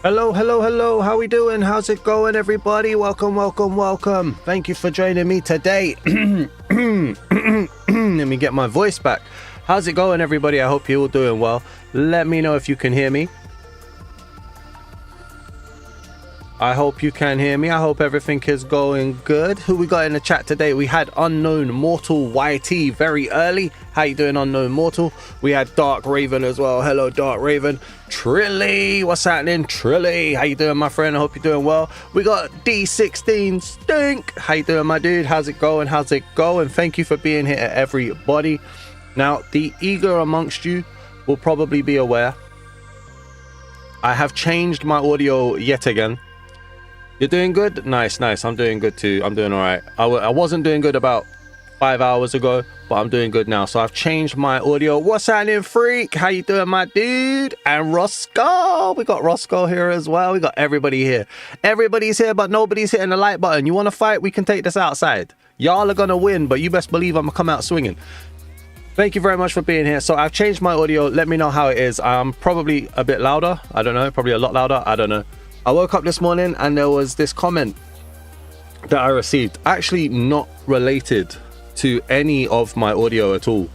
Hello, hello, hello. How we doing? How's it going, everybody? Welcome, welcome, welcome. Thank you for joining me today. Let me get my voice back. How's it going, everybody? I hope you're all doing well. Let me know if you can hear me. I hope you can hear me. I hope everything is going good. Who we got in the chat today? We had Unknown Mortal YT very early. How you doing, Unknown Mortal? We had Dark Raven as well. Hello, Dark Raven. Trilly, what's happening? Trilly, how you doing, my friend? I hope you're doing well. We got D16 Stink. How you doing, my dude? How's it going? How's it going? Thank you for being here, everybody. Now, the eager amongst you will probably be aware I have changed my audio yet again. You're doing good? Nice, nice. I'm doing good too. I'm doing all right. I wasn't doing good about 5 hours ago, but I'm doing good now. So I've changed my audio. What's happening, Freak? How you doing, my dude? And Roscoe. We got Roscoe here as well. We got everybody here. Everybody's here, but nobody's hitting the like button. You want to fight? We can take this outside. Y'all are going to win, but you best believe I'm going to come out swinging. Thank you very much for being here. So I've changed my audio. Let me know how it is. I'm probably a bit louder. I don't know. Probably a lot louder. I don't know. I woke up this morning and there was this comment that I received, actually not related to any of my audio at all.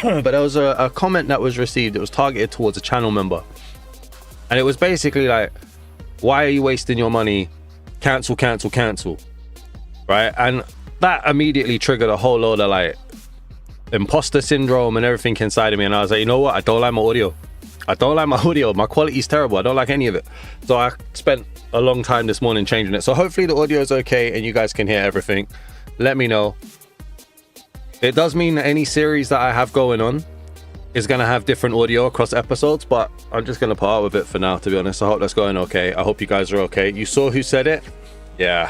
But there was a comment that was received. It was targeted towards a channel member. And it was basically like, why are you wasting your money? Cancel, cancel, cancel. Right? And that immediately triggered a whole load of like imposter syndrome and everything inside of me. And I was like, you know what? I don't like my audio. I don't like my audio. My quality is terrible. I don't like any of it. So I spent a long time this morning changing it. So hopefully the audio is okay and you guys can hear everything. Let me know. It does mean that any series that I have going on is going to have different audio across episodes, but I'm just going to put up with it for now, to be honest. I hope that's going okay. I hope you guys are okay. You saw who said it? Yeah.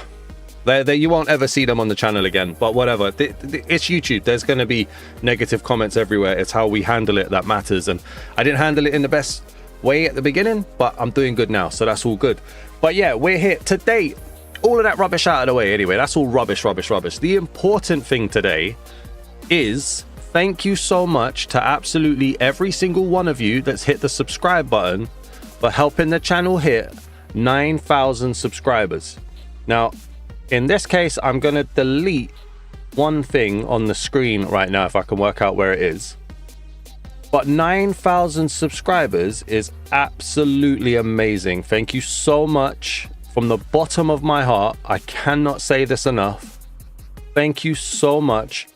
You won't ever see them on the channel again, but whatever. It's YouTube. There's going to be negative comments everywhere. It's how we handle it that matters. And I didn't handle it in the best way at the beginning, but I'm doing good now, so that's all good. But yeah, we're here today. All of that rubbish out of the way anyway. That's all rubbish, rubbish, rubbish. The important thing today is thank you so much to absolutely every single one of you that's hit the subscribe button for helping the channel hit 9,000 subscribers. Now, in this case, I'm going to delete one thing on the screen right now if I can work out where it is. But 9,000 subscribers is absolutely amazing. Thank you so much from the bottom of my heart. I cannot say this enough. Thank you so much.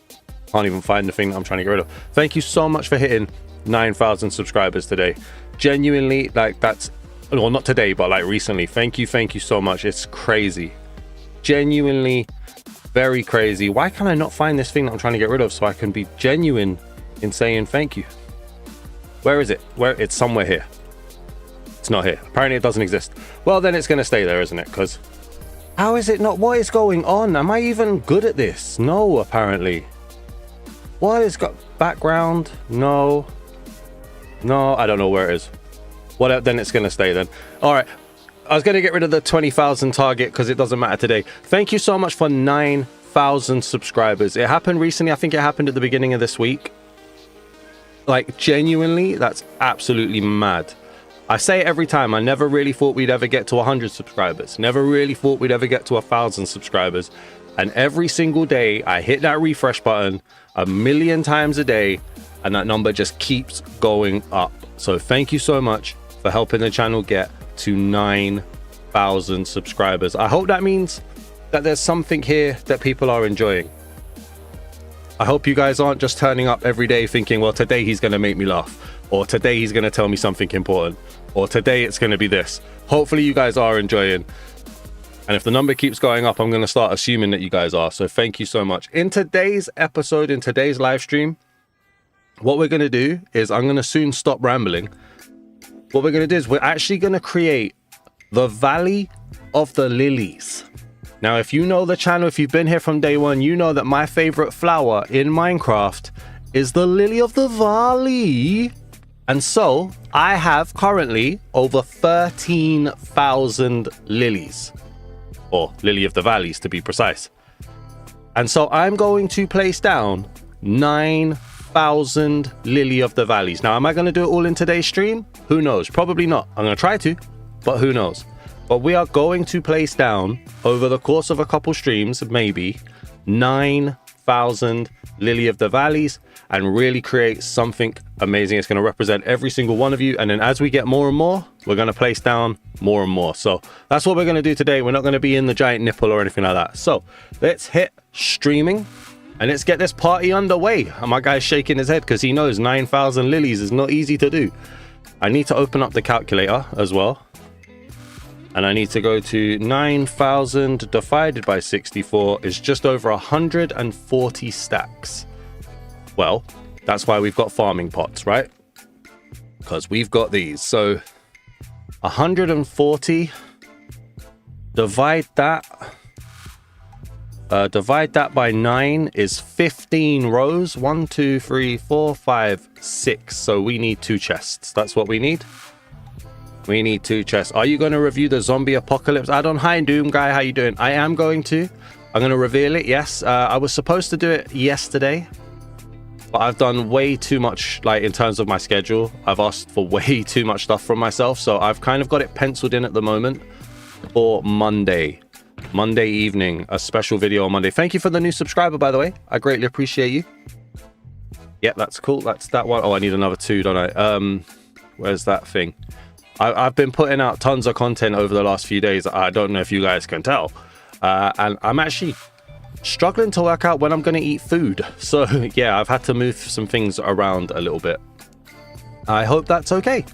Can't even find the thing that I'm trying to get rid of. Thank you so much for hitting 9,000 subscribers today. Genuinely, like that's, well, not today, but like recently. Thank you so much. It's crazy. Genuinely very crazy. Why can I not find this thing that I'm trying to get rid of so I can be genuine in saying thank you? Where is it? Where? It's somewhere here. It's not here. Apparently it doesn't exist. Well, then it's going to stay there, isn't it? Because how is it not? What is going on? Am I even good at this? No, apparently. What is got background? No, I don't know where it is. What? Then it's going to stay then. All right. I was going to get rid of the 20,000 target because it doesn't matter today. Thank you so much for 9,000 subscribers. It happened recently. I think it happened at the beginning of this week. Like, genuinely, that's absolutely mad. I say it every time. I never really thought we'd ever get to 100 subscribers. Never really thought we'd ever get to 1,000 subscribers. And every single day, I hit that refresh button 1,000,000 times a day. And that number just keeps going up. So thank you so much for helping the channel get to 9,000 subscribers. I hope that means that there's something here that people are enjoying. I hope you guys aren't just turning up every day thinking, well, today he's going to make me laugh, or today he's going to tell me something important, or today it's going to be this. Hopefully you guys are enjoying. And if the number keeps going up, I'm going to start assuming that you guys are. So thank you so much. In today's episode, in today's live stream, what we're going to do is I'm going to soon stop rambling. What we're going to do is we're actually going to create the Valley of the Lilies. Now, if you know the channel, if you've been here from day one, you know that my favorite flower in Minecraft is the Lily of the Valley. And so I have currently over 13,000 lilies, or Lily of the Valleys to be precise. And so I'm going to place down 9,000 Lily of the Valleys. Now, am I going to do it all in today's stream? Who knows? Probably not. I'm going to try to. but who knows. But we are going to place down over the course of a couple streams, maybe 9,000 Lily of the Valleys, and really create something amazing. It's going to represent every single one of you. And then as we get more and more, we're going to place down more and more. So that's what we're going to do today. We're not going to be in the giant nipple or anything like that. So let's hit streaming and let's get this party underway. And my guy's shaking his head because he knows 9,000 lilies is not easy to do. I need to open up the calculator as well. And I need to go to 9,000 divided by 64 is just over 140 stacks. Well, that's why we've got farming pots, right? Because we've got these. So 140, divide that by 9 is 15 rows. 1, 2, 3, 4, 5, 6. So we need 2 chests. That's what we need. We need 2 chests. Are you going to review the zombie apocalypse add-on? Hi, Doom Guy. How you doing? I am going to. I'm going to reveal it. Yes. I was supposed to do it yesterday, but I've done way too much, like, in terms of my schedule. I've asked for way too much stuff from myself. So I've kind of got it penciled in at the moment for Monday evening, a special video on Monday. Thank you for the new subscriber, by the way. I greatly appreciate you. Yeah, that's cool. That's that one. Oh, I need another 2, don't I? Where's that thing? I've been putting out tons of content over the last few days. I don't know if you guys can tell. And I'm actually struggling to work out when I'm going to eat food. So yeah, I've had to move some things around a little bit. I hope that's okay.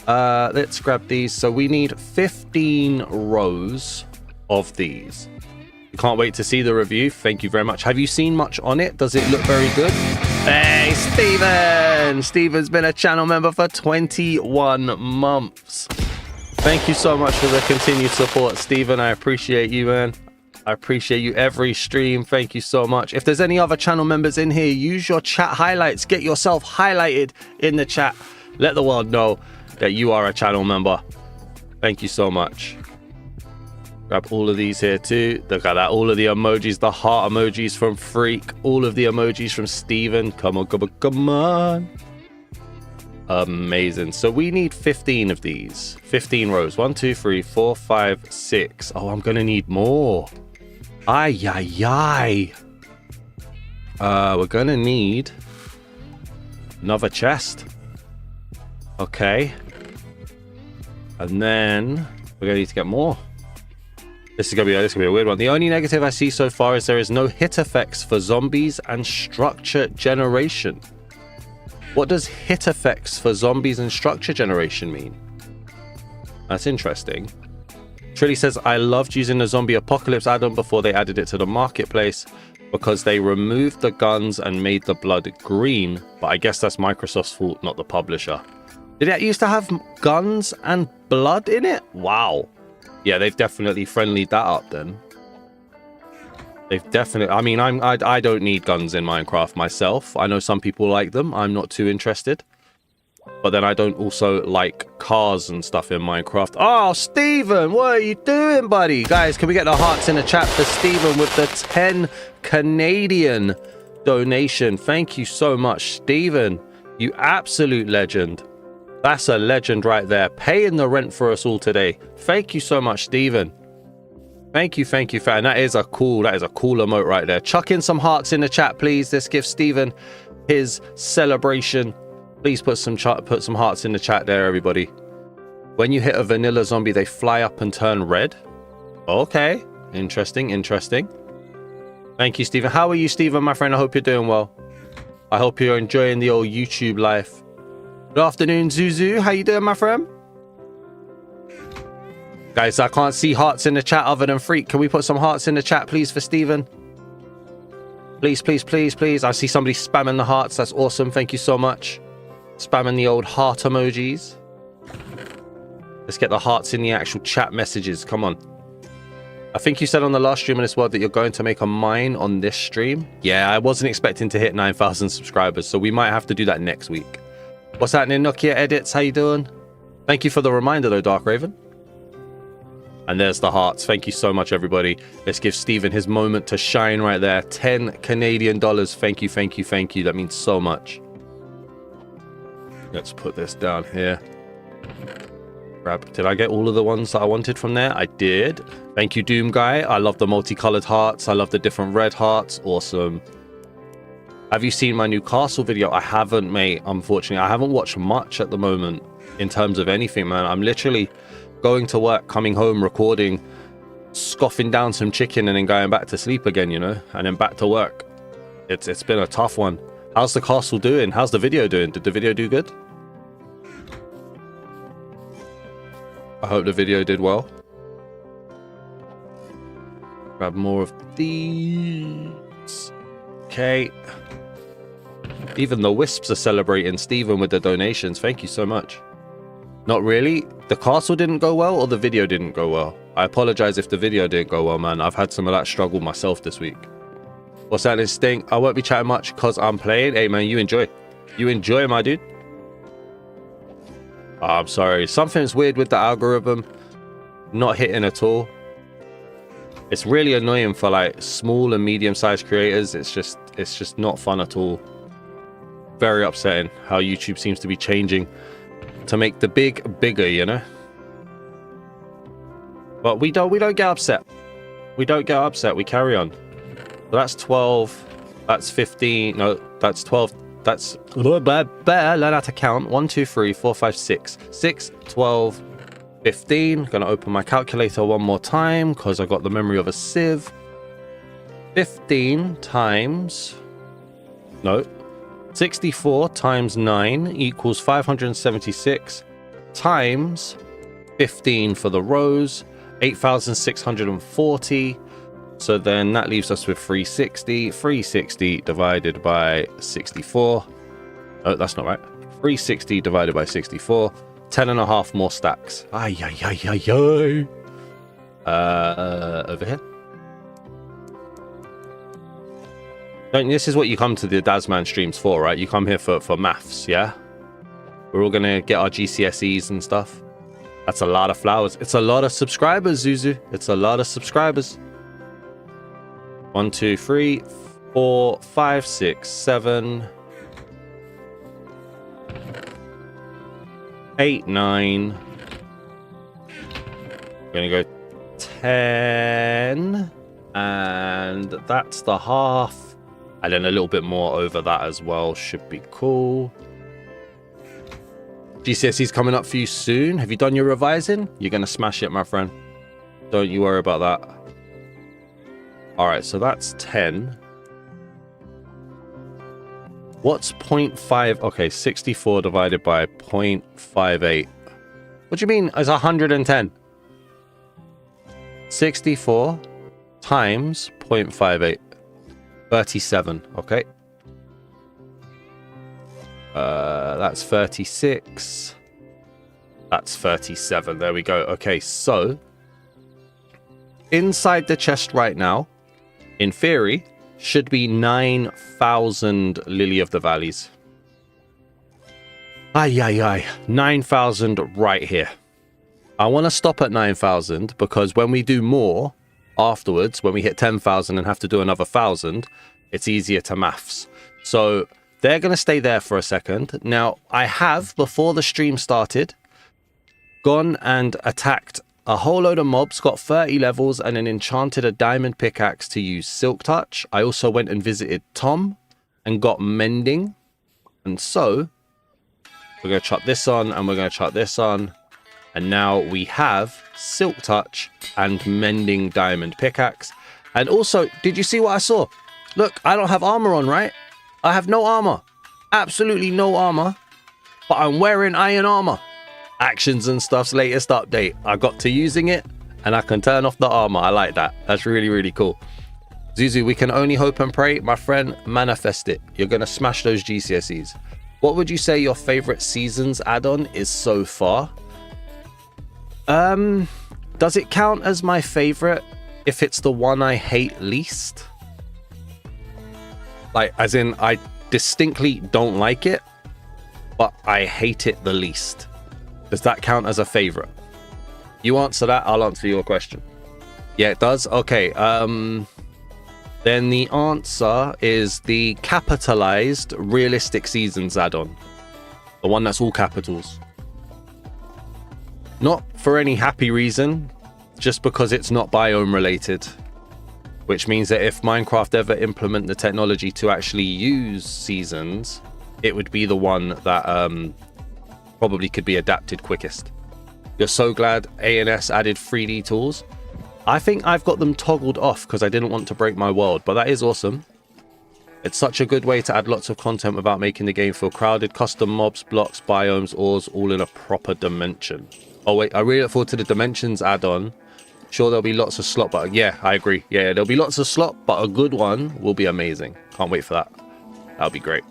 Let's grab these. So we need 15 rows of these. Can't wait to see the review. Thank you very much. Have you seen much on it? Does it look very good? Hey, Steven! Steven's been a channel member for 21 months. Thank you so much for the continued support, Steven. I appreciate you, man. I appreciate you every stream. Thank you so much. If there's any other channel members in here, use your chat highlights. Get yourself highlighted in the chat. Let the world know that you are a channel member. Thank you so much. Grab all of these here too. Look at that. All of the emojis, the heart emojis from Freak. All of the emojis from Steven. Come on, come on, come on. Amazing. So we need 15 of these. 15 rows. 1, 2, 3, 4, 5, 6. Oh, I'm going to need more. Ay, ay, ay. We're going to need another chest. Okay. And then we're going to need to get more. This is gonna be a weird one. The only negative I see so far is there is no hit effects for zombies and structure generation. What does hit effects for zombies and structure generation mean? That's interesting. Trilly says, I loved using the zombie apocalypse add-on before they added it to the marketplace because they removed the guns and made the blood green. But I guess that's Microsoft's fault, not the publisher. Did it used to have guns and blood in it? Wow. Yeah, they've definitely friendlied that up then. They've definitely... I mean, I don't need guns in Minecraft myself. I know some people like them. I'm not too interested. But then I don't also like cars and stuff in Minecraft. Oh, Steven, what are you doing, buddy? Guys, can we get the hearts in the chat for Steven with the 10 Canadian donation? Thank you so much, Steven. You absolute legend. That's a legend right there. Paying the rent for us all today. Thank you so much, Steven. Thank you, fan. That is a cool emote right there. Chuck in some hearts in the chat, please. Let's give Steven his celebration. Please put some hearts in the chat there, everybody. When you hit a vanilla zombie, they fly up and turn red. Okay. Interesting. Thank you, Steven. How are you, Steven, my friend? I hope you're doing well. I hope you're enjoying the old YouTube life. Good afternoon, Zuzu. How you doing, my friend? Guys, I can't see hearts in the chat other than Freak. Can we put some hearts in the chat, please, for Steven? Please, please, please, please. I see somebody spamming the hearts. That's awesome. Thank you so much. Spamming the old heart emojis. Let's get the hearts in the actual chat messages. Come on. I think you said on the last stream in this world that you're going to make a mine on this stream. Yeah, I wasn't expecting to hit 9,000 subscribers, so we might have to do that next week. What's happening, Nokia Edits? How you doing? Thank you for the reminder, though, Dark Raven. And there's the hearts. Thank you so much, everybody. Let's give Steven his moment to shine right there. 10 Canadian dollars. Thank you, thank you, thank you. That means so much. Let's put this down here. Grab. Did I get all of the ones that I wanted from there? I did. Thank you, Doom Guy. I love the multicolored hearts. I love the different red hearts. Awesome. Have you seen my new castle video? I haven't, mate. Unfortunately, I haven't watched much at the moment in terms of anything, man. I'm literally going to work, coming home, recording, scoffing down some chicken, and then going back to sleep again, you know, and then back to work. It's been a tough one. How's the castle doing? How's the video doing? Did the video do good? I hope the video did well. Grab more of these. Okay. Even the Wisps are celebrating Steven with the donations. Thank you so much. Not really. The castle didn't go well or the video didn't go well. I apologize if the video didn't go well, man. I've had some of that struggle myself this week. What's that instinct? I won't be chatting much because I'm playing. Hey, man, you enjoy. You enjoy, my dude. Oh, I'm sorry. Something's weird with the algorithm. Not hitting at all. It's really annoying for like small and medium-sized creators. It's just not fun at all. Very upsetting how YouTube seems to be changing to make the big bigger, you know. But we don't get upset. We don't get upset. We carry on. So that's 12. That's 15. No, that's 12. That's learn how to count. 1, 2, 3, 4, 5, 6. 6, 12, 15. Gonna open my calculator one more time because I got the memory of a sieve. 15 times. No. 64 times 9 equals 576 times 15 for the rows. 8,640. So then that leaves us with 360. 360 divided by 64. Oh, that's not right. 360 divided by 64. 10 and a half more stacks. Ay, ay, ay, ay, ay. Over here. This is what you come to the Dazman streams for, right? You come here for maths, yeah? We're all going to get our GCSEs and stuff. That's a lot of flowers. It's a lot of subscribers, Zuzu. It's a lot of subscribers. 1, 2, 3, 4, 5, 6, 7, 8, 9. We're going to go 10. And that's the half. And then a little bit more over that as well. Should be cool. GCSE's coming up for you soon. Have you done your revising? You're going to smash it, my friend. Don't you worry about that. All right, so that's 10. What's 0.5? Okay, 64 divided by 0.58. What do you mean? It's 110. 64 times 0.58. 37, okay. That's 36. That's 37. There we go. Okay, so inside the chest right now, in theory, should be 9,000 Lily of the Valleys. Ay, ay, ay. 9,000 right here. I want to stop at 9,000 because when we do more afterwards, when we hit 10,000 and have to do another 1,000, it's easier to maths. So they're going to stay there for a second. Now, I have, before the stream started, gone and attacked a whole load of mobs, got 30 levels, and then enchanted a diamond pickaxe to use Silk Touch. I also went and visited Tom and got Mending. And so, we're going to chuck this on, and we're going to chuck this on. And now we have Silk Touch and Mending Diamond Pickaxe. And also, did you see what I saw? Look, I don't have armor on, right? I have no armor. Absolutely no armor. But I'm wearing iron armor. Actions and Stuff's latest update. I got to using it, and I can turn off the armor. I like that. That's really, really cool. Zuzu, we can only hope and pray. My friend, manifest it. You're going to smash those GCSEs. What would you say your favorite seasons add-on is so far? Does it count as my favorite if it's the one I hate least? Like, as in, I distinctly don't like it, but I hate it the least. Does that count as a favorite? You answer that, I'll answer your question. Yeah, it does? Okay, then the answer is the capitalized Realistic Seasons add-on. The one that's all capitals. Not for any happy reason, just because it's not biome related. Which means that if Minecraft ever implement the technology to actually use seasons, it would be the one that probably could be adapted quickest. You're so glad ANS added 3D tools. I think I've got them toggled off because I didn't want to break my world, but that is awesome. It's such a good way to add lots of content without making the game feel crowded. Custom mobs, blocks, biomes, ores, all in a proper dimension. Oh wait, I really look forward to the dimensions add-on. Sure, there'll be lots of slot, but yeah, I agree. Yeah, there'll be lots of slot, but a good one will be amazing. Can't wait for that. That'll be great.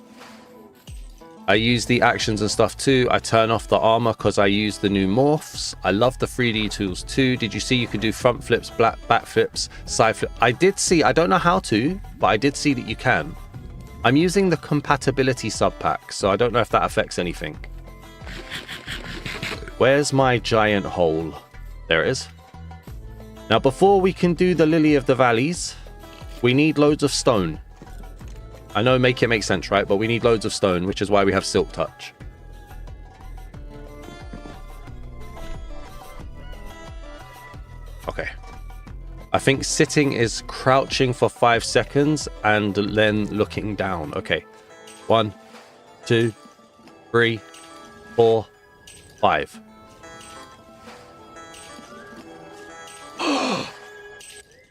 I use the actions and stuff too. I turn off the armor because I use the new morphs. I love the 3D tools too. Did you see you could do front flips, back flips, side flip? I did see, I don't know how to, but I did see that you can. I'm using the compatibility sub pack, so I don't know if that affects anything. Where's my giant hole? There it is. Now, before we can do the Lily of the Valleys, we need loads of stone. I know, make it make sense, right? But we need loads of stone, which is why we have Silk Touch. Okay. I think sitting is crouching for 5 seconds and then looking down. Okay. 1, 2, 3, 4, 5.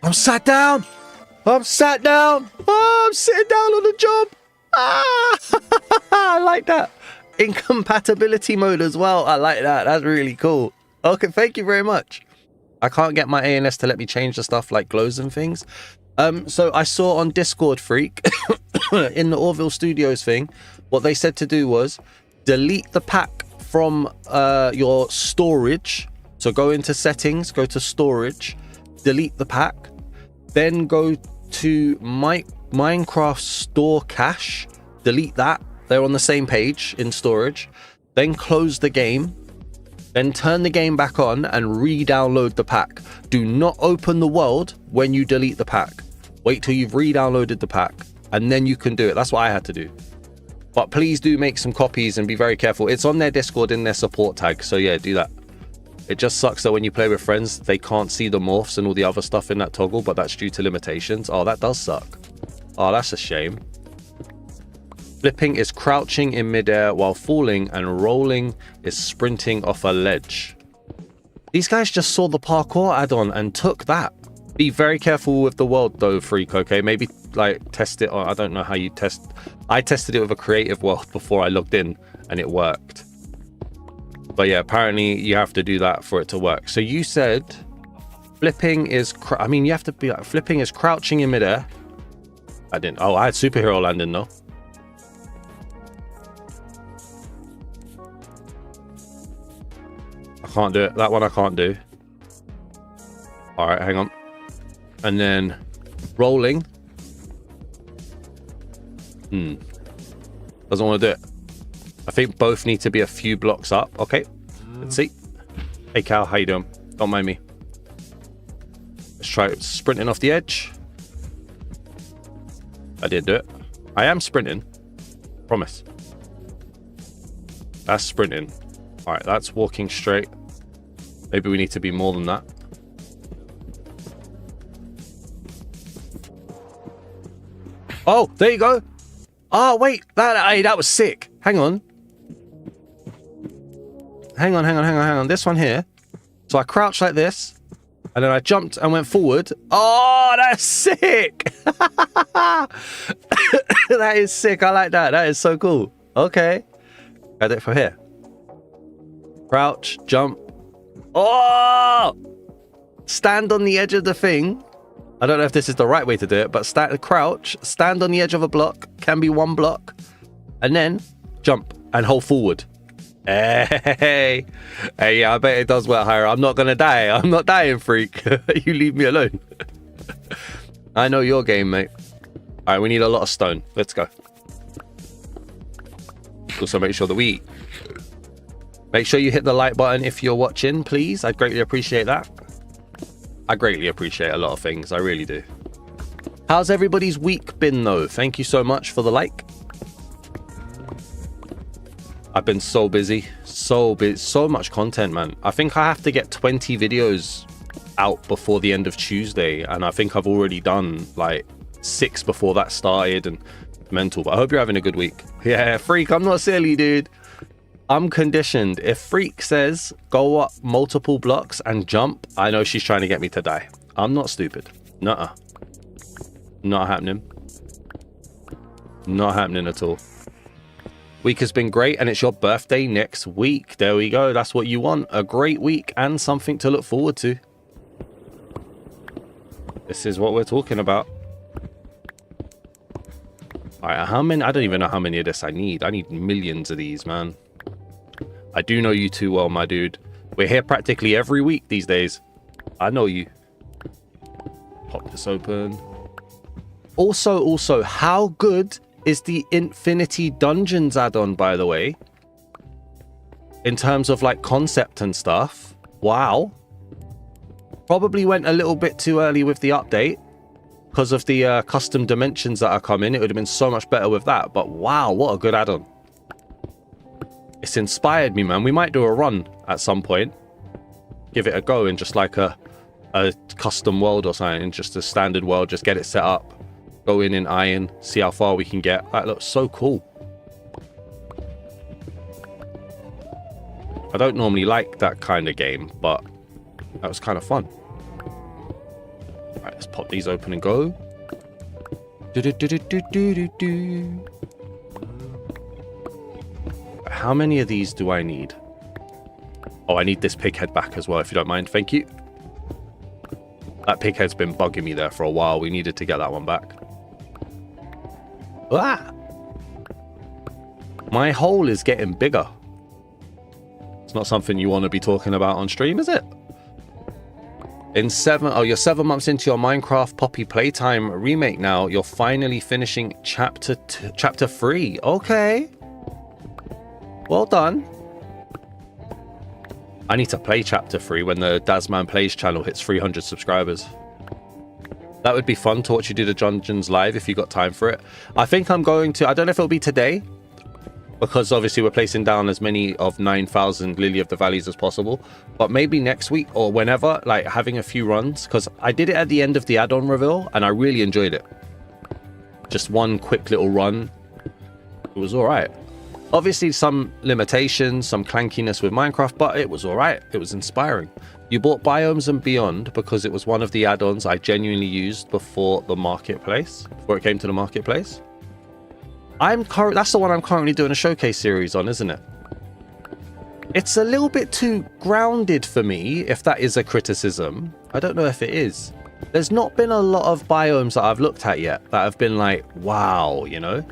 I'm sat down. I'm sat down. Oh, I'm sitting down on the job. Ah, I like that. Incompatibility mode as well. I like that. That's really cool. Okay, thank you very much. I can't get my ANS to let me change the stuff like glows and things. So I saw on Discord Freak in the Orville Studios thing, what they said to do was delete the pack from your storage. So go into settings, go to storage, delete the pack, then go to Minecraft store cache, delete that. They're on the same page in storage. Then close the game. Then turn the game back on and re-download the pack. Do not open the world when you delete the pack. Wait till you've re-downloaded the pack and then you can do it. That's what I had to do. But please do make some copies and be very careful. It's on their Discord in their support tag. So yeah, do that. It just sucks that when you play with friends, they can't see the morphs and all the other stuff in that toggle, but that's due to limitations. Oh, that does suck. Oh, that's a shame. Flipping is crouching in midair while falling, and rolling is sprinting off a ledge. These guys just saw the parkour add-on and took that. Be very careful with the world though, Freak, okay? Maybe like test it on, I don't know how you test. I tested it with a creative world before I logged in and it worked. But yeah, apparently you have to do that for it to work. So you said flipping is, I mean, you have to be like, flipping is crouching in midair. I didn't, oh, I had superhero landing though. I can't do it. That one I can't do. All right, hang on. And then rolling. Doesn't want to do it. I think both need to be a few blocks up. Okay, let's see. Hey Cal, how you doing? Don't mind me. Let's try sprinting off the edge. I did do it. I am sprinting. Promise. That's sprinting. All right, that's walking straight. Maybe we need to be more than that. Oh, there you go. Oh, wait. That was sick. Hang on. Hang on. This one here. So I crouched like this. And then I jumped and went forward. Oh, that's sick. That is sick. I like that. That is so cool. Okay. I do it from here. Crouch, jump. Oh! Stand on the edge of the thing. I don't know if this is the right way to do it, but crouch, stand on the edge of a block, can be one block, and then jump and hold forward. Hey, yeah, I bet it does work, Hyra. I'm not gonna die. I'm not dying, Freak. You leave me alone. I know your game, mate. All right, we need a lot of stone. Let's go. Also, make sure that we eat. Make sure you hit the like button if you're watching, please. I'd greatly appreciate that. I greatly appreciate a lot of things. I really do. How's everybody's week been, though? Thank you so much for the like. I've been so busy, so much content, man. I think I have to get 20 videos out before the end of Tuesday, and I think I've already done like 6 before that started, and mental. But I hope you're having a good week. Yeah, Freak, I'm not silly, dude. I'm conditioned. If Freak says go up multiple blocks and jump, I know she's trying to get me to die. I'm not stupid. Nuh-uh. Not happening. Not happening at all. Week has been great, and it's your birthday next week. There we go. That's what you want. A great week and something to look forward to. This is what we're talking about. All right, how many? I don't even know how many of this I need. I need millions of these, man. I do know you too well, my dude. We're here practically every week these days. I know you. Pop this open. Also, how good is the Infinity Dungeons add-on, by the way? In terms of like concept and stuff. Wow. Probably went a little bit too early with the update because of the custom dimensions that are coming. It would have been so much better with that. But wow, what a good add-on. It's inspired me, man. We might do a run at some point. Give it a go in just like a custom world or something. Just a standard world. Just get it set up. Go in iron. See how far we can get. That looks so cool. I don't normally like that kind of game, but that was kind of fun. Alright, let's pop these open and go. How many of these do I need? Oh, I need this pig head back as well, if you don't mind. Thank you. That pig head's been bugging me there for a while. We needed to get that one back. Ah! My hole is getting bigger. It's not something you want to be talking about on stream, is it? You're 7 months into your Minecraft Poppy Playtime remake now. You're finally finishing chapter 3. Okay. Well done. I need to play chapter 3 when the Dazman Plays channel hits 300 subscribers. That would be fun to watch you do the dungeons live if you got time for it. I think I'm going to... I don't know if it'll be today, because obviously we're placing down as many of 9,000 Lily of the Valleys as possible. But maybe next week or whenever, like having a few runs, because I did it at the end of the add-on reveal and I really enjoyed it. Just one quick little run. It was all right. Obviously some limitations, some clankiness with Minecraft, but it was all right. It was inspiring. You bought Biomes and Beyond because it was one of the add-ons I genuinely used before the marketplace, before it came to the marketplace. That's the one I'm currently doing a showcase series on, isn't it? It's a little bit too grounded for me, if that is a criticism. I don't know if it is. There's not been a lot of biomes that I've looked at yet that have been like, wow, you know?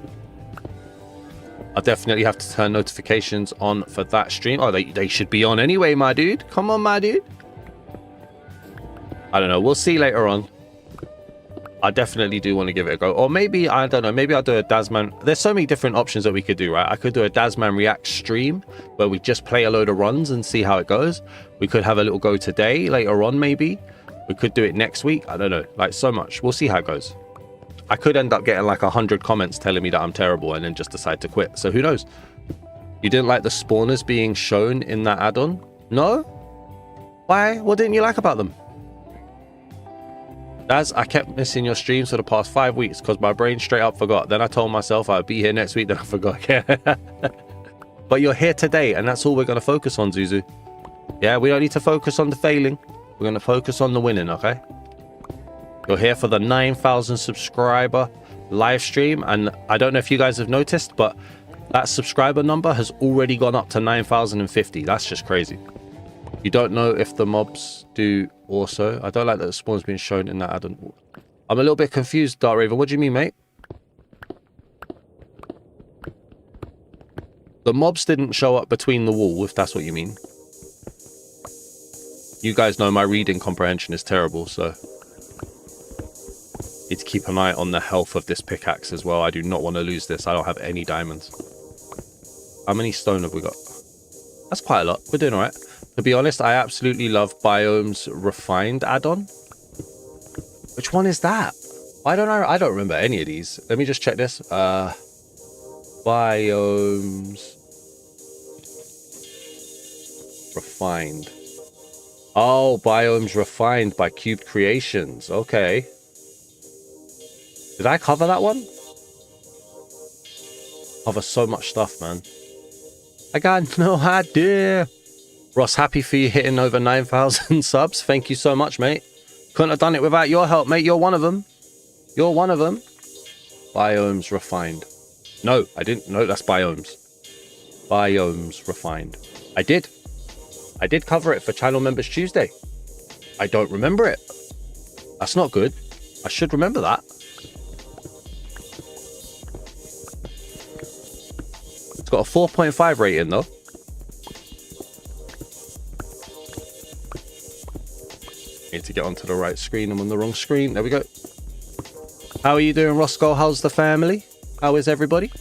I'll definitely have to turn notifications on for that stream. Oh, they should be on anyway, my dude. Come on, my dude. I don't know. We'll see later on. I definitely do want to give it a go. Or maybe, I don't know, maybe I'll do a Dazman. There's so many different options that we could do, right? I could do a Dazman React stream where we just play a load of runs and see how it goes. We could have a little go today, later on maybe. We could do it next week. I don't know. Like, so much. We'll see how it goes. I could end up getting like 100 comments telling me that I'm terrible and then just decide to quit. So who knows? You didn't like the spawners being shown in that add-on? No? Why? What didn't you like about them? Daz, I kept missing your streams for the past 5 weeks because my brain straight up forgot. Then I told myself I'd be here next week, then I forgot. But you're here today, and that's all we're going to focus on, Zuzu. Yeah, we don't need to focus on the failing. We're going to focus on the winning, okay? You're here for the 9,000 subscriber live stream, and I don't know if you guys have noticed, but that subscriber number has already gone up to 9,050. That's just crazy. You don't know if the mobs do also. I don't like that the spawn's being shown in that add-on. I'm a little bit confused, Dark Raven. What do you mean, mate? The mobs didn't show up between the wall, if that's what you mean. You guys know my reading comprehension is terrible, so need to keep an eye on the health of this pickaxe as well. I do not want to lose this. I don't have any diamonds. How many stone have we got? That's quite a lot. We're doing all right. To be honest, I absolutely love Biomes Refined add-on. Which one is that? I don't know. I don't remember any of these. Let me just check this. Biomes Refined. Oh, biomes refined by Cubed Creations. Okay. Did I cover that one? Cover so much stuff, man. I got no idea. Ross, happy for you hitting over 9,000 subs. Thank you so much, mate. Couldn't have done it without your help, mate. You're one of them. You're one of them. Biomes refined. No, I didn't. No, that's biomes. Biomes refined. I did cover it for Channel Members Tuesday. I don't remember it. That's not good. I should remember that. It's got a 4.5 rating though. Need to get onto the right screen. I'm on the wrong screen. There we go. How are you doing, Roscoe? How's the family? How is everybody?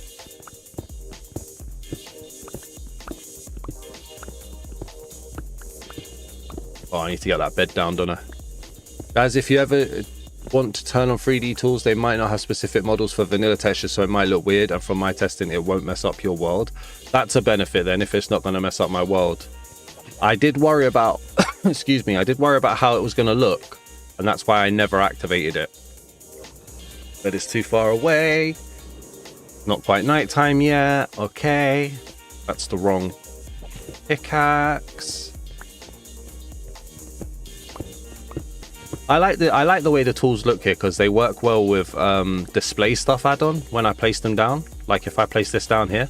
Oh, I need to get that bed down, don't I? Guys, if you ever want to turn on 3D tools, they might not have specific models for vanilla textures, so it might look weird, and from my testing, it won't mess up your world. That's a benefit then, if it's not going to mess up my world. I did worry about, excuse me, I did worry about how it was going to look, and that's why I never activated it. But it's too far away. Not quite nighttime yet. Okay. That's the wrong pickaxe. I like the way the tools look here because they work well with display stuff add-on when I place them down. Like if I place this down here,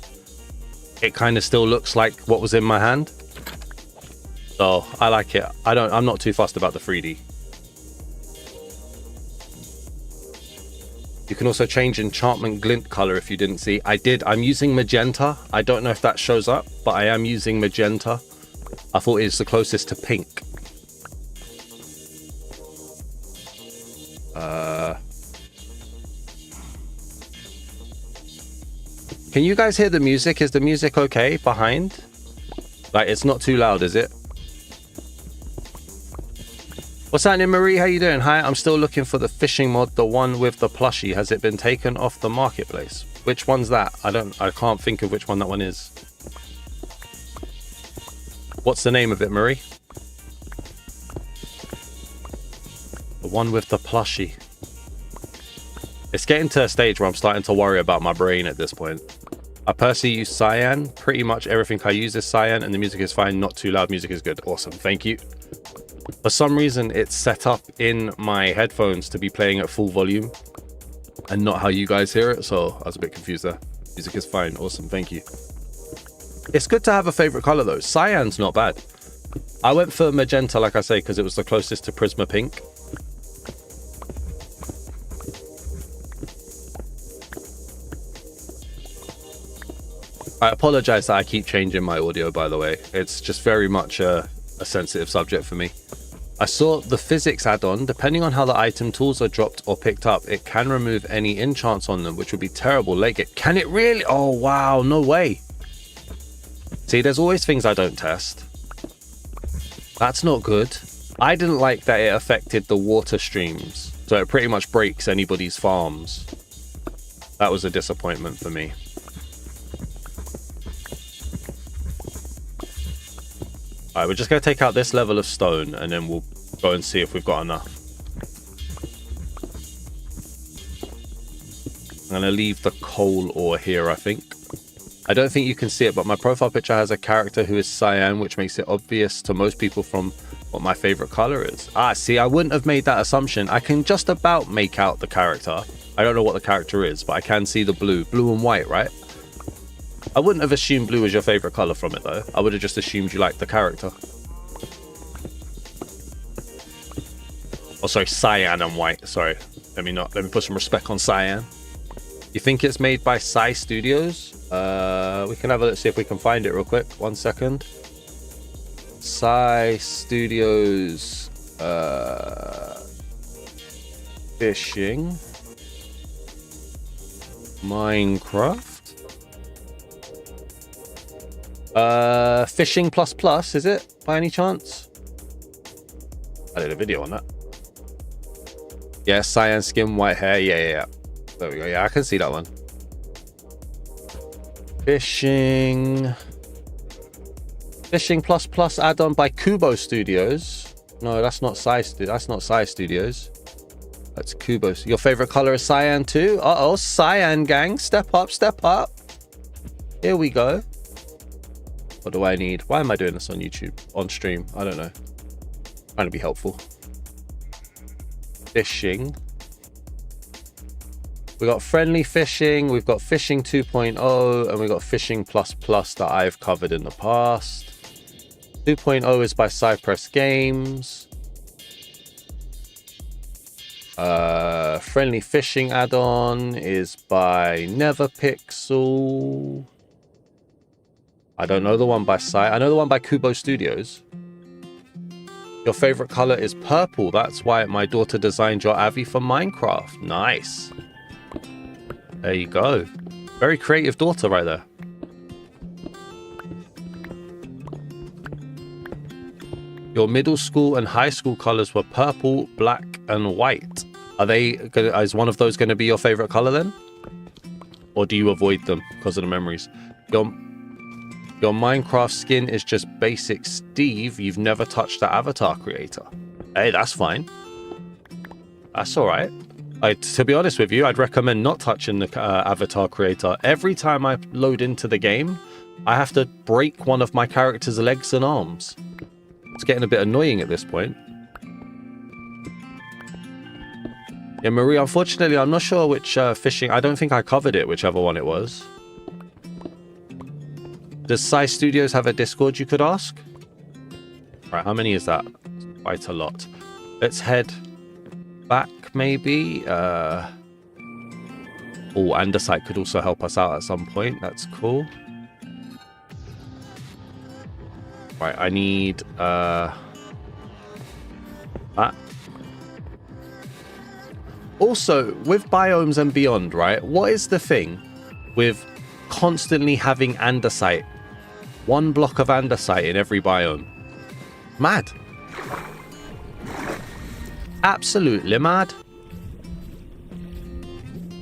it kind of still looks like what was in my hand. So I like it. I'm not too fussed about the 3D. You can also change enchantment glint color if you didn't see. I did. I'm using magenta. I don't know if that shows up, but I am using magenta. I thought it's the closest to pink. Can you guys hear the music? Is the music okay behind? Like, it's not too loud, is it? What's happening, Marie? How you doing? Hi, I'm still looking for the fishing mod, the one with the plushie. Has it been taken off the marketplace? Which one's that? I can't think of which one that one is. What's the name of it, Marie? The one with the plushie. It's getting to a stage where I'm starting to worry about my brain at this point. I personally use cyan. Pretty much everything I use is cyan, and the music is fine. Not too loud. Music is good. Awesome. Thank you. For some reason, it's set up in my headphones to be playing at full volume and not how you guys hear it. So I was a bit confused there. Music is fine. Awesome. Thank you. It's good to have a favorite color though. Cyan's not bad. I went for magenta, like I say, because it was the closest to Prizma pink. I apologize that I keep changing my audio, by the way. It's just very much a sensitive subject for me. I saw the physics add-on. Depending on how the item tools are dropped or picked up, it can remove any enchants on them, which would be terrible late game. Can it really? Oh, wow. No way. See, there's always things I don't test. That's not good. I didn't like that it affected the water streams, so it pretty much breaks anybody's farms. That was a disappointment for me. Alright, we're just going to take out this level of stone and then we'll go and see if we've got enough. I'm going to leave the coal ore here, I think. I don't think you can see it, but my profile picture has a character who is cyan, which makes it obvious to most people from what my favorite color is. Ah, see, I wouldn't have made that assumption. I can just about make out the character. I don't know what the character is, but I can see the blue. Blue and white, right? I wouldn't have assumed blue was your favorite color from it though. I would have just assumed you liked the character. Oh, sorry, cyan and white. Sorry. Let me put some respect on cyan. You think it's made by Psy Studios? We can have a look, see if we can find it real quick. 1 second. Psy Studios fishing Minecraft. Fishing plus, is it? By any chance? I did a video on that. Yeah, cyan skin, white hair. Yeah. There we go. Yeah, I can see that one. Fishing Fishing Plus Plus add-on by Kubo Studios. No, that's not Sai. That's not Sai Studios. That's Kubo. Your favorite color is cyan too? Uh-oh, cyan gang. Step up, step up. Here we go. What do I need? Why am I doing this on YouTube? On stream? I don't know. Trying to be helpful. Fishing. We got friendly fishing, we've got fishing 2.0, and we got fishing plus plus that I've covered in the past. 2.0 is by Cypress Games. Friendly fishing add-on is by Neverpixel. I don't know the one by I know the one by Kubo Studios. Your favorite color is purple. That's why my daughter designed your Avi for Minecraft. Nice. There you go. Very creative daughter right there. Your middle school and high school colors were purple, black, and white. Is one of those going to be your favorite color then? Or do you avoid them because of the memories? Your Minecraft skin is just basic Steve. You've never touched the avatar creator. Hey, that's fine. That's all right. To be honest with you, I'd recommend not touching the avatar creator. Every time I load into the game, I have to break one of my character's legs and arms. It's getting a bit annoying at this point. Yeah, Marie, unfortunately, I'm not sure which fishing... I don't think I covered it, whichever one it was. Does Sai Studios have a Discord you could ask? Right, how many is that? Quite a lot. Let's head back, maybe. Oh, Andesite could also help us out at some point. That's cool. Right, I need that. Also, with biomes and beyond, right? What is the thing with constantly having andesite? One block of andesite in every biome. Mad. Absolutely mad.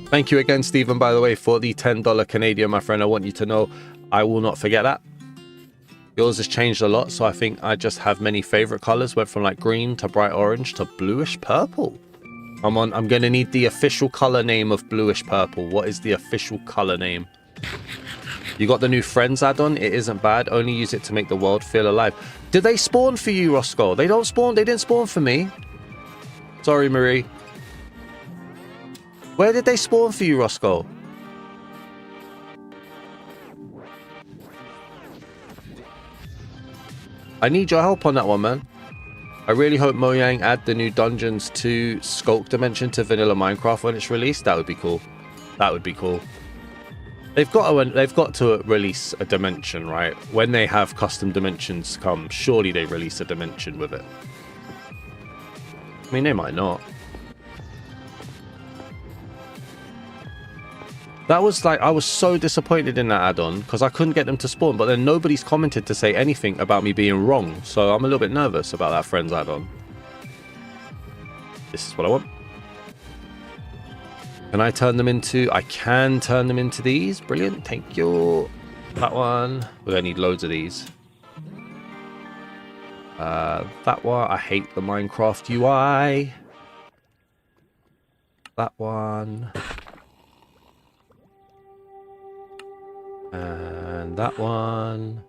Thank you again, Stephen, by the way, for the $10 Canadian, my friend. I want you to know I will not forget that. Yours has changed a lot, so I think I just have many favorite colors. Went from like green to bright orange to bluish purple. I'm going to need the official color name of bluish purple. What is the official color name? You got the new Friends add-on. It isn't bad. Only use it to make the world feel alive. Did they spawn for you, Roscoe? They don't spawn. They didn't spawn for me. Sorry, Marie. Where did they spawn for you, Roscoe? I need your help on that one, man. I really hope Mojang add the new dungeons to Skulk Dimension to vanilla Minecraft when it's released. That would be cool. That would be cool. They've got to release a dimension, right? When they have custom dimensions come, surely they release a dimension with it. I mean, they might not. That was like, I was so disappointed in that add-on because I couldn't get them to spawn, but then nobody's commented to say anything about me being wrong. So I'm a little bit nervous about that Friends add-on. This is what I want. Can I turn them into... I can turn them into these. Brilliant. Thank you. That one. We're going to need loads of these. That one. I hate the Minecraft UI. That one. And that one.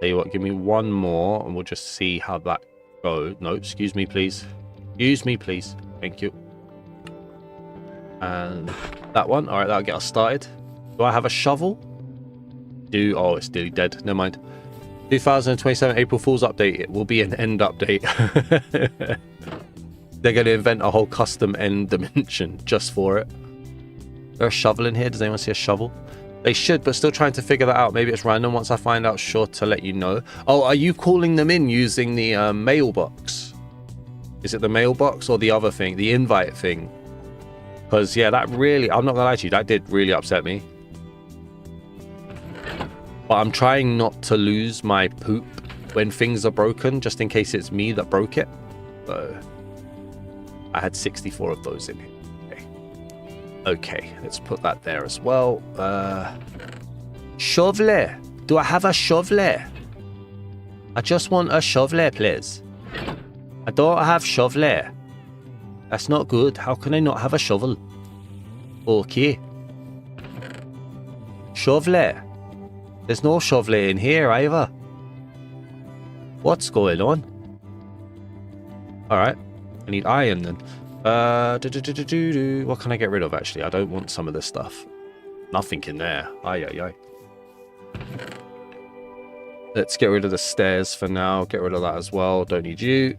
Tell you what, give me one more and we'll just see how that goes. No, excuse me, please. Excuse me, please. Thank you. And that one. All right, that'll get us started. Do I have a shovel? Oh, it's nearly dead. Never mind. 2027 April Fool's update. It will be an end update. They're going to invent a whole custom end dimension just for it. Is there a shovel in here? Does anyone see a shovel? They should, but still trying to figure that out. Maybe it's random. Once I find out, sure to let you know. Oh, are you calling them in using the mailbox? Is it the mailbox or the other thing? The invite thing? Because, yeah, that really... I'm not going to lie to you. That did really upset me. But I'm trying not to lose my poop when things are broken, just in case it's me that broke it. So, I had 64 of those in here. Okay, let's put that there as well. Shovel. Do I have a shovel? I just want a shovel, please. I don't have shovel. That's not good. How can I not have a shovel? Okay. Shovel. There's no shovel in here either. What's going on? Alright. I need iron then. What can I get rid of actually? I don't want some of this stuff. Nothing in there. Aye. Let's get rid of the stairs for now. Get rid of that as well. Don't need you.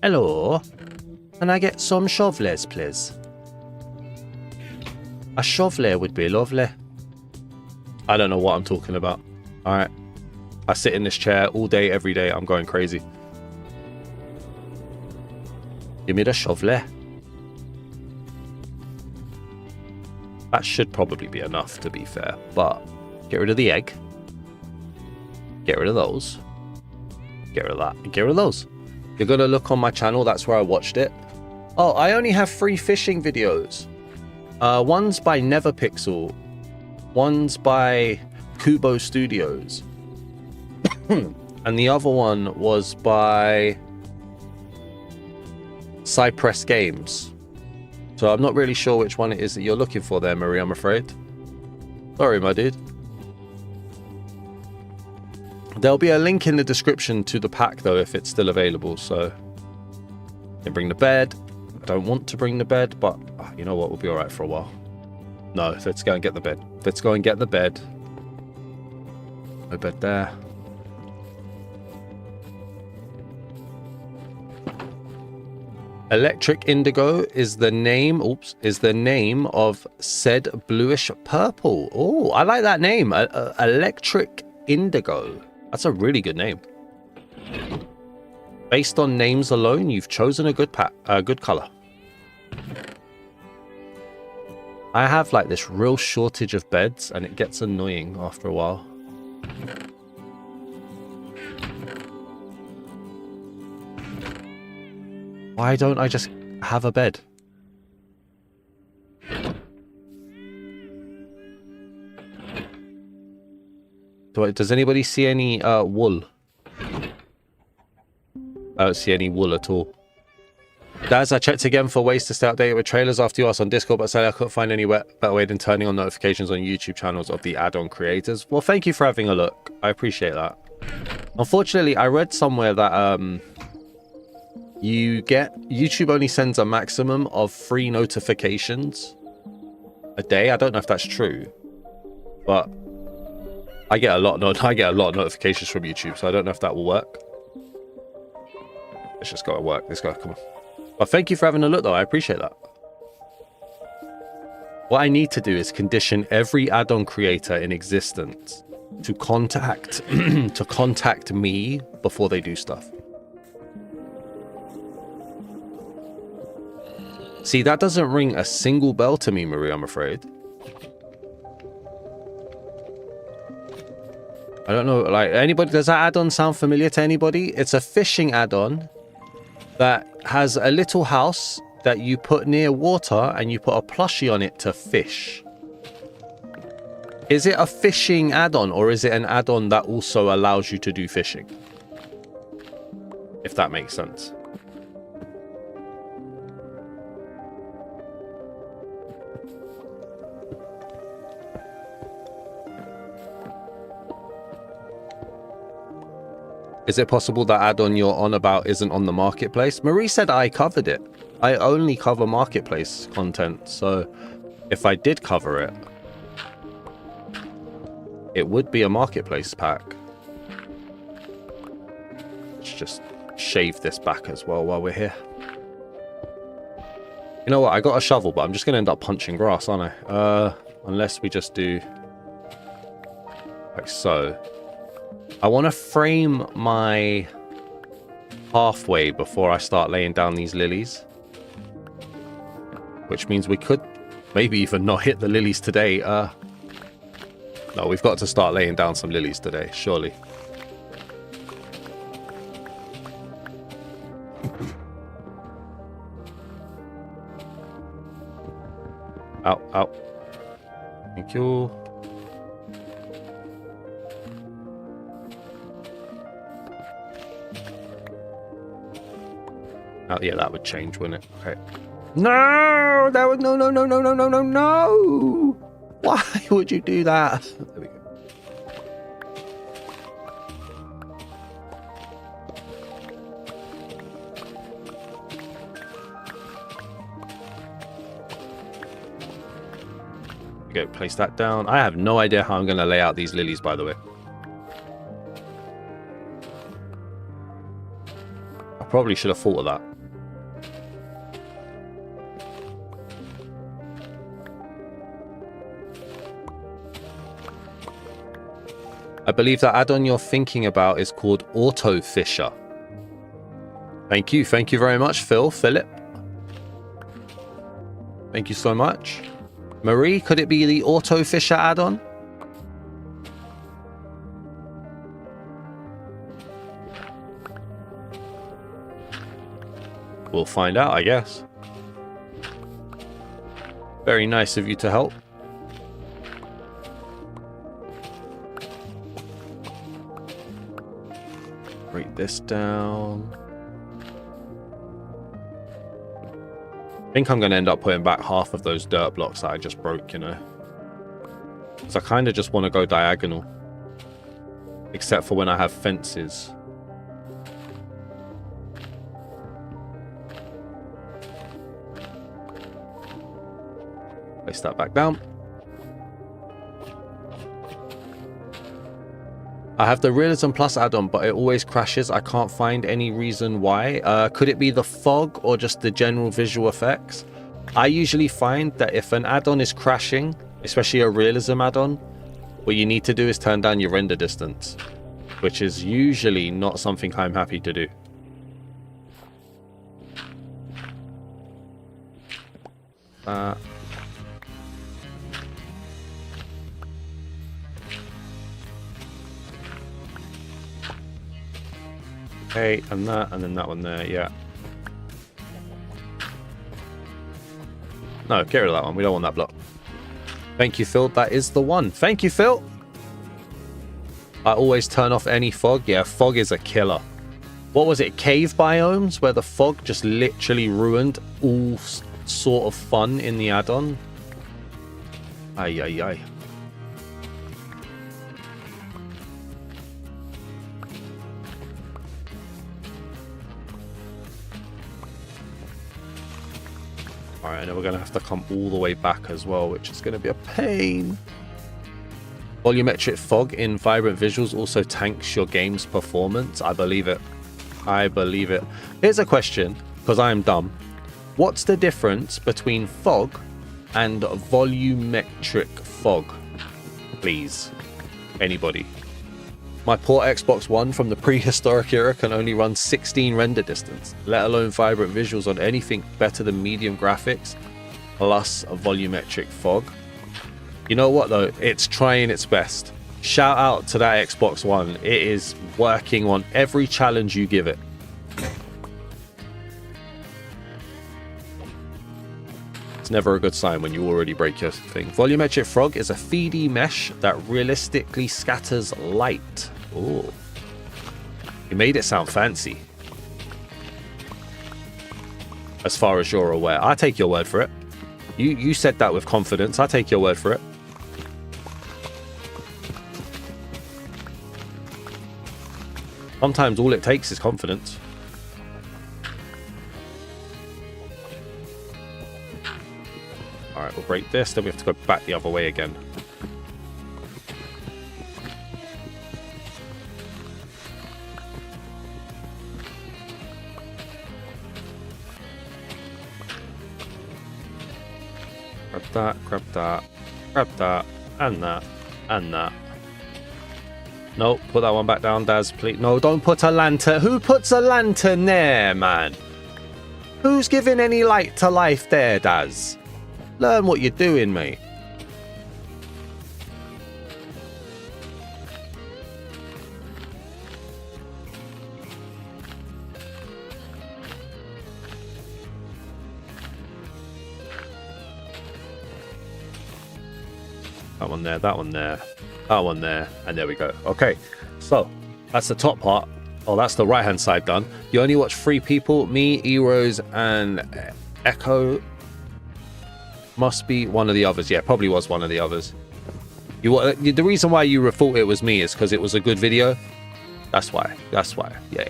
Hello. Can I get some shovels, please? A shovel would be lovely. I don't know what I'm talking about. Alright. I sit in this chair all day, every day. I'm going crazy. Give me the shovel. That should probably be enough, to be fair. But get rid of the egg. Get rid of those. Get rid of that. Get rid of those. You're going to look on my channel. That's where I watched it. Oh, I only have 3 fishing videos. One's by Neverpixel. One's by Kubo Studios. And the other one was by Cypress Games. So I'm not really sure which one it is that you're looking for there, Marie, I'm afraid. Sorry, my dude. There'll be a link in the description to the pack, though, if it's still available. So, can bring the bed. I don't want to bring the bed, but you know what? We'll be all right for a while. No, let's go and get the bed. Let's go and get the bed. No bed there. Electric Indigo is the name. Oops, is the name of said bluish purple. Oh, I like that name. Electric Indigo. That's a really good name. Based on names alone, you've chosen a good color. I have like this real shortage of beds, and it gets annoying after a while. Why don't I just have a bed? Does anybody see any wool? I don't see any wool at all. Daz, I checked again for ways to stay updated with trailers after you asked on Discord, but sadly I couldn't find any better way than turning on notifications on YouTube channels of the add-on creators. Well, thank you for having a look. I appreciate that. Unfortunately, I read somewhere that YouTube only sends a maximum of 3 notifications a day. I don't know if that's true, but I get a lot of notifications from YouTube, so I don't know if that will work. Let's just go to work. Let's go. Come on. Well, thank you for having a look, though. I appreciate that. What I need to do is condition every add-on creator in existence to contact me before they do stuff. See, that doesn't ring a single bell to me, Marie, I'm afraid. I don't know, like, anybody, does that add-on sound familiar to anybody? It's a fishing add-on that has a little house that you put near water and you put a plushie on it to fish. Is it a fishing add-on, or is it an add-on that also allows you to do fishing? If that makes sense. Is it possible that add-on you're on about isn't on the marketplace? Marie said I covered it. I only cover marketplace content, so if I did cover it, it would be a marketplace pack. Let's just shave this back as well while we're here. You know what? I got a shovel, but I'm just going to end up punching grass, aren't I? Unless we just do like so. I want to frame my pathway before I start laying down these lilies. Which means we could maybe even not hit the lilies today. No, we've got to start laying down some lilies today, surely. Ow, ow. Thank you. Oh, yeah, that would change, wouldn't it? Okay. No! That would... No, no, no, no, no, no, no, no! Why would you do that? There we go. Go, place that down. I have no idea how I'm going to lay out these lilies, by the way. I probably should have thought of that. I believe that add-on you're thinking about is called Auto Fisher. Thank you. Thank you very much, Philip. Thank you so much. Marie, could it be the Auto Fisher add-on? We'll find out, I guess. Very nice of you to help. Break this down. I think I'm going to end up putting back half of those dirt blocks that I just broke, you know. Because I kind of just want to go diagonal. Except for when I have fences. Place that back down. I have the Realism Plus add-on, but it always crashes. I can't find any reason why. Could it be the fog or just the general visual effects? I usually find that if an add-on is crashing, especially a Realism add-on, what you need to do is turn down your render distance, which is usually not something I'm happy to do. Okay, and that, and then that one there, yeah. No, get rid of that one. We don't want that block. Thank you, Phil. That is the one. Thank you, Phil. I always turn off any fog. Yeah, fog is a killer. What was it? Cave biomes where the fog just literally ruined all sort of fun in the add-on. Ay, ay, ay. Alright, and then we're going to have to come all the way back as well, which is going to be a pain. Volumetric fog in vibrant visuals also tanks your game's performance. I believe it. I believe it. Here's a question, because I am dumb. What's the difference between fog and volumetric fog? Please. Anybody. My poor Xbox One from the prehistoric era can only run 16 render distance, let alone vibrant visuals on anything better than medium graphics, plus a volumetric fog. You know what though? It's trying its best. Shout out to that Xbox One. It is working on every challenge you give it. It's never a good sign when you already break your thing. Volumetric fog is a 3D mesh that realistically scatters light. Oh, you made it sound fancy. As far as you're aware, I take your word for it. You said that with confidence. I take your word for it. Sometimes all it takes is confidence. Alright, we'll break this, then we have to go back the other way again. Grab that, and that, and that. No, put that one back down, Daz, please. No, don't put a lantern. Who puts a lantern there, man? Who's giving any light to life there, Daz? Learn what you're doing, mate. That one there, that one there, that one there, and there we go. Okay, so that's the top part. Oh, that's the right-hand side done. You only watch 3 people, me, E-Rose, and Echo. Must be one of the others. Yeah, probably was one of the others. The reason why you thought it was me is because it was a good video. That's why. That's why. Yeah.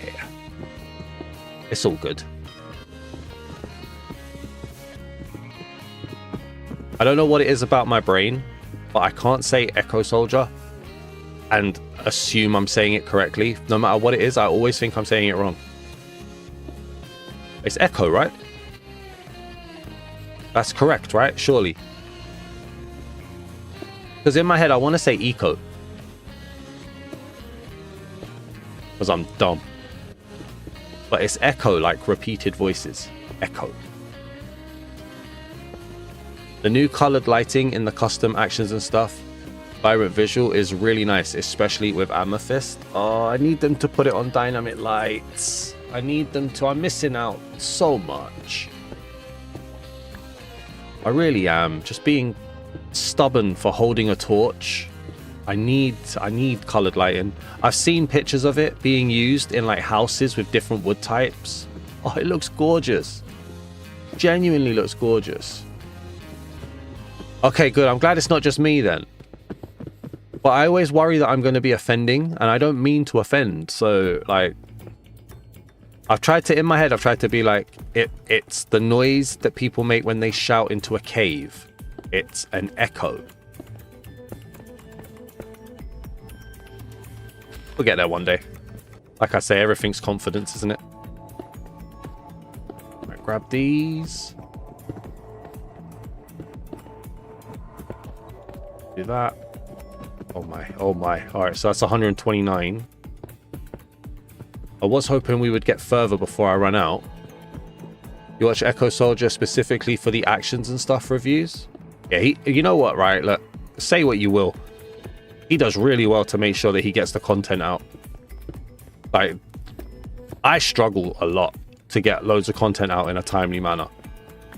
It's all good. I don't know what it is about my brain, but I can't say Echo Soldier and assume I'm saying it correctly. No matter what it is, I always think I'm saying it wrong. It's Echo, right? That's correct, right? Surely. Because in my head, I want to say Eco. Because I'm dumb. But it's Echo, like repeated voices. Echo. The new colored lighting in the custom actions and stuff, vibrant visual, is really nice, especially with Amethyst. Oh, I need them to put it on dynamic lights. I need them to. I'm missing out so much. I really am. Just being stubborn for holding a torch. I need colored lighting. I've seen pictures of it being used in like houses with different wood types. Oh, it looks gorgeous. Genuinely looks gorgeous. Okay, good. I'm glad it's not just me then. But I always worry that I'm going to be offending, and I don't mean to offend. So, like, I've tried to, in my head, I've tried to be like, it's the noise that people make when they shout into a cave. It's an echo. We'll get there one day. Like I say, everything's confidence, isn't it? Right, grab these. Do that. Oh my, oh my. Alright, so that's 129. I was hoping we would get further before I run out. You watch Echo Soldier specifically for the actions and stuff reviews? Yeah, you know what, right? Look, say what you will. He does really well to make sure that he gets the content out. Like, I struggle a lot to get loads of content out in a timely manner.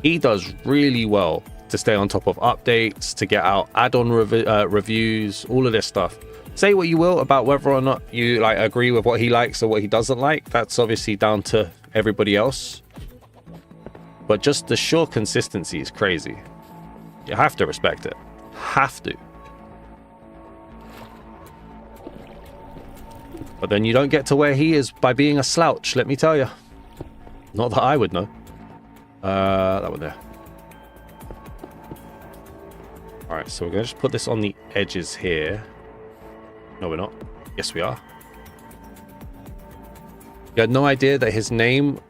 He does really well to stay on top of updates, to get out add-on reviews, all of this stuff. Say what you will about whether or not you like agree with what he likes or what he doesn't like. That's obviously down to everybody else. But just the sheer consistency is crazy. You have to respect it. Have to. But then you don't get to where he is by being a slouch, let me tell you. Not that I would know. That one there. Alright, so we're going to just put this on the edges here. No, we're not. Yes, we are. You had no idea that his name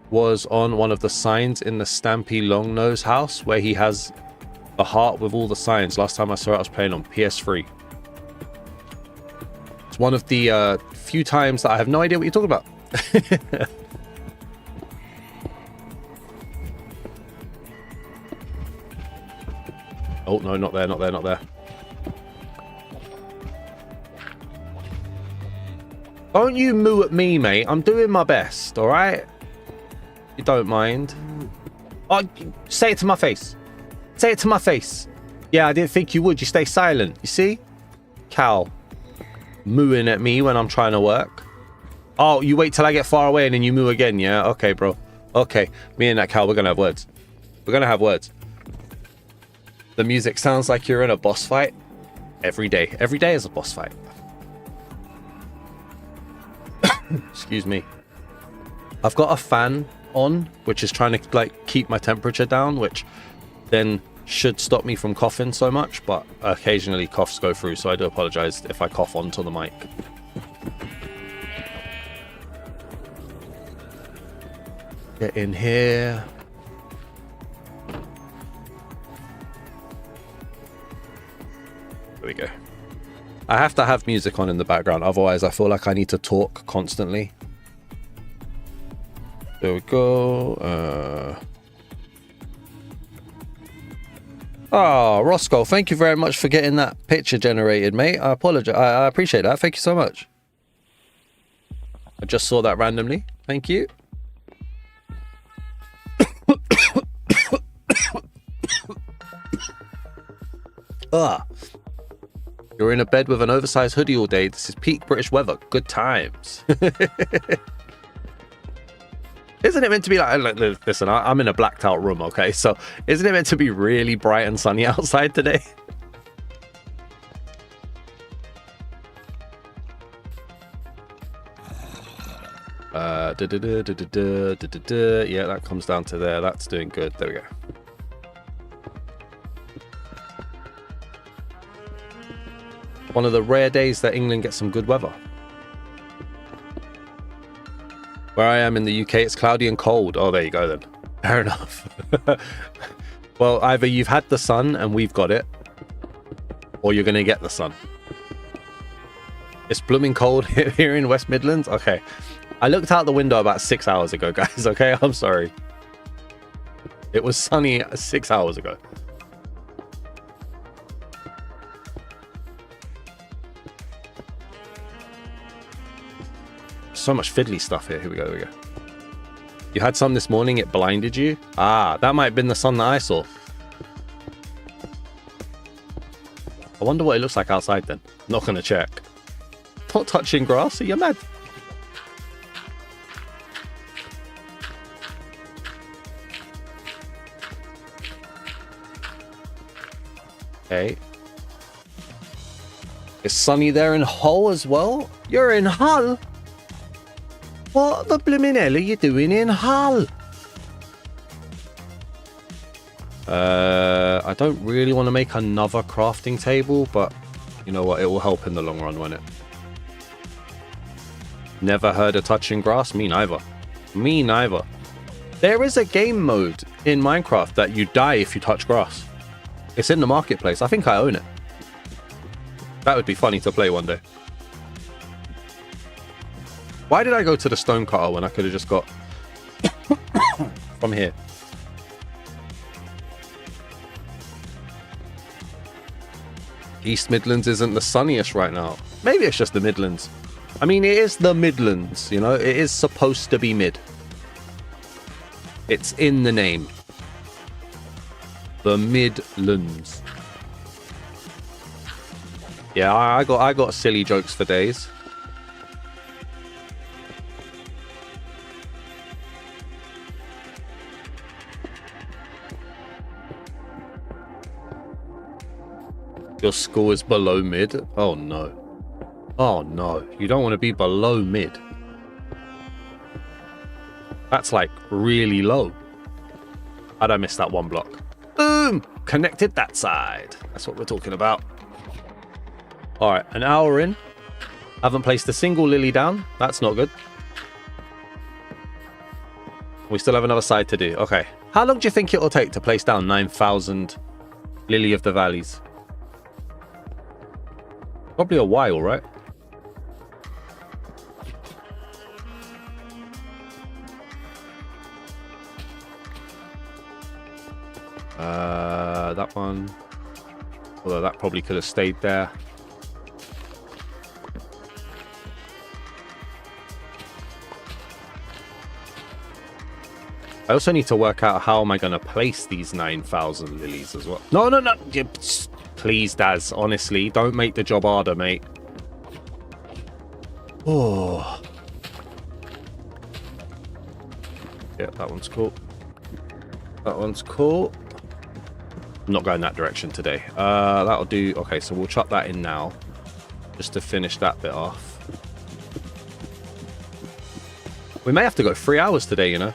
was on one of the signs in the Stampy Longnose house, where he has the heart with all the signs. Last time I saw it, I was playing on PS3. It's one of the few times that I have no idea what you're talking about. Oh, no, not there, not there, not there. Don't you moo at me, mate. I'm doing my best, all right? You don't mind. Oh, say it to my face. Say it to my face. Yeah, I didn't think you would. You stay silent. You see? Cow. Mooing at me when I'm trying to work. Oh, you wait till I get far away and then you moo again, yeah? Okay, bro. Okay. Me and that cow, we're going to have words. We're going to have words. The music sounds like you're in a boss fight. Every day. Every day is a boss fight. Excuse me. I've got a fan on, which is trying to like keep my temperature down, which then should stop me from coughing so much, but occasionally coughs go through, so I do apologize if I cough onto the mic. Get in here. There we go. I have to have music on in the background, otherwise I feel like I need to talk constantly. There we go. Oh, Roscoe, thank you very much for getting that picture generated, mate. I apologize. I appreciate that. Thank you so much. I just saw that randomly. Thank you. You're in a bed with an oversized hoodie all day. This is peak British weather. Good times. Isn't it meant to be like listen, I'm in a blacked out room, okay? So isn't it meant to be really bright and sunny outside today? Yeah, that comes down to there. That's doing good. There we go. One of the rare days that England gets some good weather. Where I am in the UK, it's cloudy and cold. Oh, there you go then. Fair enough. Well, either you've had the sun and we've got it, or you're going to get the sun. It's blooming cold here in West Midlands. Okay. I looked out the window about 6 hours ago, guys. Okay, I'm sorry. It was sunny 6 hours ago. So much fiddly stuff here. Here we go. Here we go. You had some this morning. It blinded you. Ah, that might have been the sun that I saw. I wonder what it looks like outside then. Not going to check. Not touching grass. Are you mad? Okay. It's sunny there in Hull as well. You're in Hull? What the blimmin' hell are you doing in Hull? I don't really want to make another crafting table, but you know what? It will help in the long run, won't it? Never heard of touching grass? Me neither. Me neither. There is a game mode in Minecraft that you die if you touch grass. It's in the marketplace. I think I own it. That would be funny to play one day. Why did I go to the stone cutter when I could have just got from here? East Midlands isn't the sunniest right now. Maybe it's just the Midlands. I mean, it is the Midlands, you know? It is supposed to be mid. It's in the name. The Midlands. Yeah, I got silly jokes for days. Your score is below mid? Oh no. Oh no. You don't want to be below mid. That's like really low. How'd I miss that one block? Boom! Connected that side. That's what we're talking about. Alright, an hour in. Haven't placed a single lily down. That's not good. We still have another side to do. Okay. How long do you think it'll take to place down 9,000 Lily of the Valleys? Probably a while, right? That one. Although that probably could have stayed there. I also need to work out how am I going to place these 9,000 lilies as well. No, no, no. Please, Daz. Honestly, don't make the job harder, mate. Oh. Yeah, that one's cool. That one's cool. I'm not going that direction today. That'll do. Okay, so we'll chop that in now. Just to finish that bit off. We may have to go 3 hours today, you know.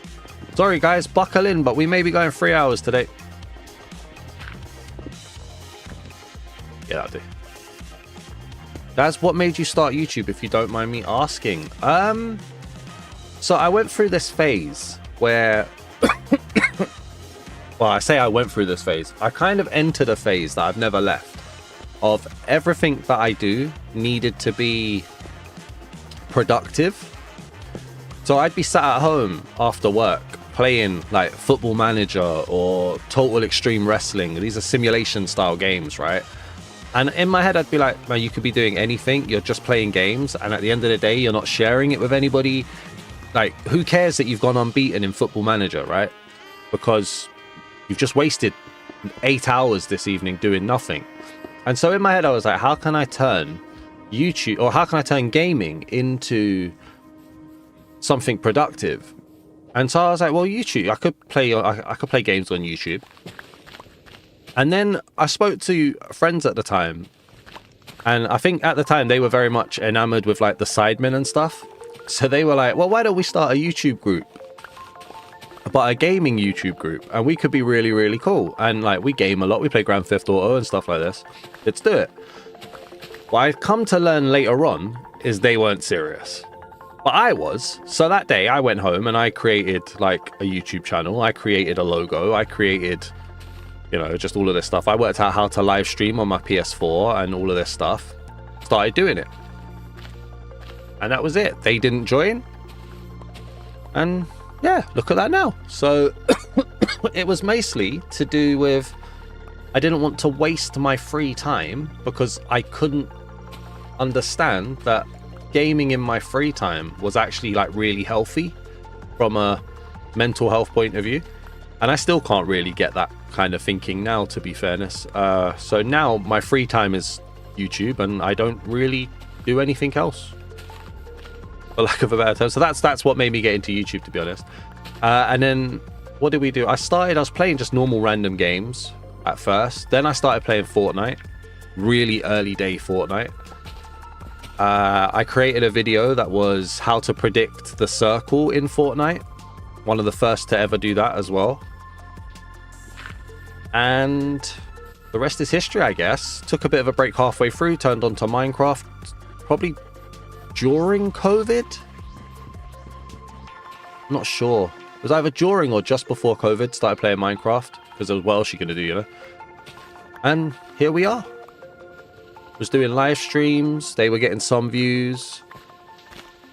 Sorry, guys. Buckle in, but we may be going 3 hours today. Yeah, that'll do. That's what made you start YouTube, if you don't mind me asking. So I went through this phase where... well, I say I went through this phase. I kind of entered a phase that I've never left. Of everything that I do needed to be productive. So I'd be sat at home after work playing like Football Manager or Total Extreme Wrestling. These are simulation style games, right? And in my head, I'd be like, man, you could be doing anything. You're just playing games. And at the end of the day, you're not sharing it with anybody. Like, who cares that you've gone unbeaten in Football Manager, right? Because you've just wasted 8 hours this evening doing nothing. And so in my head, I was like, how can I turn YouTube, or how can I turn gaming into something productive? And so I was like, well, YouTube, I could play games on YouTube. And then I spoke to friends at the time, and I think at the time they were very much enamored with like the Sidemen and stuff. So they were like, well, why don't we start a YouTube group, but a gaming YouTube group, and we could be really, really cool. And like, we game a lot, we play Grand Theft Auto and stuff like this. Let's do it. What I've come to learn later on is they weren't serious, but I was. So that day I went home and I created like a YouTube channel. I created a logo. I created, you know, just all of this stuff. I worked out how to live stream on my PS4 and all of this stuff. Started doing it. And that was it. They didn't join. And yeah, look at that now. So it was mostly to do with, I didn't want to waste my free time because I couldn't understand that gaming in my free time was actually like really healthy from a mental health point of view. And I still can't really get that kind of thinking now, to be fairness. So now my free time is YouTube, and I don't really do anything else, for lack of a better term. So that's what made me get into YouTube, to be honest. And then what did we do? I was playing just normal random games at first. Then I started playing Fortnite, really early day Fortnite. I created a video that was how to predict the circle in Fortnite. One of the first to ever do that as well. And the rest is history, I guess. Took a bit of a break halfway through, turned on to Minecraft, probably during COVID. I'm not sure. It was either during or just before COVID, started playing Minecraft, because what else you gonna do, you know? And here we are. Was doing live streams, they were getting some views,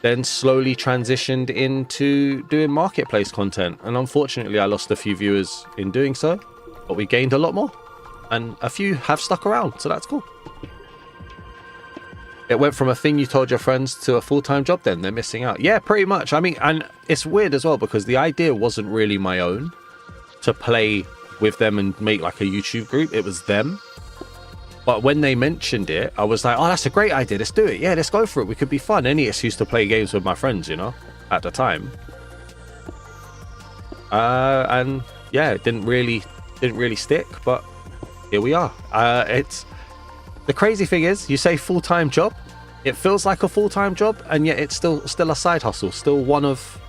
then slowly transitioned into doing marketplace content, and unfortunately I lost a few viewers in doing so, but we gained a lot more, and a few have stuck around, so that's cool. It went from a thing you told your friends to a full-time job. Then they're missing out. Yeah, pretty much. I mean, and it's weird as well because the idea wasn't really my own to play with them and make like a YouTube group. It was them. But when they mentioned it, I was like, oh, that's a great idea. Let's do it. Yeah, let's go for it. We could be fun. Any excuse to play games with my friends, you know, at the time. And yeah, it didn't really stick, but here we are. It's the crazy thing is, you say full-time job, it feels like a full-time job, and yet it's still a side hustle. Still one of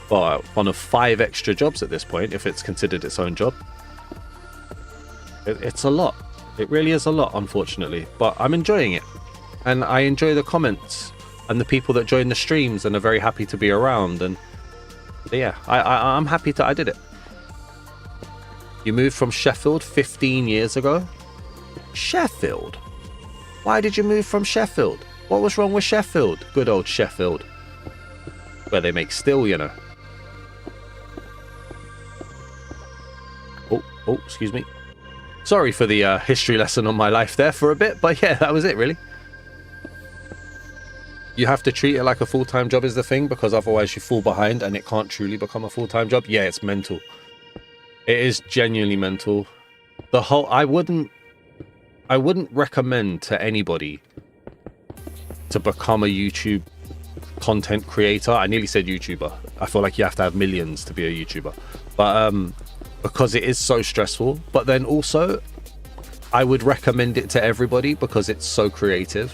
5 extra jobs at this point, if it's considered its own job. It's a lot. It really is a lot, unfortunately, but I'm enjoying it, and I enjoy the comments and the people that join the streams and are very happy to be around. And yeah, I'm happy I did it. You moved from Sheffield 15 years ago. Sheffield? Why did you move from Sheffield? What was wrong with Sheffield? Good old Sheffield, where they make steel, you know. Oh, excuse me. Sorry for the history lesson on my life there for a bit, but yeah, that was it really. You have to treat it like a full-time job is the thing, because otherwise you fall behind and it can't truly become a full-time job. Yeah, it's mental. It is genuinely mental. I wouldn't recommend to anybody to become a YouTube content creator. I nearly said YouTuber. I feel like you have to have millions to be a YouTuber, but because it is so stressful. But then also I would recommend it to everybody because it's so creative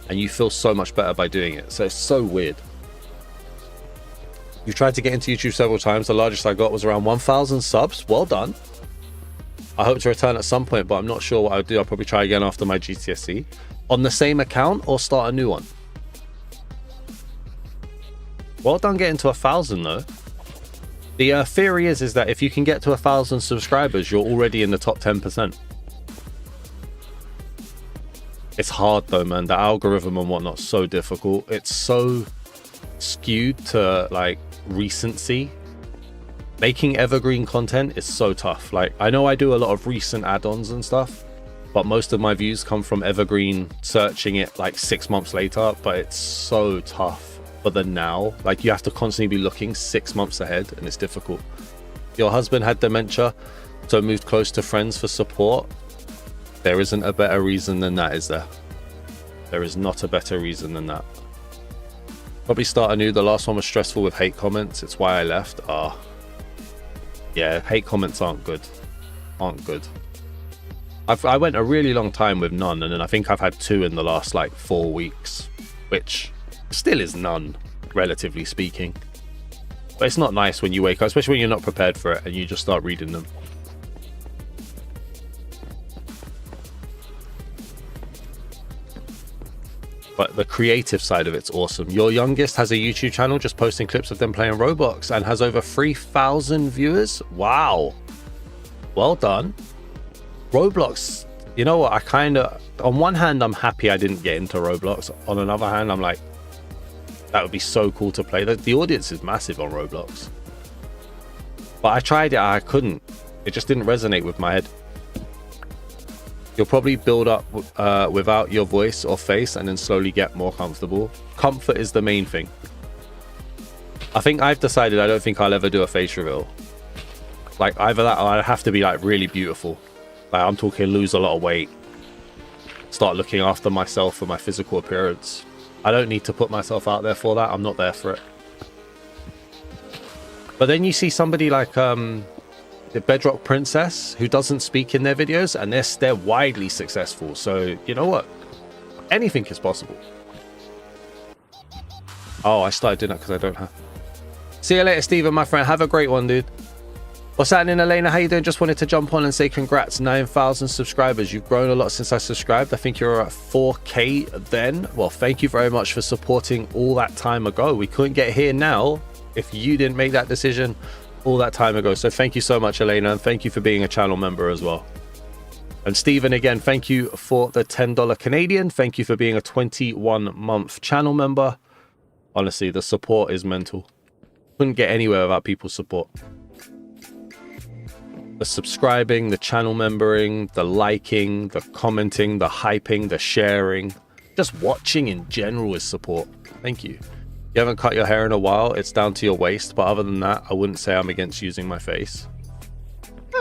and you feel so much better by doing it. So it's so weird. You've tried to get into YouTube several times. The largest I got was around 1,000 subs. Well done. I hope to return at some point, but I'm not sure what I would do. I'll probably try again after my GCSE on the same account or start a new one. Well done getting to 1,000 though. The theory is that if you can get to 1,000 subscribers, you're already in the top 10%. It's hard though, man. The algorithm and whatnot's so difficult. It's so skewed to like recency. Making evergreen content is so tough. Like, I know I do a lot of recent add-ons and stuff, but most of my views come from evergreen, searching it like 6 months later. But it's so tough for the now. Like, you have to constantly be looking 6 months ahead, and it's difficult. Your husband had dementia, so moved close to friends for support. There isn't a better reason than that, is there? There is not a better reason than that. Probably start anew. The last one was stressful with hate comments. It's why I left. Yeah, hate comments aren't good. I went a really long time with none, and then I think I've had 2 in the last like 4 weeks, which still is none, relatively speaking. But it's not nice when you wake up, especially when you're not prepared for it and you just start reading them. But the creative side of it's awesome. Your youngest has a YouTube channel just posting clips of them playing Roblox and has over 3,000 viewers. Wow. Well done. Roblox, you know what? I kind of, on one hand, I'm happy I didn't get into Roblox. On another hand, I'm like, that would be so cool to play. The audience is massive on Roblox. But I tried it, I couldn't. It just didn't resonate with my head. You'll probably build up without your voice or face and then slowly get more comfortable. Comfort is the main thing. I think I've decided I don't think I'll ever do a face reveal. Like either that or I'd have to be like really beautiful. Like I'm talking lose a lot of weight. Start looking after myself for my physical appearance. I don't need to put myself out there for that. I'm not there for it. But then you see somebody like the Bedrock Princess who doesn't speak in their videos and they're widely successful. So you know what? Anything is possible. Oh, I started doing that because I don't have. See you later, Steven, my friend. Have a great one, dude. What's happening, Elena? How you doing? Just wanted to jump on and say congrats. 9,000 subscribers. You've grown a lot since I subscribed. I think you're at 4K then. Well, thank you very much for supporting all that time ago. We couldn't get here now if you didn't make that decision all that time ago. So thank you so much, Elena, and thank you for being a channel member as well. And Stephen, again, thank you for the $10 Canadian. Thank you for being a 21-month channel member. Honestly, the support is mental. Couldn't get anywhere without people's support. The subscribing, the channel membering, the liking, the commenting, the hyping, the sharing, just watching in general is support. Thank you. You haven't cut your hair in a while, it's down to your waist, but other than that, I wouldn't say I'm against using my face.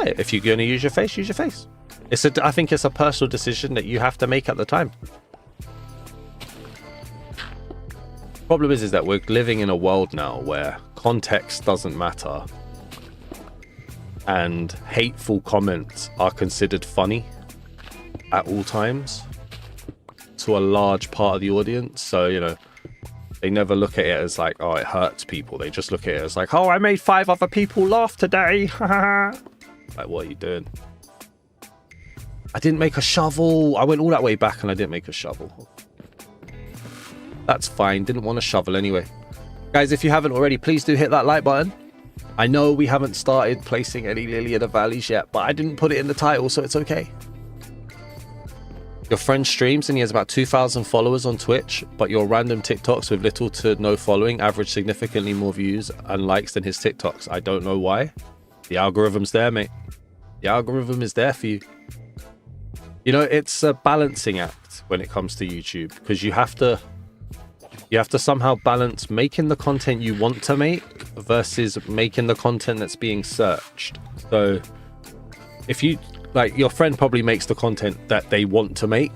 Hey, if you're going to use your face, use your face. I think it's a personal decision that you have to make at the time. Problem is that we're living in a world now where context doesn't matter. And hateful comments are considered funny at all times to a large part of the audience. So, you know, they never look at it as like, oh, it hurts people. They just look at it as like, oh, I made 5 other people laugh today. Like, what are you doing? I didn't make a shovel. I went all that way back and I didn't make a shovel. That's fine. Didn't want a shovel anyway. Guys, if you haven't already, please do hit that like button. I know we haven't started placing any Lily of the Valleys yet, but I didn't put it in the title, so it's okay. Your friend streams and he has about 2,000 followers on Twitch, but your random TikToks with little to no following average significantly more views and likes than his TikToks. I don't know why. The algorithm's there, mate. The algorithm is there for you. You know, it's a balancing act when it comes to YouTube, because you have to somehow balance making the content you want to make versus making the content that's being searched. So if you like, your friend probably makes the content that they want to make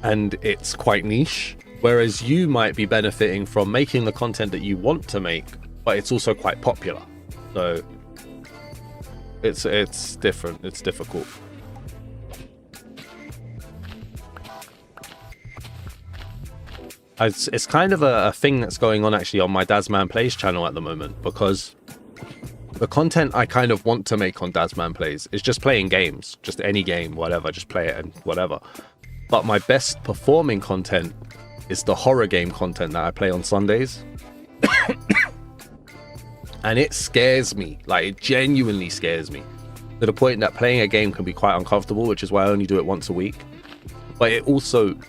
and it's quite niche, whereas you might be benefiting from making the content that you want to make, but it's also quite popular. So it's different. It's difficult. It's kind of a thing that's going on actually on my Dad's Man Plays channel at the moment, because the content I kind of want to make on Dad's Man Plays is just playing games, just any game, whatever, just play it and whatever. But my best performing content is the horror game content that I play on Sundays. And it scares me, like it genuinely scares me, to the point that playing a game can be quite uncomfortable, which is why I only do it once a week. But it also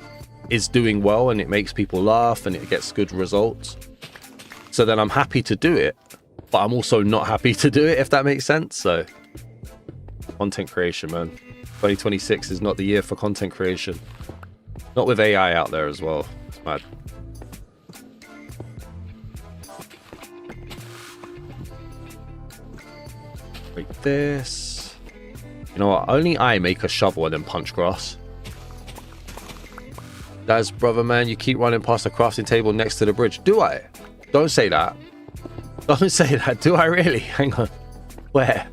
is doing well and it makes people laugh and it gets good results. So then I'm happy to do it, but I'm also not happy to do it, if that makes sense. So content creation, man. 2026 is not the year for content creation. Not with AI out there as well. It's mad. Like this. You know what? Only I make a shovel and then punch grass. That's brother, man. You keep running past the crafting table next to the bridge. Do I? Don't say that. Don't say that. Do I really? Hang on. Where?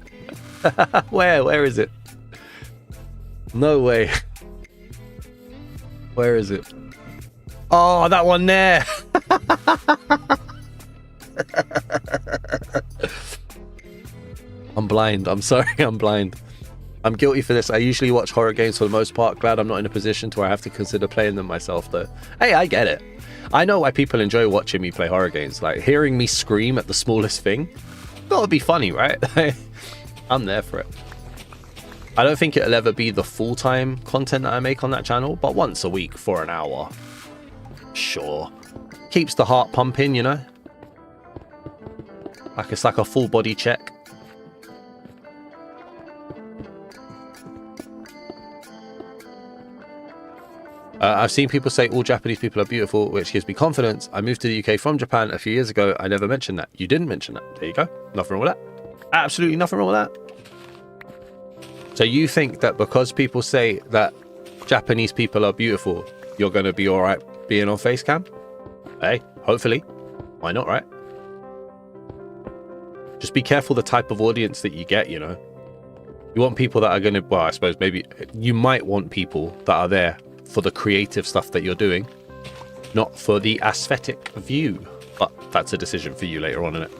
Where is it? No way. Where is it? Oh, that one there. I'm blind. I'm sorry. I'm blind. I'm guilty for this. I usually watch horror games for the most part. Glad I'm not in a position to where I have to consider playing them myself, though. Hey, I get it. I know why people enjoy watching me play horror games. Like, hearing me scream at the smallest thing. Gotta be funny, right? I'm there for it. I don't think it'll ever be the full-time content that I make on that channel, but once a week for an hour. Sure. Keeps the heart pumping, you know? Like, it's like a full body check. I've seen people say all Japanese people are beautiful, which gives me confidence. I moved to the UK from Japan a few years ago. I never mentioned that. You didn't mention that. There you go. Nothing wrong with that. Absolutely nothing wrong with that. So you think that because people say that Japanese people are beautiful, you're going to be all right being on Facecam? Hey, hopefully. Why not, right? Just be careful the type of audience that you get, you know? You want people that are going to, well, I suppose maybe you might want people that are there for the creative stuff that you're doing, not for the aesthetic view. But that's a decision for you later on, isn't it?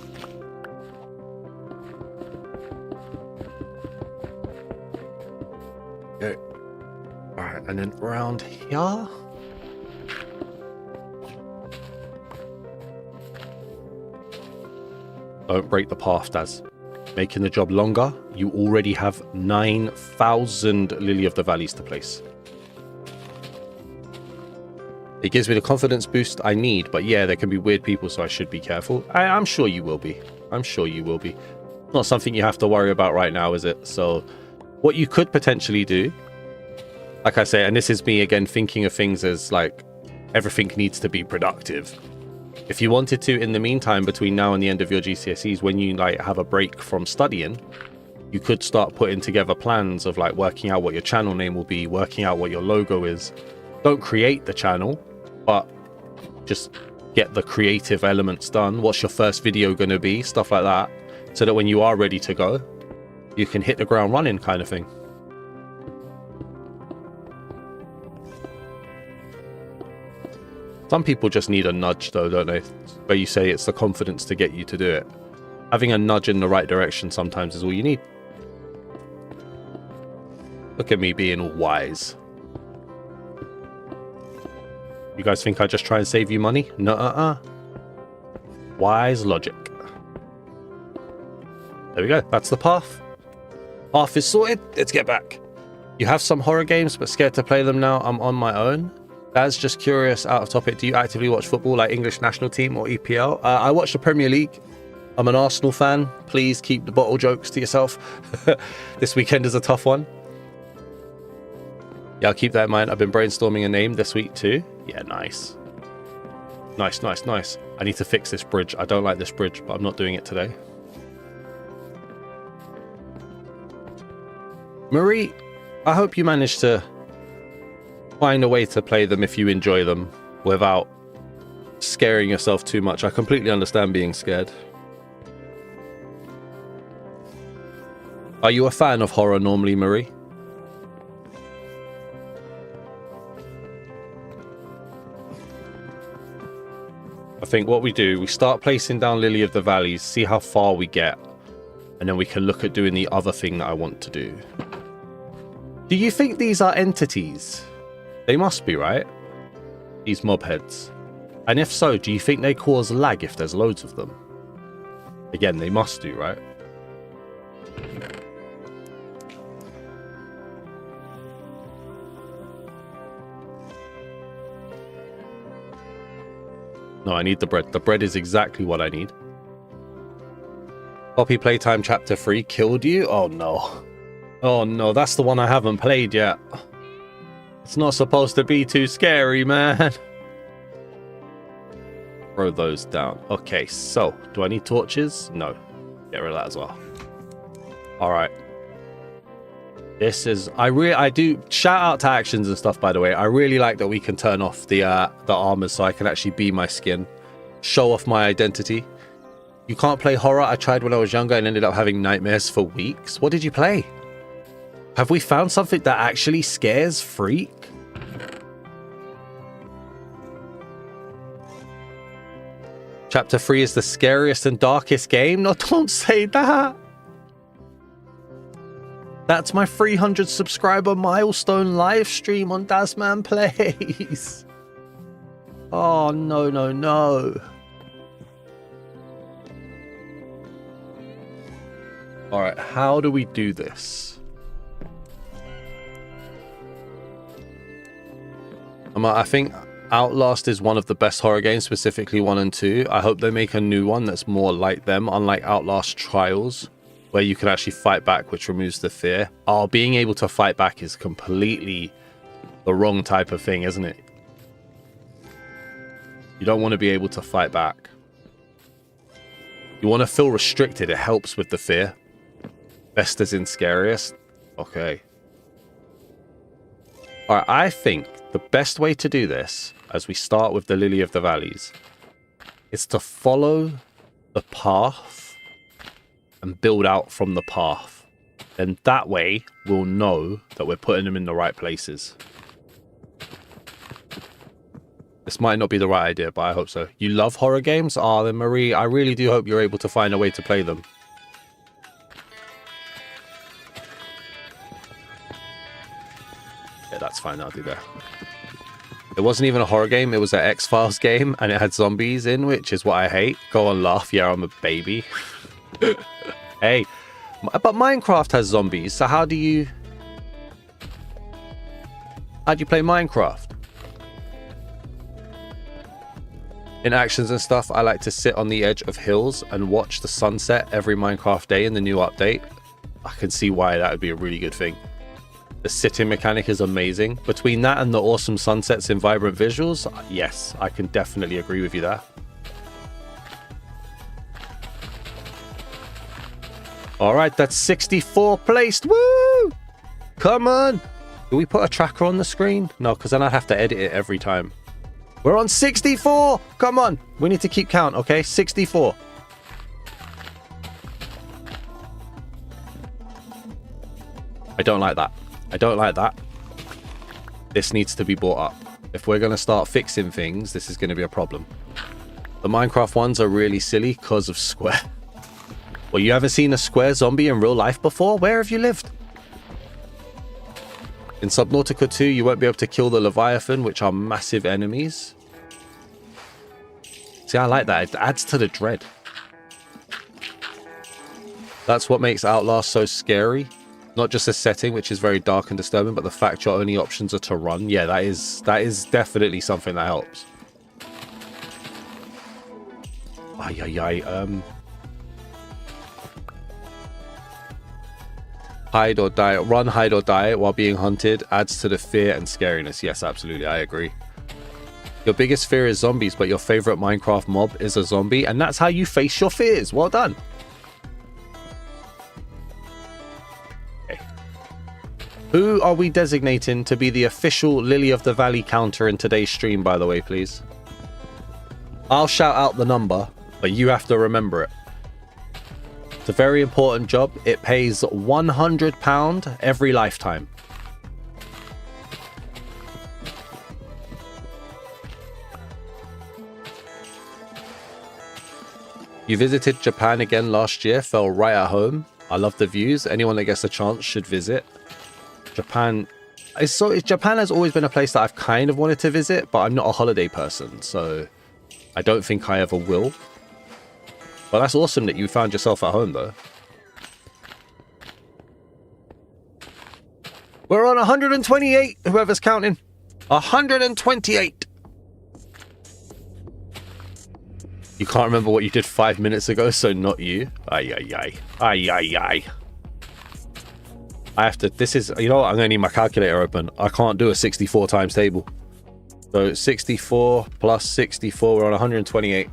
Okay. Alright, and then around here. Don't break the path, Daz. Making the job longer, you already have 9,000 Lily of the Valleys to place. It gives me the confidence boost I need, but yeah, there can be weird people, so I should be careful. I'm sure you will be. I'm sure you will be. Not something you have to worry about right now, is it? So what you could potentially do, like I say, and this is me again thinking of things as like everything needs to be productive. If you wanted to, in the meantime, between now and the end of your GCSEs, when you like have a break from studying, you could start putting together plans of like working out what your channel name will be, working out what your logo is. Don't create the channel, but just get the creative elements done. What's your first video going to be? Stuff like that. So that when you are ready to go, you can hit the ground running kind of thing. Some people just need a nudge though, don't they? Where you say it's the confidence to get you to do it. Having a nudge in the right direction sometimes is all you need. Look at me being all wise. You guys think I just try and save you money? No, Wise logic. There we go. That's the path. Path is sorted. Let's get back. You have some horror games, but scared to play them now. I'm on my own. That's just curious, out of topic. Do you actively watch football like English national team or EPL? I watch the Premier League. I'm an Arsenal fan. Please keep the bottle jokes to yourself. This weekend is a tough one. Yeah, I'll keep that in mind. I've been brainstorming a name this week too. Yeah, nice. Nice. I need to fix this bridge. I don't like this bridge, but I'm not doing it today. Marie, I hope you managed to find a way to play them if you enjoy them without scaring yourself too much. I completely understand being scared. Are you a fan of horror normally, Marie? I think what we do, we start placing down Lily of the Valleys, see how far we get, and then we can look at doing the other thing that I want to do. Do you think these are entities? They must be, right? These mob heads. And if so, do you think they cause lag if there's loads of them? Again, they must do, right? No, I need the bread. The bread is exactly what I need. Poppy Playtime Chapter 3 killed you? Oh no. Oh no, that's the one I haven't played yet. It's not supposed to be too scary, man. Throw those down. Okay, so, do I need torches? No. Get rid of that as well. Alright. This is, I do shout out to actions and stuff, by the way. I really like that we can turn off the armor so I can actually be my skin, show off my identity. You can't play horror. I tried when I was younger and ended up having nightmares for weeks. What did you play? Have we found something that actually scares Freak? Chapter 3 is the scariest and darkest game? No, don't say that. That's my 300 subscriber milestone live stream on Dasman Plays. Oh, no, no, no. All right, how do we do this? I think Outlast is one of the best horror games, specifically 1 and 2. I hope they make a new one that's more like them, unlike Outlast Trials, where you can actually fight back, which removes the fear. Oh, being able to fight back is completely the wrong type of thing, isn't it? You don't want to be able to fight back. You want to feel restricted. It helps with the fear. Best as in scariest. Okay. Alright, I think the best way to do this, as we start with the Lily of the Valleys, is to follow the path and build out from the path. And that way, we'll know that we're putting them in the right places. This might not be the right idea, but I hope so. You love horror games? Ah, then Marie, I really do hope you're able to find a way to play them. Yeah, that's fine. I'll do that. It wasn't even a horror game. It was an X-Files game, and it had zombies in, which is what I hate. Go on, laugh. Yeah, I'm a baby. Hey, but Minecraft has zombies, so how do you play Minecraft? In actions and stuff, I like to sit on the edge of hills and watch the sunset every Minecraft day in the new update. I can see why that would be a really good thing. The sitting mechanic is amazing. Between that and the awesome sunsets in vibrant visuals, yes, I can definitely agree with you there. All right, that's 64 placed. Woo! Come on. Do we put a tracker on the screen? No, because then I'd have to edit it every time. We're on 64. Come on. We need to keep count, okay? 64. I don't like that. I don't like that. This needs to be brought up. If we're going to start fixing things, this is going to be a problem. The Minecraft ones are really silly because of Square. Well, you haven't seen a square zombie in real life before? Where have you lived? In Subnautica 2, you won't be able to kill the Leviathan, which are massive enemies. See, I like that. It adds to the dread. That's what makes Outlast so scary. Not just the setting, which is very dark and disturbing, but the fact your only options are to run. Yeah, that is definitely something that helps. Hide or die. Run, hide or die while being hunted adds to the fear and scariness. Yes, absolutely. I agree. Your biggest fear is zombies, but your favorite Minecraft mob is a zombie, and that's how you face your fears. Well done. Okay. Who are we designating to be the official Lily of the Valley counter in today's stream, by the way, please? I'll shout out the number, but you have to remember it. It's a very important job. It pays £100 every lifetime. You visited Japan again last year, fell right at home. I love the views. Anyone that gets a chance should visit. Japan Japan has always been a place that I've kind of wanted to visit, but I'm not a holiday person, so I don't think I ever will. Well, that's awesome that you found yourself at home, though. We're on 128, whoever's counting. 128. You can't remember what you did 5 minutes ago, so not you. Ay, ay, ay. Ay, ay, ay. I have to... This is... You know what? I'm going to need my calculator open. I can't do a 64 times table. So 64 plus 64, we're on 128.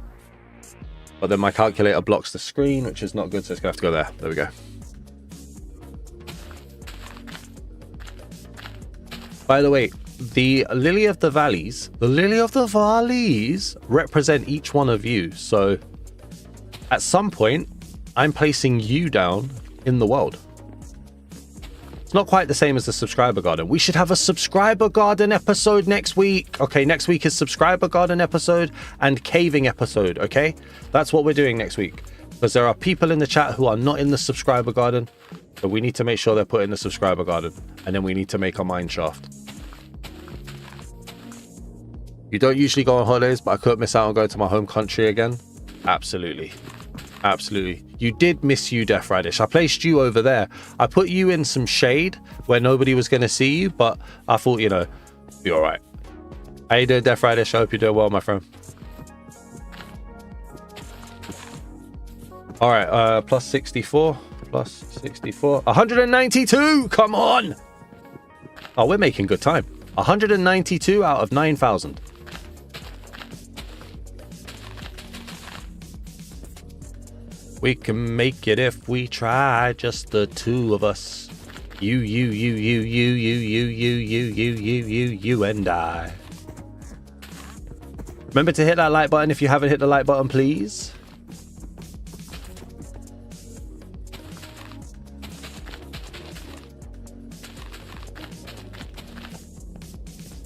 But then my calculator blocks the screen, which is not good, so it's going to have to go there. There we go. By the way, the Lily of the Valleys, represent each one of you. So at some point, I'm placing you down in the world. It's not quite the same as the subscriber garden. We should have a subscriber garden episode next week. Okay, next week is subscriber garden episode and caving episode, okay? That's what we're doing next week. Because there are people in the chat who are not in the subscriber garden. So we need to make sure they're put in the subscriber garden. And then we need to make a mine shaft. You don't usually go on holidays, but I couldn't miss out on going to my home country again. Absolutely. Absolutely. You did miss you, Death Radish. I placed you over there. I put you in some shade where nobody was going to see you, but I thought, you know, be all right. How you doing, Death Radish? I hope you're doing well, my friend. All right, plus 64. Plus 64. 192! Come on! Oh, we're making good time. 192 out of 9,000. We can make it if we try, just the two of us. You, and I. Remember to hit that like button if you haven't hit the like button, please.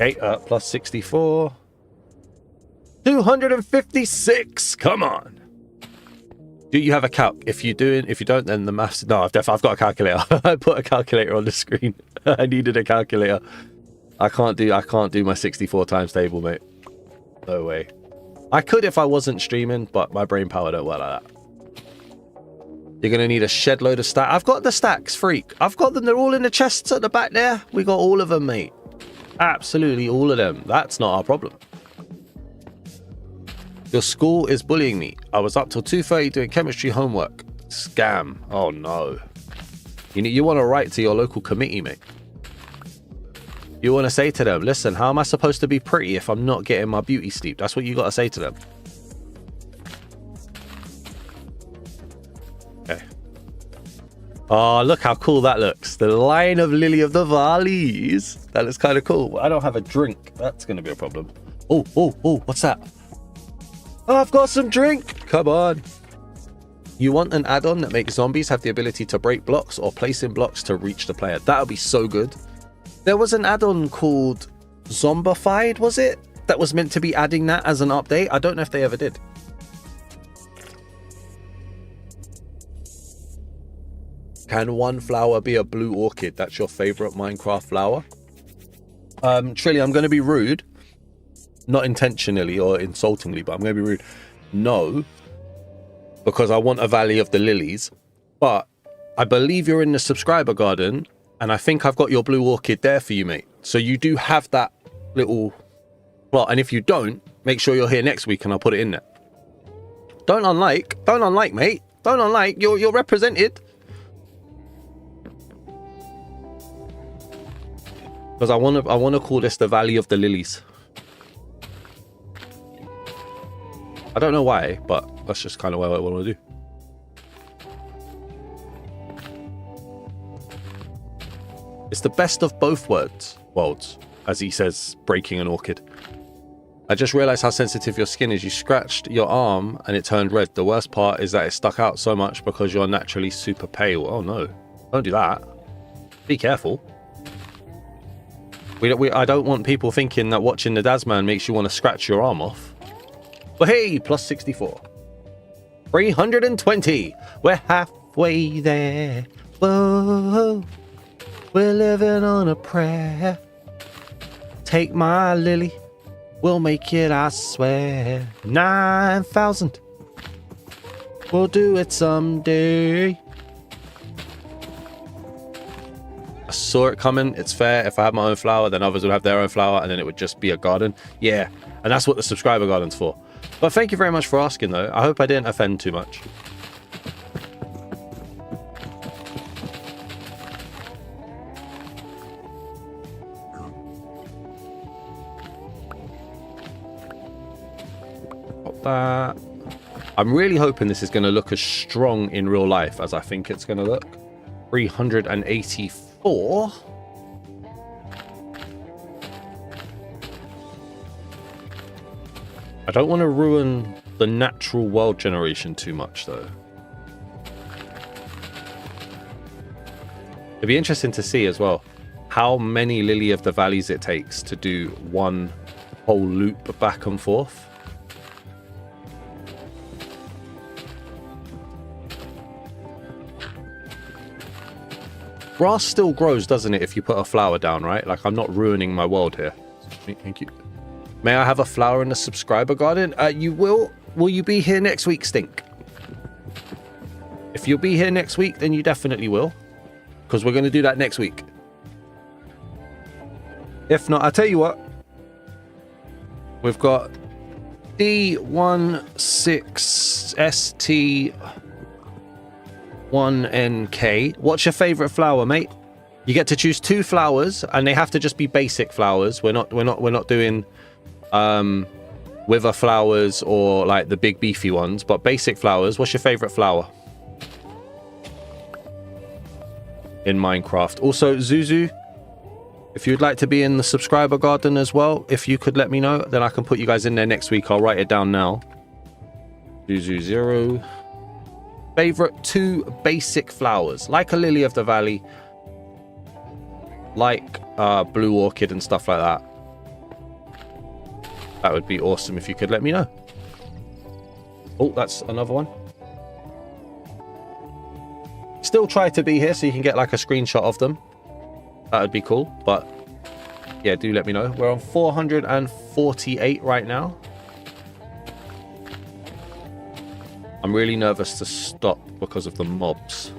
Okay, plus 64. 256. Come on. Do you have a calc? If you don't, then the maths. No, I've got a calculator. I put a calculator on the screen. I needed a calculator. I can't do my 64 times table, mate. No way. I could if I wasn't streaming, but my brain power don't work like that. You're gonna need a shed load of stacks. I've got the stacks, freak. I've got them. They're all in the chests at the back there. We got all of them, mate. Absolutely all of them. That's not our problem. Your school is bullying me. I was up till 2:30 doing chemistry homework. Scam. Oh no. You want to write to your local committee, mate. You want to say to them, listen, how am I supposed to be pretty if I'm not getting my beauty sleep? That's what you got to say to them. Okay. Oh, look how cool that looks. The line of Lily of the Valleys. That looks kind of cool. I don't have a drink. That's going to be a problem. Oh, what's that? Oh, I've got some drink. Come on. You want an add-on that makes zombies have the ability to break blocks or place in blocks to reach the player. That would be so good. There was an add-on called Zombified, was it? That was meant to be adding that as an update. I don't know if they ever did. Can one flower be a blue orchid? That's your favorite Minecraft flower? Trilly, I'm going to be rude. Not intentionally or insultingly, but I'm going to be rude. No, because I want a Valley of the Lilies. But I believe you're in the subscriber garden, and I think I've got your blue orchid there for you, mate. So you do have that little plot, and if you don't, make sure you're here next week and I'll put it in there. Don't unlike, mate. Don't unlike. You're represented. Because I want to call this the Valley of the Lilies. I don't know why, but that's just kind of what I want to do. It's the best of both worlds, as he says, breaking an orchid. I just realized how sensitive your skin is. You scratched your arm and it turned red. The worst part is that it stuck out so much because you're naturally super pale. Oh no, don't do that. Be careful. I don't want people thinking that watching the Dazman makes you want to scratch your arm off. But hey, plus 64. 320. We're halfway there. Whoa. We're living on a prayer. Take my lily. We'll make it, I swear. 9,000. We'll do it someday. I saw it coming. It's fair. If I had my own flower, then others would have their own flower, and then it would just be a garden. Yeah, and that's what the subscriber garden's for. But thank you very much for asking, though. I hope I didn't offend too much. Got that. I'm really hoping this is going to look as strong in real life as I think it's going to look. 384. I don't want to ruin the natural world generation too much, though. It'd be interesting to see as well how many Lily of the Valleys it takes to do one whole loop back and forth. Grass still grows, doesn't it, if you put a flower down, right? Like, I'm not ruining my world here. Thank you. May I have a flower in the subscriber garden? You will. Will you be here next week, Stink? If you'll be here next week, then you definitely will. Because we're going to do that next week. If not, I'll tell you what. We've got D16ST1NK. What's your favorite flower, mate? You get to choose 2 flowers, and they have to just be basic flowers. We're not doing wither flowers or like the big beefy ones, but basic flowers. What's your favorite flower in Minecraft? Also, Zuzu, if you'd like to be in the subscriber garden as well, if you could let me know, then I can put you guys in there next week. I'll write it down now. Zuzu0. Favorite 2 basic flowers, like a lily of the valley, like blue orchid and stuff like that. That would be awesome if you could let me know. Oh, that's another one. Still try to be here so you can get like a screenshot of them. That would be cool. But yeah, do let me know. We're on 448 right now. I'm really nervous to stop because of the mobs.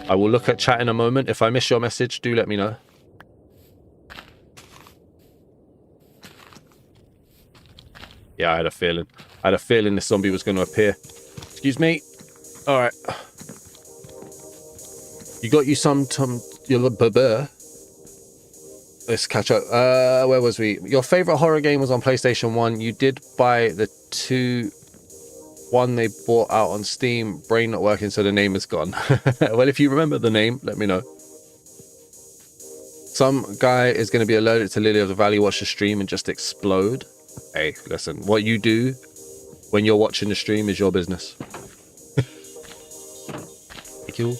I will look at chat in a moment. If I miss your message, do let me know. Yeah, I had a feeling. I had a feeling this zombie was going to appear. Excuse me. All right. You got you some Let's catch up. Where was we? Your favorite horror game was on PlayStation 1. You did buy the 1 they bought out on Steam. Brain not working, so the name is gone. Well, if you remember the name, let me know. Some guy is going to be allergic to Lily of the Valley, watch the stream and just explode. Hey, listen, what you do when you're watching the stream is your business. Thank you.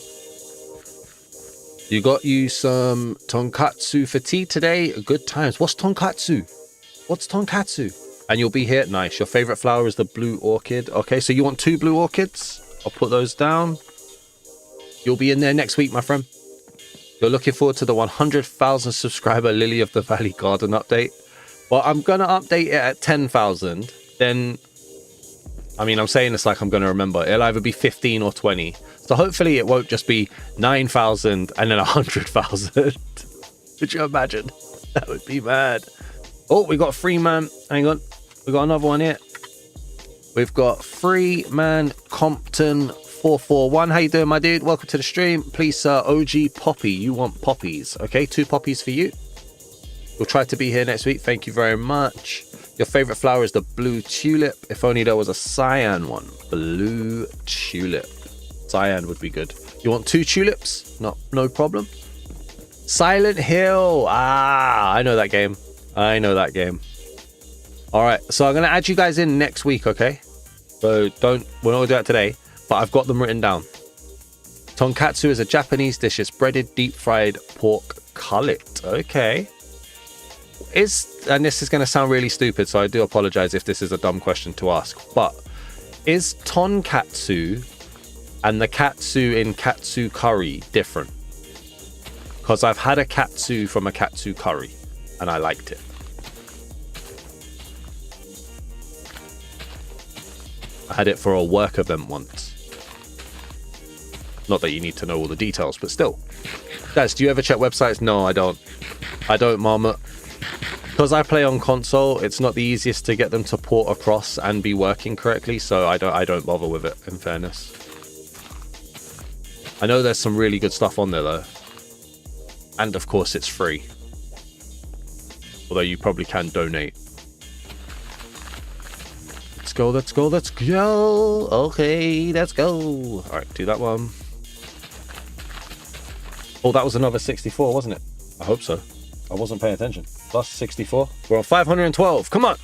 You got you some tonkatsu for tea today. Good times. What's tonkatsu? What's tonkatsu? And you'll be here. Nice. Your favorite flower is the blue orchid. Okay, so you want 2 blue orchids? I'll put those down. You'll be in there next week, my friend. You're looking forward to the 100,000 subscriber Lily of the Valley garden update. Well, I'm going to update it at 10,000. Then, I mean, I'm saying this like I'm going to remember. It'll either be 15 or 20. So hopefully it won't just be 9,000 and then 100,000. Could you imagine? That would be mad. Oh, we got Freeman. Hang on. We got another one here. We've got Freeman Compton 441. How you doing, my dude? Welcome to the stream. Please, sir, OG Poppy. You want poppies. Okay, 2 poppies for you. We'll try to be here next week. Thank you very much. Your favorite flower is the blue tulip. If only there was a cyan one. Blue tulip. Cyan would be good. You want 2 tulips? No problem. Silent Hill. Ah, I know that game. I know that game. All right, so I'm gonna add you guys in next week, okay? So we're not gonna do that today, but I've got them written down. Tonkatsu is a Japanese dish. It's breaded, deep fried pork cutlet. Okay. And this is gonna sound really stupid, so I do apologize if this is a dumb question to ask, but is tonkatsu and the katsu in katsu curry different? Because I've had a katsu from a katsu curry and I liked it. I had it for a work event once. Not that you need to know all the details, but still. Guys, do you ever check websites? No, I don't. I don't, Marmot. Because I play on console, it's not the easiest to get them to port across and be working correctly, so I don't bother with it, in fairness. I know there's some really good stuff on there, though. And, of course, it's free. Although you probably can donate. Let's go, let's go, let's go. Okay, let's go. All right, do that one. Oh, that was another 64, wasn't it? I hope so. I wasn't paying attention. Plus 64. We're on 512. Come on.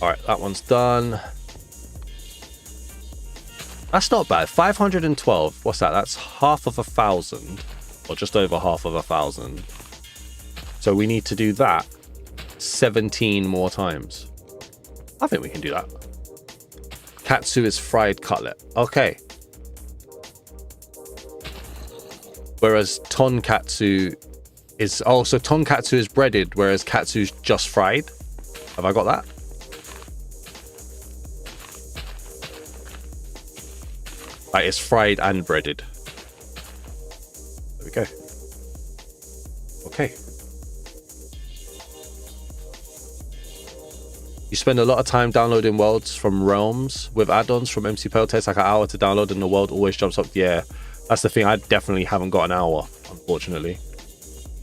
All right, that one's done. That's not bad. 512. What's that? That's half of 1,000, or just over half of 1,000. So we need to do that 17 more times. I think we can do that. Katsu is fried cutlet. Okay. Whereas tonkatsu is... Oh, so tonkatsu is breaded, whereas katsu's just fried. Have I got that? Right, it's fried and breaded. There we go. Okay. You spend a lot of time downloading worlds from Realms with add-ons from MC Pearl. Takes like an hour to download and the world always jumps up. Yeah, that's the thing. I definitely haven't got an hour, unfortunately.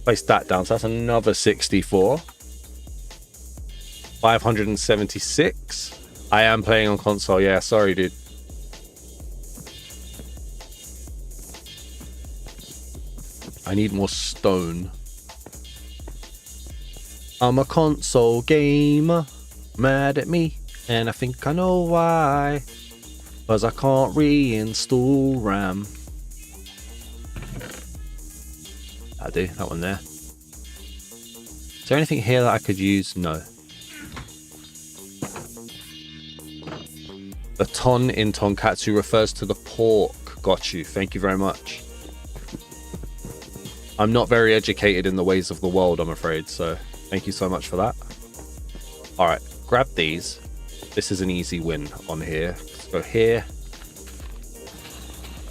Place that down. So that's another 64. 576. I am playing on console. Yeah, sorry, dude. I need more stone. I'm a console gamer. Mad at me, and I think I know why. Cause I can't reinstall RAM. I do, that one there. Is there anything here that I could use? No. The ton in tonkatsu refers to the pork. Got you, thank you very much. I'm not very educated in the ways of the world, I'm afraid, so thank you so much for that. Alright, grab these. This is an easy win on here. Let's go here.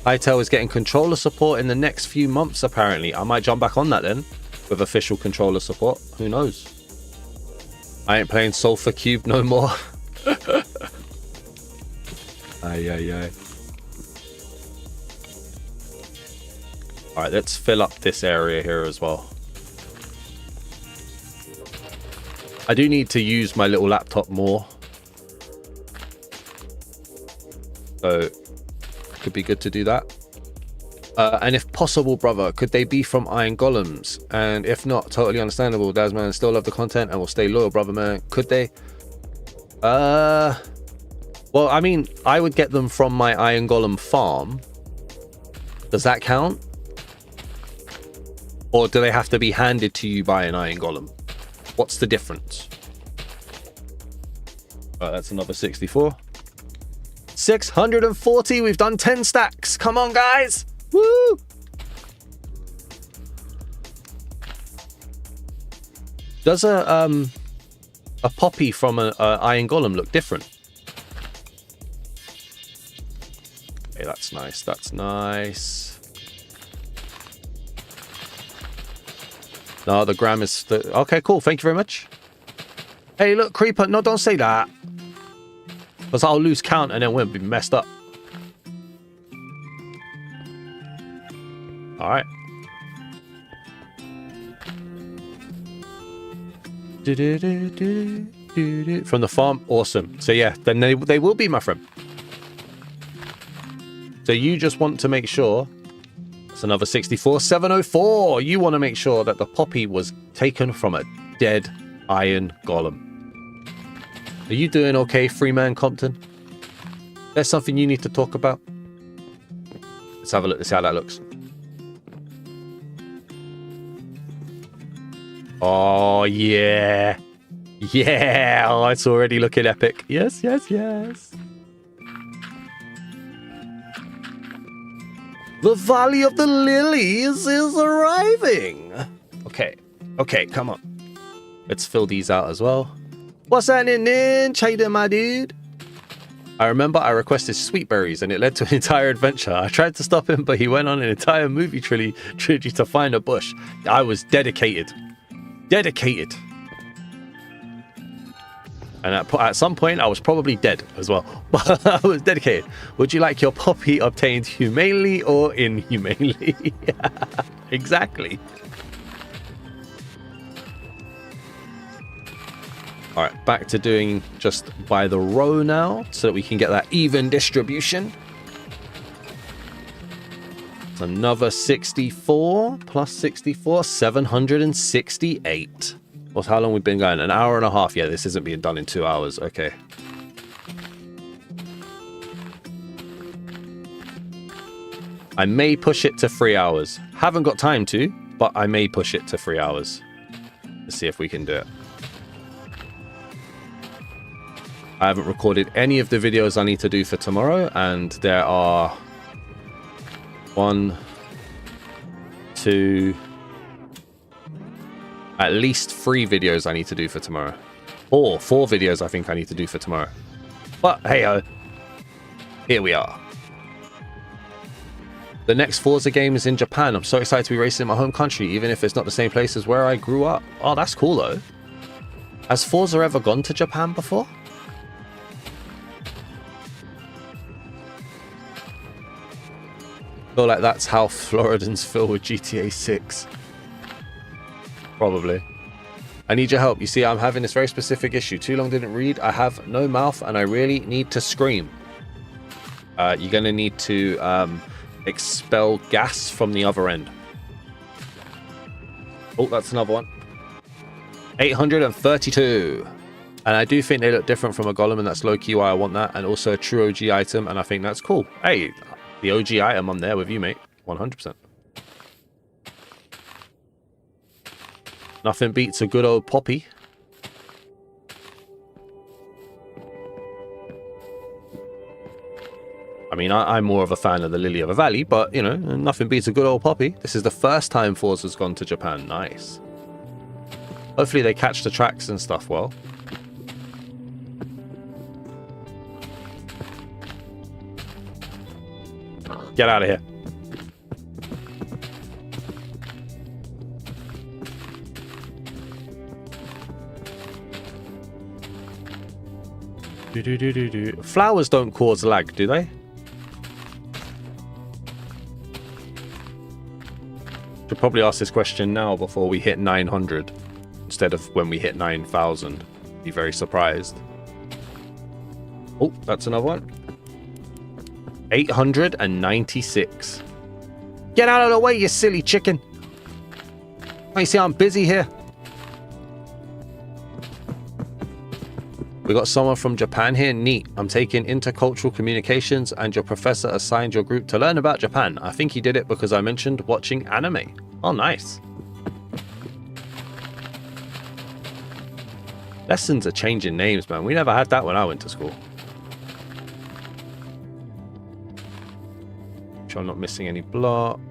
Hytale is getting controller support in the next few months, apparently. I might jump back on that then, with official controller support. Who knows? I ain't playing Sulfur Cube no more. Ay. Alright, let's fill up this area here as well. I do need to use my little laptop more. So, could be good to do that. And if possible, brother, could they be from Iron Golems? And if not, totally understandable. Dazman, still love the content and will stay loyal, brother, man. Could they? Well, I mean, I would get them from my Iron Golem farm. Does that count? Or do they have to be handed to you by an Iron Golem? What's the difference? That's another 64. 640. We've done 10 stacks. Come on, guys. Woo! Does a poppy from an Iron Golem look different? Okay, that's nice. That's nice. No, the gram is... Okay, cool. Thank you very much. Hey, look, Creeper. No, don't say that. Because I'll lose count and then we'll be messed up. Alright. From the farm. Awesome. So yeah, then they will be, my friend. So you just want to make sure... That's another 64. 704. You want to make sure that the poppy was taken from a dead Iron Golem. Are you doing okay, Freeman Compton? There's something you need to talk about. Let's have a look. Let's see how that looks. Oh, yeah. Yeah. Oh, it's already looking epic. Yes, yes, yes. The Valley of the Lilies is arriving. Okay. Okay, come on. Let's fill these out as well. What's happening in China, my dude? I remember I requested sweet berries and it led to an entire adventure. I tried to stop him, but he went on an entire movie trilogy to find a bush. I was dedicated. Dedicated. And at some point, I was probably dead as well. But I was dedicated. Would you like your poppy obtained humanely or inhumanely? Exactly. All right, back to doing just by the row now so that we can get that even distribution. Another 64 plus 64, 768. What's how long we've been going? An hour and a half. Yeah, this isn't being done in 2 hours. Okay. I may push it to 3 hours. Haven't got time to, but I may push it to 3 hours. Let's see if we can do it. I haven't recorded any of the videos I need to do for tomorrow, and there are 1, 2, at least 3 videos I need to do for tomorrow. Or 4 videos I think I need to do for tomorrow. But hey ho, here we are. The next Forza game is in Japan. I'm so excited to be racing in my home country, even if it's not the same place as where I grew up. Oh, that's cool though. Has Forza ever gone to Japan before? I feel like that's how Floridans feel with GTA 6. Probably. I need your help. You see, I'm having this very specific issue. Too long didn't read. I have no mouth and I really need to scream. You're going to need to expel gas from the other end. Oh, that's another one. 832. And I do think they look different from a golem, and that's low-key why I want that. And also a true OG item, and I think that's cool. Hey, the OG item, I'm there with you, mate. 100%. Nothing beats a good old poppy. I mean, I'm more of a fan of the Lily of the Valley, but, you know, nothing beats a good old poppy. This is the first time Forza's gone to Japan. Nice. Hopefully they catch the tracks and stuff well. Get out of here. Flowers don't cause lag, do they? Should probably ask this question now before we hit 900 instead of when we hit 9,000. Be very surprised. Oh, that's another one. 896. Get out of the way, you silly chicken. Oh, you see I'm busy here. We got someone from Japan here. Neat. I'm taking intercultural communications and your professor assigned your group to learn about Japan. I think he did it because I mentioned watching anime. Oh, nice. Lessons are changing names, man. We never had that when I went to school. Make sure I'm not missing any blocks.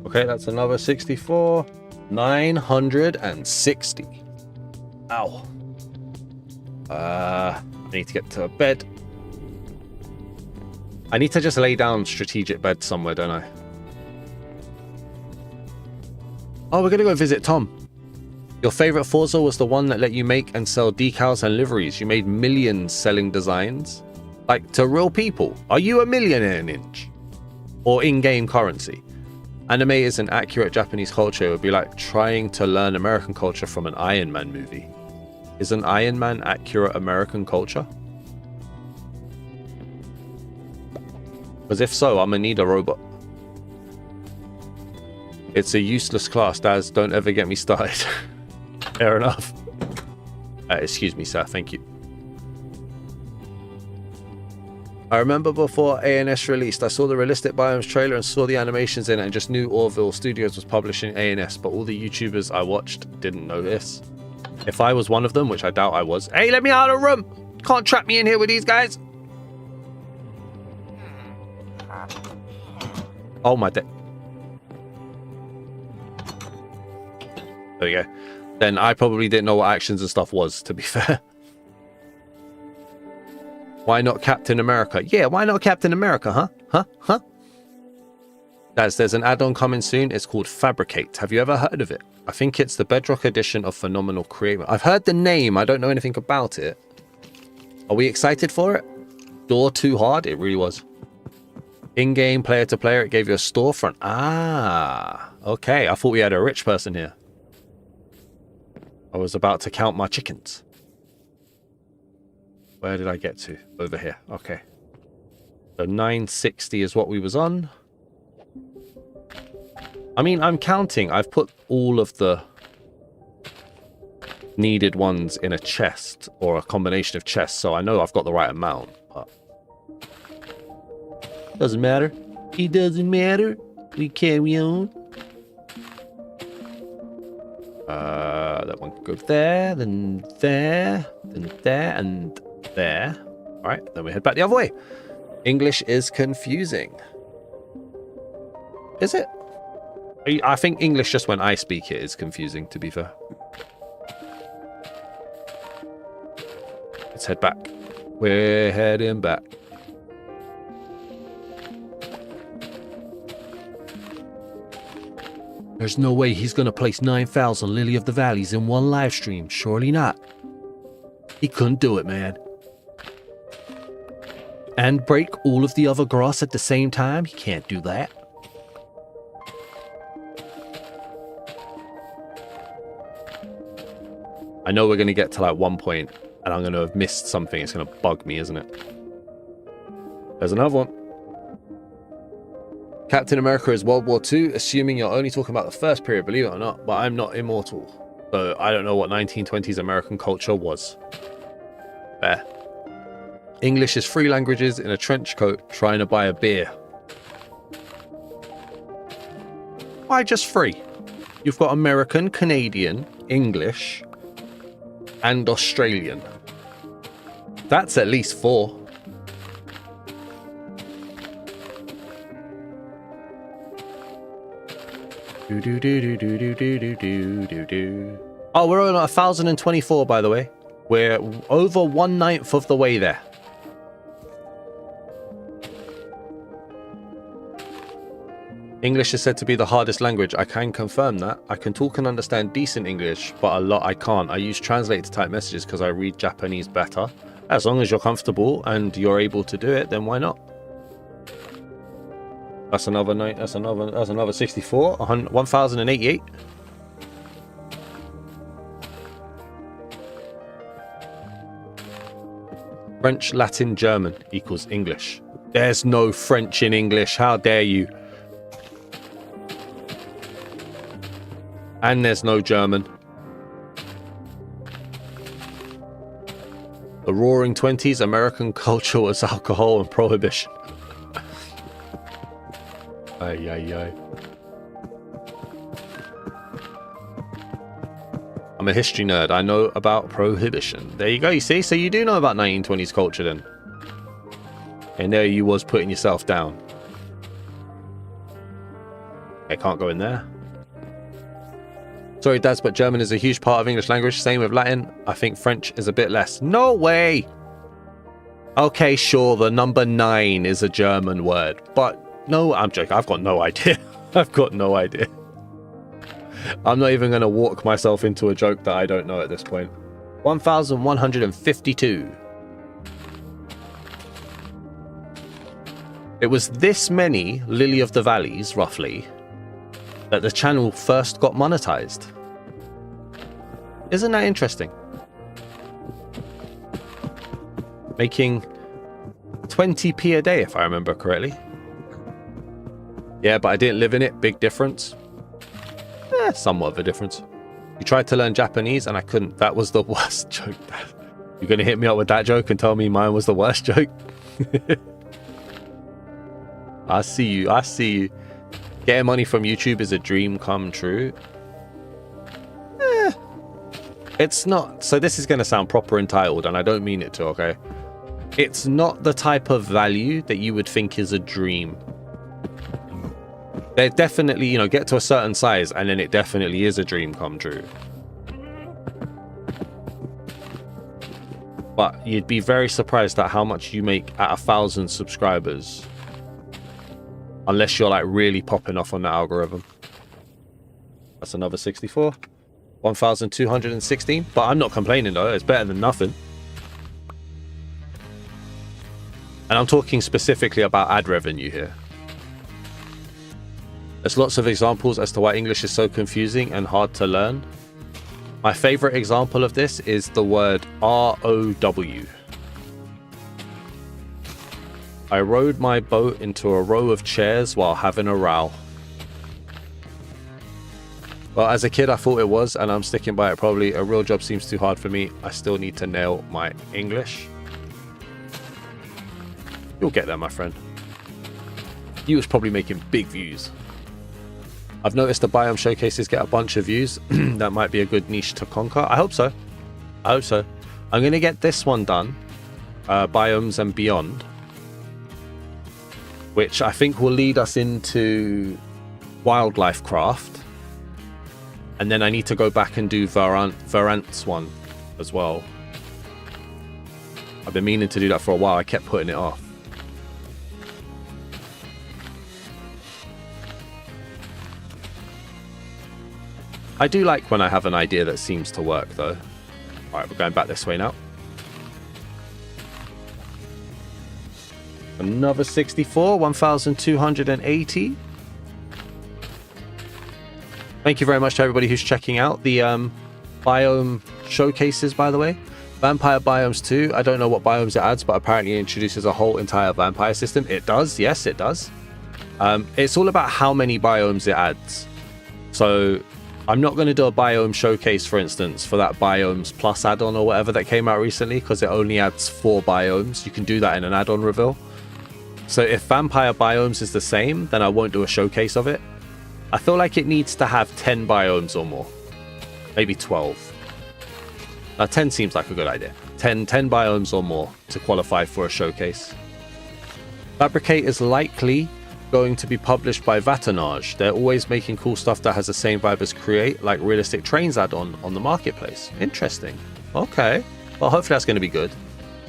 Okay, that's another 64. 960. Ow. I need to get to bed. I need to just lay down strategic bed somewhere, don't I? Oh, we're gonna go visit Tom. Your favorite Forza was the one that let you make and sell decals and liveries. You made millions selling designs. Like, to real people. Are you a millionaire, Ninja? Or in-game currency? Anime is an accurate Japanese culture. It would be like trying to learn American culture from an Iron Man movie. Is an Iron Man accurate American culture? Because if so, I'm gonna need a robot. It's a useless class, Daz. Don't ever get me started. Fair enough. Excuse me, sir. Thank you. I remember before ANS released, I saw the Realistic Biomes trailer and saw the animations in it and just knew Orville Studios was publishing ANS, but all the YouTubers I watched didn't know this. If I was one of them, which I doubt I was. Hey, let me out of the room! Can't trap me in here with these guys! Oh my day. There we go. Then I probably didn't know what actions and stuff was, to be fair. Why not Captain America? Yeah, why not Captain America, huh? Guys, there's an add-on coming soon. It's called Fabricate. Have you ever heard of it? I think it's the Bedrock edition of Phenomenal Creator. I've heard the name. I don't know anything about it. Are we excited for it? Door too hard? It really was. In-game, player to player, it gave you a storefront. Ah, okay. I thought we had a rich person here. I was about to count my chickens. Where did I get to? Over here. Okay. So 960 is what we was on. I mean, I'm counting. I've put all of the needed ones in a chest or a combination of chests, so I know I've got the right amount, but doesn't matter. It doesn't matter. We carry on. That one can go there, then there, and there. All right, then we head back the other way. English is confusing. Is it? I think English, just when I speak it, is confusing, to be fair. Let's head back. We're heading back. There's no way he's going to place 9,000 Lily of the Valleys in one live stream. Surely not. He couldn't do it, man. And break all of the other grass at the same time? He can't do that. I know we're going to get to like one point and I'm going to have missed something. It's going to bug me, isn't it? There's another one. Captain America is World War II, assuming you're only talking about the first period, believe it or not, but I'm not immortal. So I don't know what 1920s American culture was. There. English is 3 languages in a trench coat trying to buy a beer. Why just 3? You've got American, Canadian, English, and Australian. That's at least 4. Oh, we're on 1,024, by the way. We're over 1/9 of the way there. English is said to be the hardest language. I can confirm that. I can talk and understand decent English, but a lot I can't. I use translate to type messages because I read Japanese better. As long as you're comfortable and you're able to do it, then why not? That's another night. That's another 64. 1,088. French, Latin, German equals English. There's no French in English. How dare you? And there's no German. The Roaring Twenties, American culture was alcohol and prohibition. Ay, ay, ay. I'm a history nerd. I know about prohibition. There you go, you see? So you do know about 1920s culture then. And there you was putting yourself down. I can't go in there. Sorry, Dads, but German is a huge part of English language. Same with Latin. I think French is a bit less. No way! Okay, sure, the number 9 is a German word. But no, I'm joking. I've got no idea. I've got no idea. I'm not even going to walk myself into a joke that I don't know at this point. 1,152. It was this many Lily of the Valleys, roughly, that the channel first got monetized. Isn't that interesting? Making 20p a day, if I remember correctly. Yeah, but I didn't live in it. Big difference. Somewhat of a difference. You tried to learn Japanese and I couldn't. That was the worst joke. You're going to hit me up with that joke and tell me mine was the worst joke? I see you. I see you. Getting money from YouTube is a dream come true. It's not. So this is going to sound proper entitled and I don't mean it to, okay? It's not the type of value that you would think is a dream. They definitely, you know, get to a certain size and then it definitely is a dream come true. But you'd be very surprised at how much you make at 1,000 subscribers. Unless you're like really popping off on the algorithm. That's another 64. 1,216. But I'm not complaining though. It's better than nothing. And I'm talking specifically about ad revenue here. There's lots of examples as to why English is so confusing and hard to learn. My favorite example of this is the word ROW. I rowed my boat into a row of chairs while having a row. Well, as a kid, I thought it was, and I'm sticking by it probably. A real job seems too hard for me. I still need to nail my English. You'll get there, my friend. You was probably making big views. I've noticed the biome showcases get a bunch of views. That might be a good niche to conquer. I hope so. I hope so. I'm going to get this one done. Biomes and Beyond. Which I think will lead us into Wildlife Craft. And then I need to go back and do Varant's one as well. I've been meaning to do that for a while. I kept putting it off. I do like when I have an idea that seems to work, though. Alright, we're going back this way now. Another 64, 1,280. Thank you very much to everybody who's checking out the biome showcases, by the way. Vampire Biomes 2. I don't know what biomes it adds, but apparently it introduces a whole entire vampire system. It does. Yes, it does. It's all about how many biomes it adds. So I'm not going to do a biome showcase, for instance, for that Biomes Plus add-on or whatever that came out recently, because it only adds 4 biomes. You can do that in an add-on reveal. So if Vampire Biomes is the same, then I won't do a showcase of it. I feel like it needs to have 10 biomes or more. Maybe 12. Now 10 seems like a good idea. 10 biomes or more to qualify for a showcase. Fabricate is likely going to be published by Vatanage. They're always making cool stuff that has the same vibe as Create, like Realistic Trains add-on on the marketplace. Interesting. Okay. Well, hopefully that's going to be good.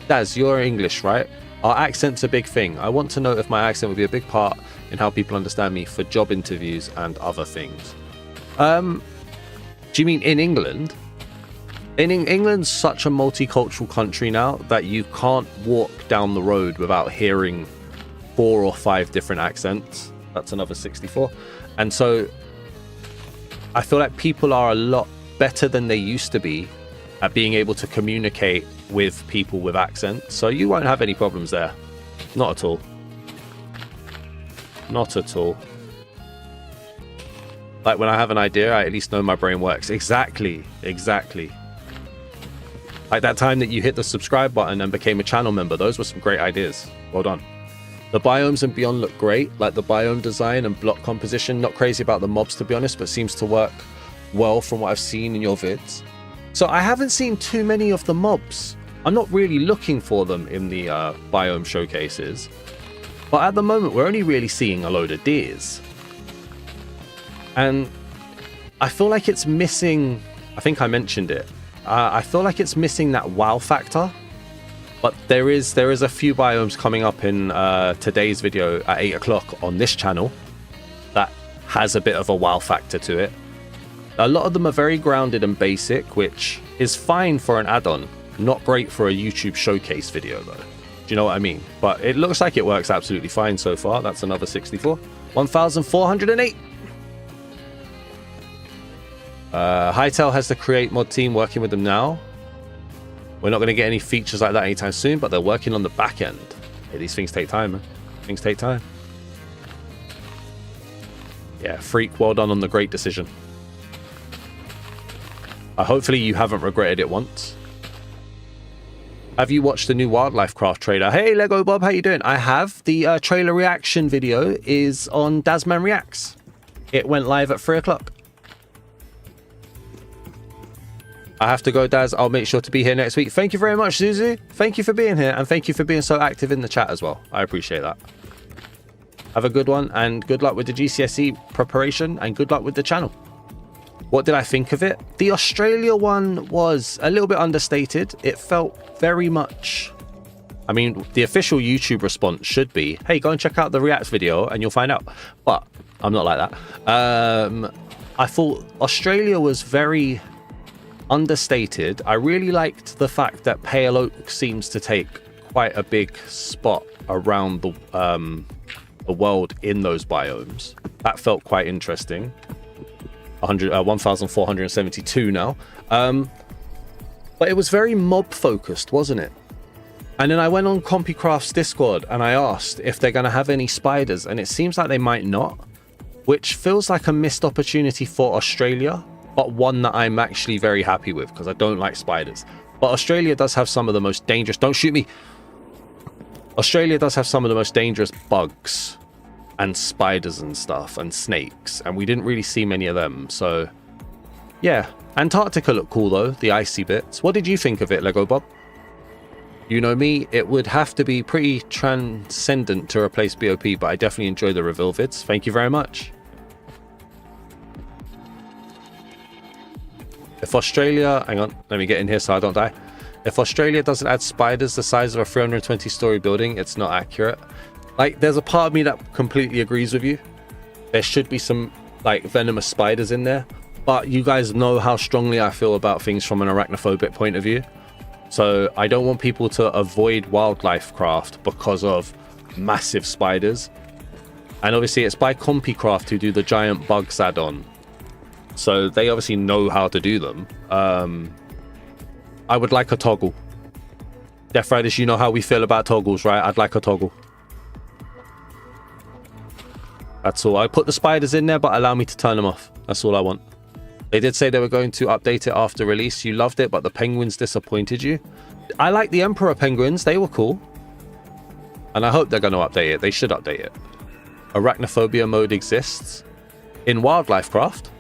Daz, you're English, right? Our accent's a big thing. I want to know if my accent would be a big part in how people understand me for job interviews and other things. Do you mean in England? England's such a multicultural country now that you can't walk down the road without hearing 4 or 5 different accents. That's another 64. And so I feel like people are a lot better than they used to be at being able to communicate with people with accents. So you won't have any problems there. Not at all. Not at all. Like when I have an idea, I at least know my brain works. Exactly. Like that time that you hit the subscribe button and became a channel member. Those were some great ideas. Well done. The biomes and beyond look great. Like the biome design and block composition. Not crazy about the mobs, to be honest, but seems to work well from what I've seen in your vids. So I haven't seen too many of the mobs. I'm not really looking for them in the biome showcases. But at the moment, we're only really seeing a load of deers. And I feel like it's missing... I think I mentioned it. I feel like it's missing that wow factor. But there is a few biomes coming up in today's video at 8 o'clock on this channel that has a bit of a wow factor to it. A lot of them are very grounded and basic, which is fine for an add-on. Not great for a YouTube showcase video, though. Do you know what I mean? But it looks like it works absolutely fine so far. That's another 64. 1,408. Hytale has the Create mod team working with them now. We're not going to get any features like that anytime soon, but they're working on the back end. Hey, these things take time, man. Things take time. Yeah, Freak, well done on the great decision. Hopefully you haven't regretted it once. Have you watched the new Wildlife Craft trailer? Hey, Lego Bob, how you doing? I have. The trailer reaction video is on Dazman Reacts. It went live at 3 o'clock. I have to go, Daz. I'll make sure to be here next week. Thank you very much, Zuzu. Thank you for being here, and thank you for being so active in the chat as well. I appreciate that. Have a good one, and good luck with the GCSE preparation, and good luck with the channel. What did I think of it? The Australia one was a little bit understated. It felt very much... I mean, the official YouTube response should be, hey, go and check out the React video and you'll find out. But I'm not like that. I thought Australia was very understated. I really liked the fact that Pale Oak seems to take quite a big spot around the world in those biomes. That felt quite interesting. 1,472 now. But it was very mob focused, wasn't it? And then I went on CompuCraft's Discord and I asked if they're going to have any spiders, and it seems like they might not, which feels like a missed opportunity for Australia, but one that I'm actually very happy with because I don't like spiders. But Australia does have some of the most dangerous... Don't shoot me! Australia does have some of the most dangerous bugs and spiders and stuff and snakes, and we didn't really see many of them, so yeah. Antarctica looked cool though, the icy bits. What did you think of it, Lego Bob? You know me, it would have to be pretty transcendent to replace BOP, but I definitely enjoy the reveal vids. Thank you very much. If Australia... Hang on, let me get in here so I don't die. If Australia doesn't add spiders the size of a 320-story building, it's not accurate. Like, there's a part of me that completely agrees with you. There should be some, like, venomous spiders in there. But you guys know how strongly I feel about things from an arachnophobic point of view. So I don't want people to avoid wildlife craft because of massive spiders. And obviously it's by CompuCraft who do the giant bugs add-on. So they obviously know how to do them. I would like a toggle. Death Riders, you know how we feel about toggles, right? I'd like a toggle. That's all. I put the spiders in there, but allow me to turn them off. That's all I want. They did say they were going to update it after release. You loved it, but the penguins disappointed you. I like the Emperor penguins. They were cool. And I hope they're going to update it. They should update it. Arachnophobia mode exists in wildlife craft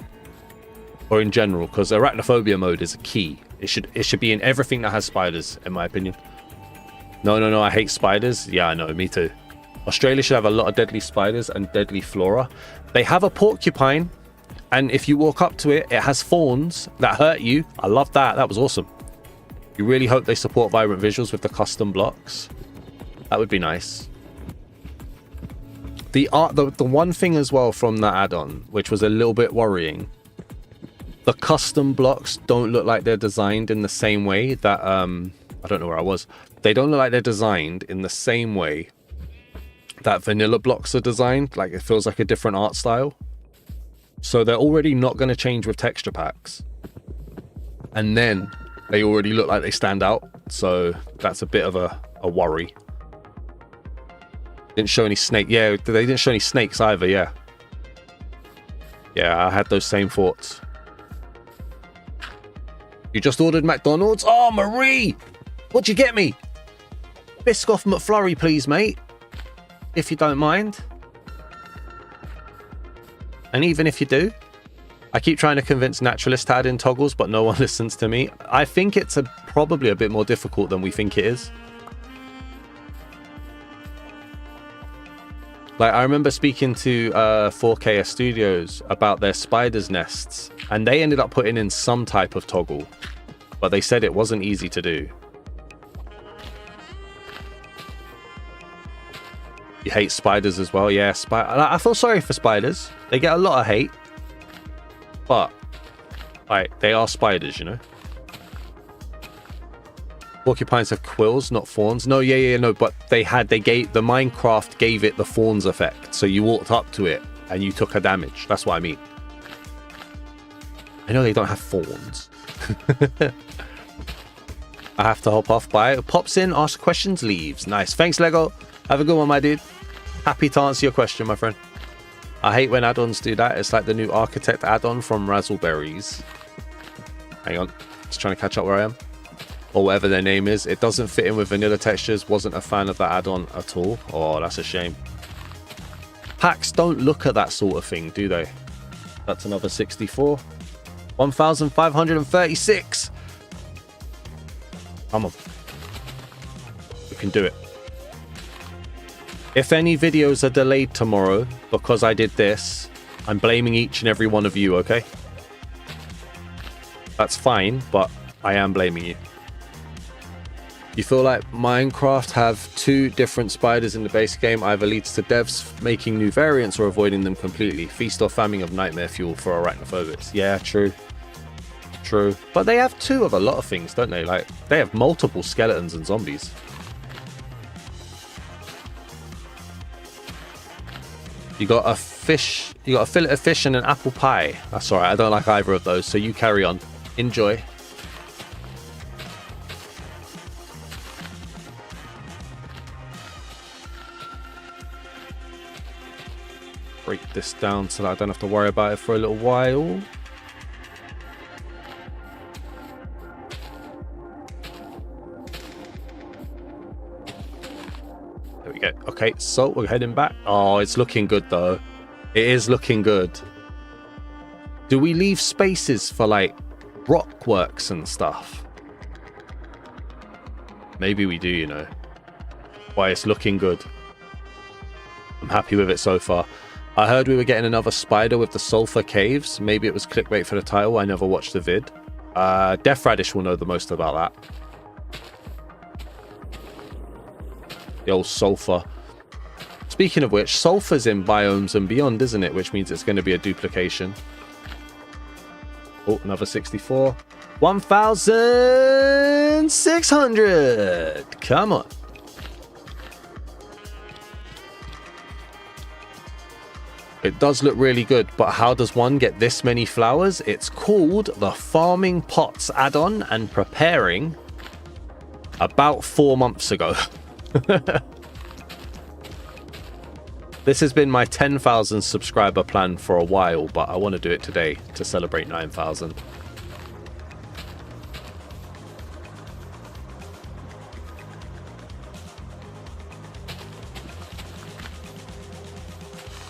or in general, because arachnophobia mode is a key. It should be in everything that has spiders, in my opinion. No, I hate spiders. Yeah, I know, me too. Australia should have a lot of deadly spiders and deadly flora. They have a porcupine, and if you walk up to it, it has thorns that hurt you. I love that. That was awesome. You really hope they support vibrant visuals with the custom blocks. That would be nice. The one thing as well from that add-on, which was a little bit worrying, the custom blocks don't look like they're designed in the same way that I don't know where I was. They don't look like they're designed in the same way that vanilla blocks are designed. Like, it feels like a different art style. So they're already not going to change with texture packs. And then they already look like they stand out. So that's a bit of a worry. Didn't show any snake. Yeah, they didn't show any snakes either. Yeah. Yeah, I had those same thoughts. You just ordered McDonald's? Oh, Marie! What'd you get me? Biscoff McFlurry, please, mate. If you don't mind. And even if you do, I keep trying to convince naturalists to add in toggles, but no one listens to me. I think it's probably a bit more difficult than we think it is. Like, I remember speaking to 4KS Studios about their spiders' nests, and they ended up putting in some type of toggle, but they said it wasn't easy to do. You hate spiders as well? Yeah, I feel sorry for spiders. They get a lot of hate, but like, they are spiders, you know. Porcupines have quills, not thorns. No, no, but the Minecraft gave it the thorns effect. So you walked up to it and you took a damage. That's what I mean. I know they don't have thorns. I have to hop off. Bye. Pops in, asks questions, leaves. Nice. Thanks, Lego. Have a good one, my dude. Happy to answer your question, my friend. I hate when add-ons do that. It's like the new Architect add-on from Razzleberries. Hang on. Just trying to catch up where I am. Or whatever their name is. It doesn't fit in with vanilla textures. Wasn't a fan of that add-on at all. Oh, that's a shame. Packs don't look at that sort of thing, do they? That's another 64. 1,536. Come on. We can do it. If any videos are delayed tomorrow because I did this, I'm blaming each and every one of you, okay? That's fine, but I am blaming you. You feel like Minecraft have two different spiders in the base game, either leads to devs making new variants or avoiding them completely. Feast or famine of nightmare fuel for arachnophobics. Yeah, true. True. But they have two of a lot of things, don't they? Like, they have multiple skeletons and zombies. You got fish. You got a fillet of fish and an apple pie. That's all right. I don't like either of those, so you carry on. Enjoy. Break this down so that I don't have to worry about it for a little while. There we go. Okay, so we're heading back. Oh, it's looking good though. It is looking good. Do we leave spaces for like rock works and stuff? Maybe we do, you know. Why, it's looking good. I'm happy with it so far. I heard we were getting another spider with the sulfur caves. Maybe it was clickbait for the title. I never watched the vid. Death Radish will know the most about that. The old sulfur. Speaking of which, sulfur's in Biomes and Beyond, isn't it? Which means it's going to be a duplication. Oh, another 64. 1,600. Come on. It does look really good, but how does one get this many flowers? It's called the Farming Pots add-on and preparing about 4 months ago. This has been my 10,000 subscriber plan for a while, but I want to do it today to celebrate 9,000.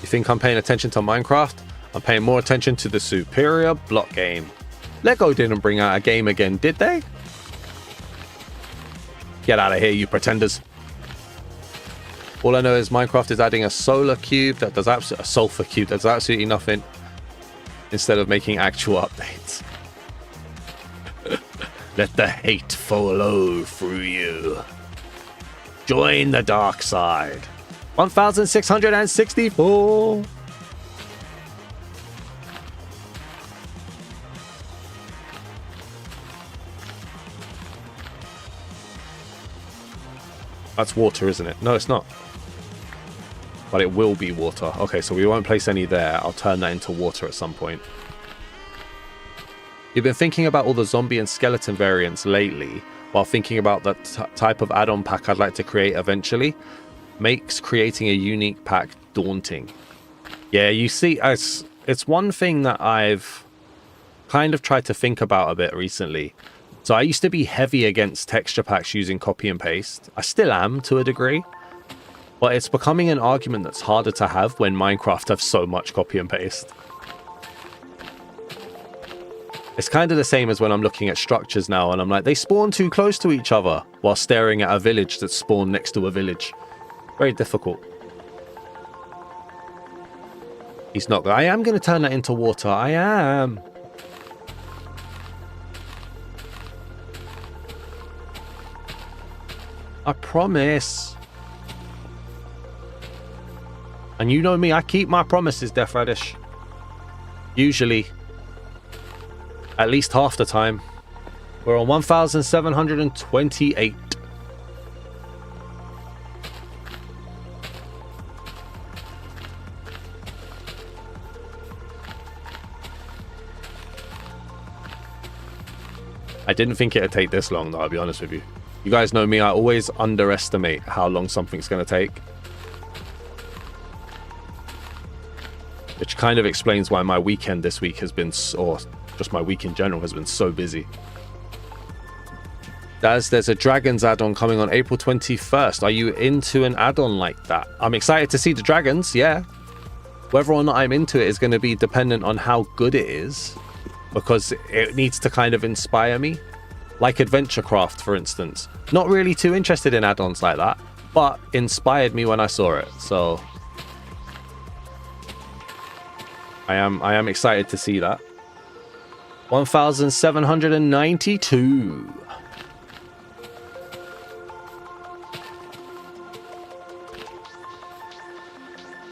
You think I'm paying attention to Minecraft? I'm paying more attention to the superior block game. Lego didn't bring out a game again, did they? Get out of here, you pretenders. All I know is Minecraft is adding a solar cube that does a sulfur cube that does absolutely nothing instead of making actual updates. Let the hate flow through you. Join the dark side. 1,664. That's water, isn't it? No, it's not. But it will be water. Okay, so we won't place any there. I'll turn that into water at some point. You've been thinking about all the zombie and skeleton variants lately, while thinking about the type of add-on pack I'd like to create eventually. Makes creating a unique pack daunting. Yeah, you see, it's one thing that I've kind of tried to think about a bit recently. So I used to be heavy against texture packs using copy and paste. I still am to a degree. But it's becoming an argument that's harder to have when Minecraft has so much copy and paste. It's kind of the same as when I'm looking at structures now and I'm like, they spawn too close to each other while staring at a village that's spawned next to a village. Very difficult. He's not. I am going to turn that into water. I am. I promise. And you know me, I keep my promises, Death Radish. Usually. At least half the time. We're on 1,728. I didn't think it'd take this long, though, I'll be honest with you. You guys know me, I always underestimate how long something's going to take. Which kind of explains why my weekend this week has been, or just my week in general, has been so busy. There's a Dragons add-on coming on April 21st. Are you into an add-on like that? I'm excited to see the Dragons, yeah. Whether or not I'm into it is going to be dependent on how good it is. Because it needs to kind of inspire me. Like AdventureCraft, for instance. Not really too interested in add-ons like that. But inspired me when I saw it, so... I am excited to see that. 1,792.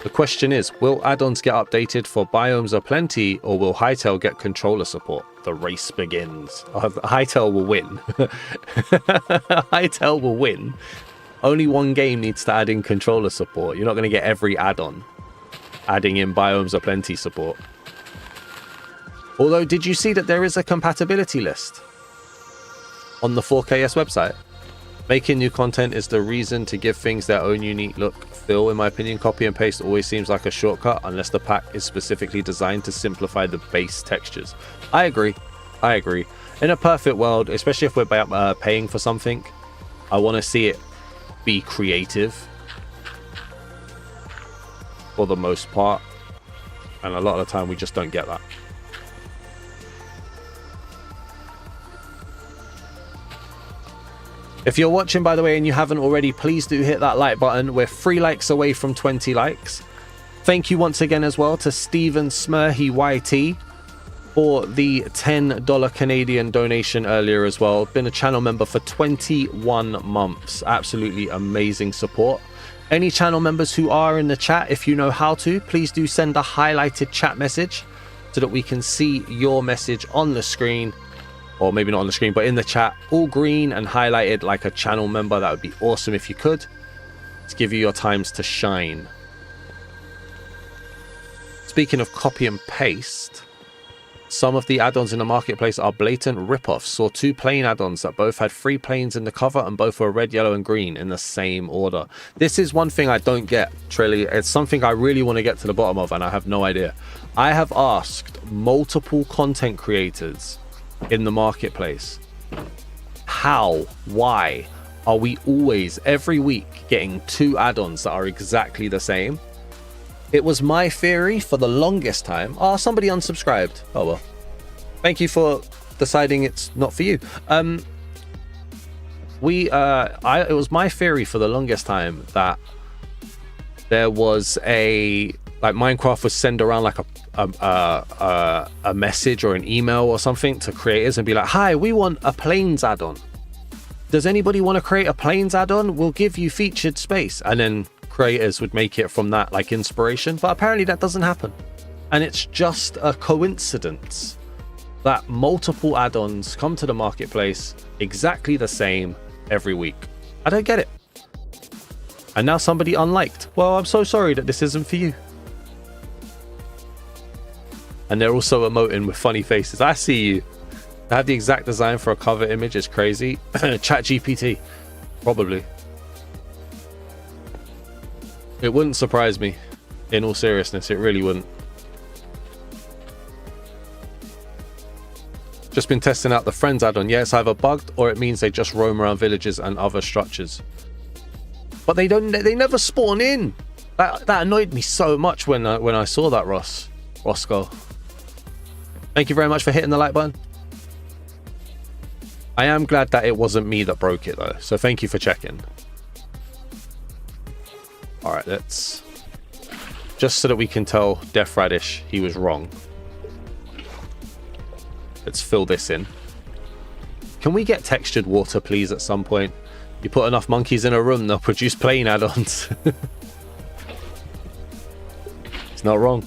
The question is, will add-ons get updated for Biomes Aplenty, or will Hytale get controller support? The race begins. Hytale will win. Hytale will win. Only one game needs to add in controller support. You're not going to get every add-on. adding in Biomes Aplenty support. Although, did you see that there is a compatibility list on the 4KS website? Making new content is the reason to give things their own unique look. Feel, in my opinion, copy and paste always seems like a shortcut unless the pack is specifically designed to simplify the base textures. I agree. I agree. In a perfect world, especially if we're paying for something, I want to see it be creative for the most part. And a lot of the time we just don't get that. If you're watching, by the way, and you haven't already, please do hit that like button. We're 3 likes away from 20 likes. Thank you once again as well to Stephen Smurhy YT for the $10 Canadian donation earlier as well. Been a channel member for 21 months. Absolutely amazing support. Any channel members who are in the chat, if you know how to, please do send a highlighted chat message so that we can see your message on the screen. Or maybe not on the screen, but in the chat, all green and highlighted like a channel member. That would be awesome if you could. Let's give you your times to shine. Speaking of copy and paste, some of the add-ons in the marketplace are blatant rip-offs. Saw 2 plane add-ons that both had 3 planes in the cover and both were red, yellow, and green in the same order. This is one thing I don't get, Trilly. It's something I really want to get to the bottom of, and I have no idea. I have asked multiple content creators in the marketplace, why are we always every week getting 2 add-ons that are exactly the same? It was my theory for the longest time. Oh, somebody unsubscribed. Oh well, thank you for deciding it's not for you. It was my theory for the longest time that there was like Minecraft would send around like a message or an email or something to creators and be like, hi, we want a planes add-on. Does anybody want to create a planes add-on? We'll give you featured space. And then creators would make it from that like inspiration. But apparently that doesn't happen. And it's just a coincidence that multiple add-ons come to the marketplace exactly the same every week. I don't get it. And now somebody unliked. Well, I'm so sorry that this isn't for you. And they're also emoting with funny faces. I see you. To have the exact design for a cover image is crazy. ChatGPT, probably. It wouldn't surprise me. In all seriousness, it really wouldn't. Just been testing out the Friends add-on. Yeah, it's either bugged or it means they just roam around villages and other structures. But they never spawn in. That annoyed me so much when I saw that, Roscoe. Thank you very much for hitting the like button. I am glad that it wasn't me that broke it though, so thank you for checking. Alright, let's... just so that we can tell Death Radish he was wrong. Let's fill this in. Can we get textured water, please, at some point? You put enough monkeys in a room, they'll produce plane add-ons. It's not wrong.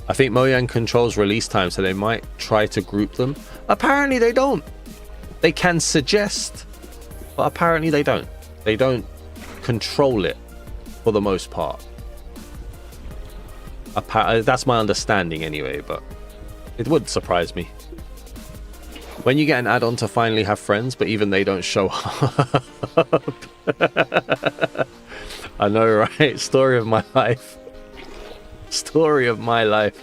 I think Mojang controls release time, so they might try to group them. Apparently they don't. They can suggest, but apparently they don't. They don't control it for the most part. That's my understanding anyway, but it would surprise me. When you get an add-on to finally have friends, but even they don't show up. I know, right? Story of my life. Story of my life.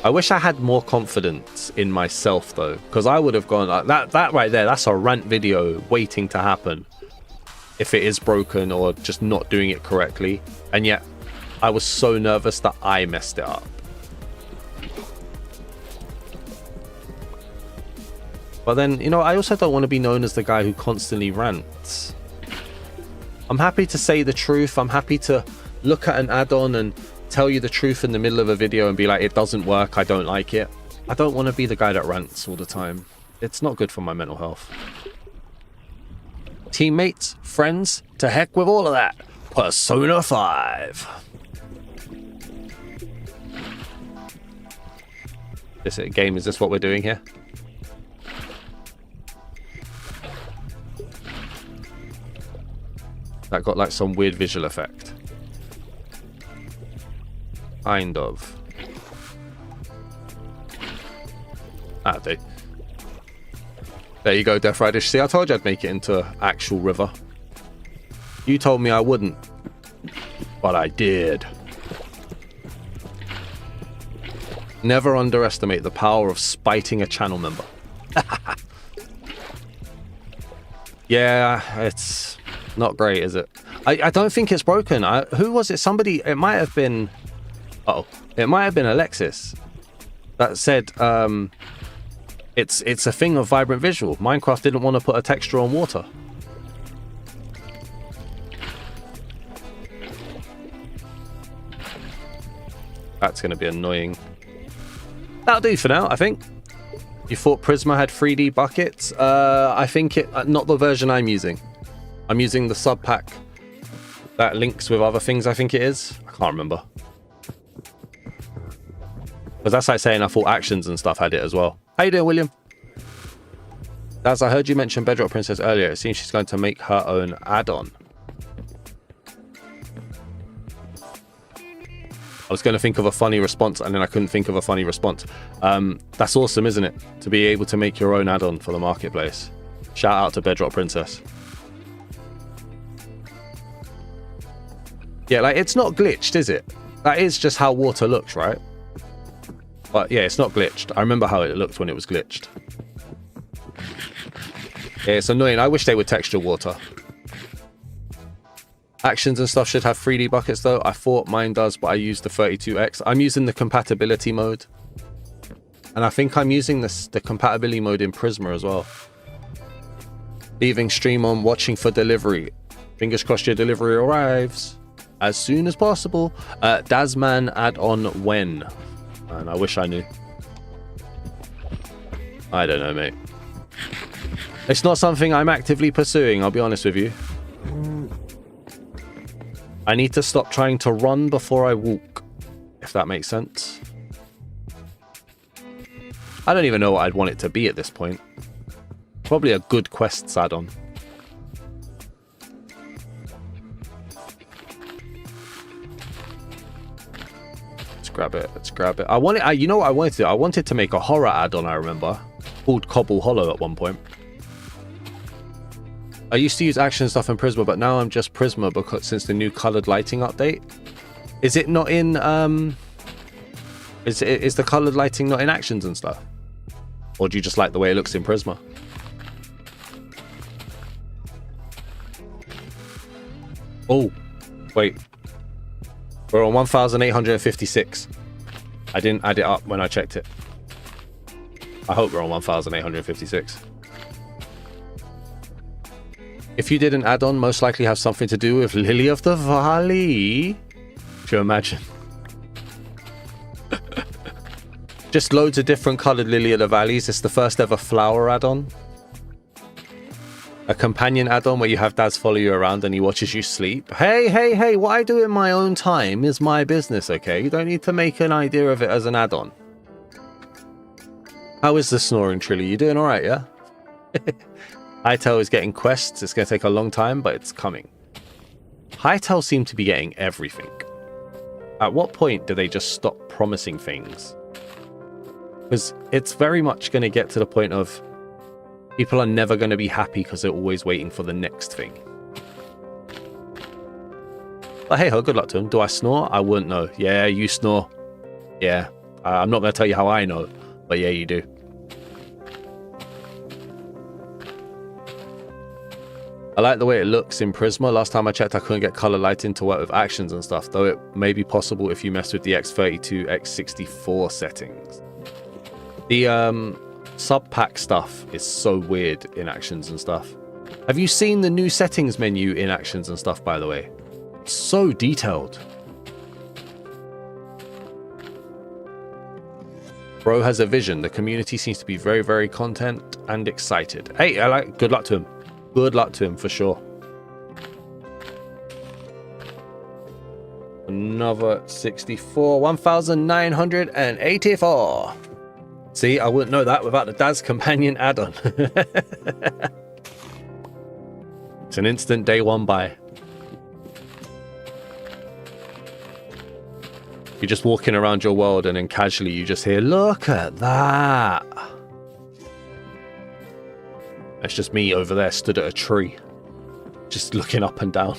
I wish I had more confidence in myself though, because I would have gone like that right there. That's a rant video waiting to happen if it is broken or just not doing it correctly. And yet I was so nervous that I messed it up. But then, you know, I also don't want to be known as the guy who constantly rants. I'm happy to say the truth. I'm happy to look at an add-on and tell you the truth in the middle of a video and be like, it doesn't work, I don't like it. I don't want to be the guy that rants all the time. It's not good for my mental health. Teammates, friends, to heck with all of that. Persona 5. This game, is this what we're doing here? That got like some weird visual effect. Kind of. Ah, there you go, Death Radish. See, I told you I'd make it into an actual river. You told me I wouldn't. But I did. Never underestimate the power of spiting a channel member. Yeah, it's not great, is it? I don't think it's broken. Who was it? Somebody, it might have been... Uh-oh. It might have been Alexis that said it's a thing of vibrant visual. Minecraft didn't want to put a texture on water. That's going to be annoying. That'll do for now, I think. You thought Prizma had 3D buckets? I think not the version I'm using. I'm using the sub pack that links with other things, I think it is. I can't remember. Because that's like saying I thought Actions and stuff had it as well. How you doing, William? As I heard you mention Bedrock Princess earlier, it seems she's going to make her own add-on. I was going to think of a funny response and then I couldn't think of a funny response. That's awesome, isn't it? To be able to make your own add-on for the marketplace. Shout out to Bedrock Princess. Yeah, like it's not glitched, is it? That is just how water looks, right? But yeah, it's not glitched. I remember how it looked when it was glitched. Yeah, it's annoying. I wish they would texture water. Actions and stuff should have 3D buckets though. I thought mine does, but I used the 32X. I'm using the compatibility mode. And I think I'm using the compatibility mode in Prizma as well. Leaving stream on, watching for delivery. Fingers crossed your delivery arrives as soon as possible. Dazman add-on when? And I wish I knew. I don't know, mate. It's not something I'm actively pursuing, I'll be honest with you. I need to stop trying to run before I walk, if that makes sense. I don't even know what I'd want it to be at this point. Probably a good quests add-on. Let's grab it, let's grab it. You know what I wanted to do? I wanted to make a horror add-on, I remember. Called Cobble Hollow at one point. I used to use action stuff in Prizma, but now I'm just Prizma because since the new colored lighting update. Is it not in is the colored lighting not in actions and stuff? Or do you just like the way it looks in Prizma? Oh, wait. We're on 1856. I didn't add it up when I checked it. I hope we're on 1856. If you did an add-on, most likely have something to do with Lily of the Valley. Could you imagine? Just loads of different coloured Lily of the Valleys. It's the first ever flower add-on. A companion add-on where you have Daz follow you around and he watches you sleep. Hey, what I do in my own time is my business, okay? You don't need to make an idea of it as an add-on. How is the snoring, Trilly? You doing alright, yeah? Hytale is getting quests. It's going to take a long time, but it's coming. Hytale seem to be getting everything. At what point do they just stop promising things? Because it's very much going to get to the point of people are never going to be happy because they're always waiting for the next thing. But hey ho, good luck to him. Do I snore? I wouldn't know. Yeah, you snore. Yeah. I'm not going to tell you how I know, but yeah, you do. I like the way it looks in Prizma. Last time I checked, I couldn't get color lighting to work with actions and stuff, though it may be possible if you mess with the X32, X64 settings. The sub-pack stuff is so weird in actions and stuff. Have you seen the new settings menu in actions and stuff, by the way? It's so detailed. Bro has a vision. The community seems to be very, very content and excited. Hey, good luck to him. Good luck to him for sure. Another 64. 1984. See, I wouldn't know that without the Daz Companion add-on. It's an instant day one buy. You're just walking around your world and then casually you just hear, look at that. It's just me over there stood at a tree, just looking up and down.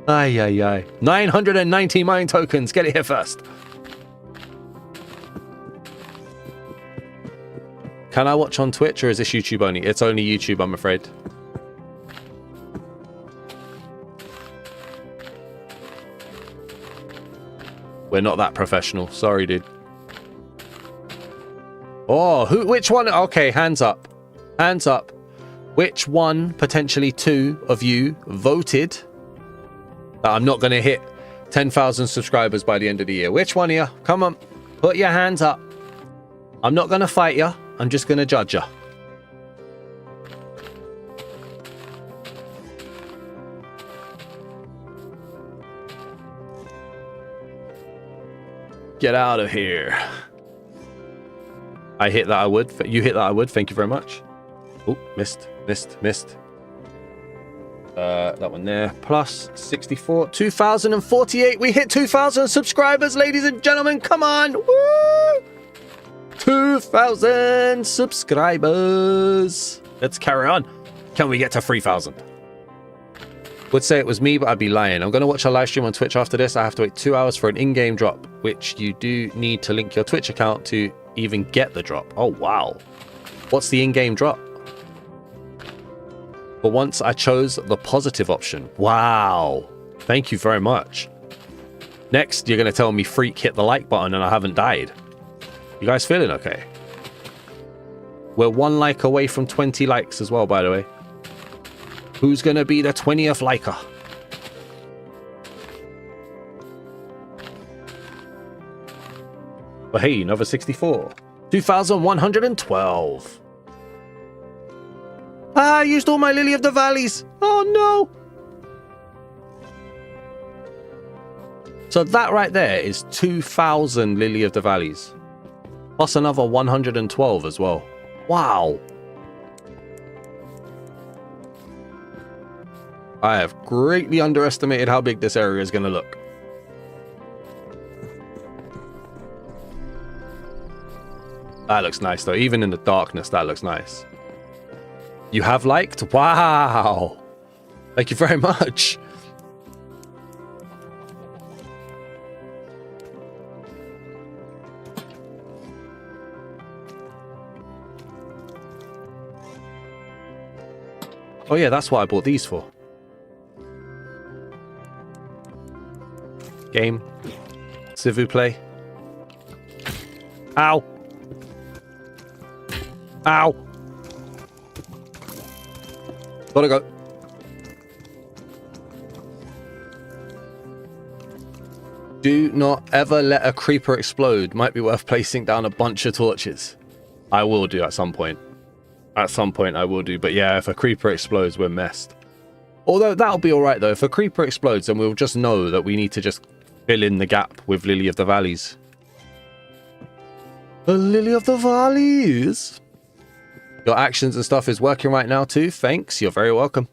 Ay, ay, ay. 990 mine tokens. Get it here first. Can I watch on Twitch or is this YouTube only? It's only YouTube, I'm afraid. We're not that professional. Sorry, dude. Oh, which one? Okay, hands up. Hands up. Which one, potentially two of you, voted that I'm not going to hit 10,000 subscribers by the end of the year? Which one of you? Come on. Put your hands up. I'm not going to fight you. I'm just going to judge you. Get out of here. I hit that I would. You hit that I would. Thank you very much. Oh, missed. That one there. Plus 64. 2,048. We hit 2,000 subscribers, ladies and gentlemen. Come on. Woo! 2,000 subscribers. Let's carry on. Can we get to 3,000? Would say it was me, but I'd be lying. I'm going to watch a live stream on Twitch after this. I have to wait 2 hours for an in-game drop, which you do need to link your Twitch account to even get the drop. Oh, wow. What's the in-game drop? But once I chose the positive option. Wow. Thank you very much. Next, you're going to tell me freak hit the like button and I haven't died. You guys feeling okay? We're 1 like away from 20 likes as well, by the way. Who's going to be the 20th liker? But hey, another 64. 2,112. Ah, I used all my Lily of the Valleys. Oh, no. So that right there is 2,000 Lily of the Valleys. Plus another 112 as well. Wow. I have greatly underestimated how big this area is going to look. That looks nice though. Even in the darkness, that looks nice. You have liked? Wow. Thank you very much. Oh yeah, that's what I bought these for. Game. S'il vous plaît. Ow. Ow. Gotta go. Do not ever let a creeper explode. Might be worth placing down a bunch of torches. I will do at some point. At some point I will do. But yeah, if a creeper explodes, we're messed. Although that'll be alright though. If a creeper explodes, then we'll just know that we need to just fill in the gap with Lily of the Valleys. The Lily of the Valleys. Your actions and stuff is working right now too. Thanks. You're very welcome.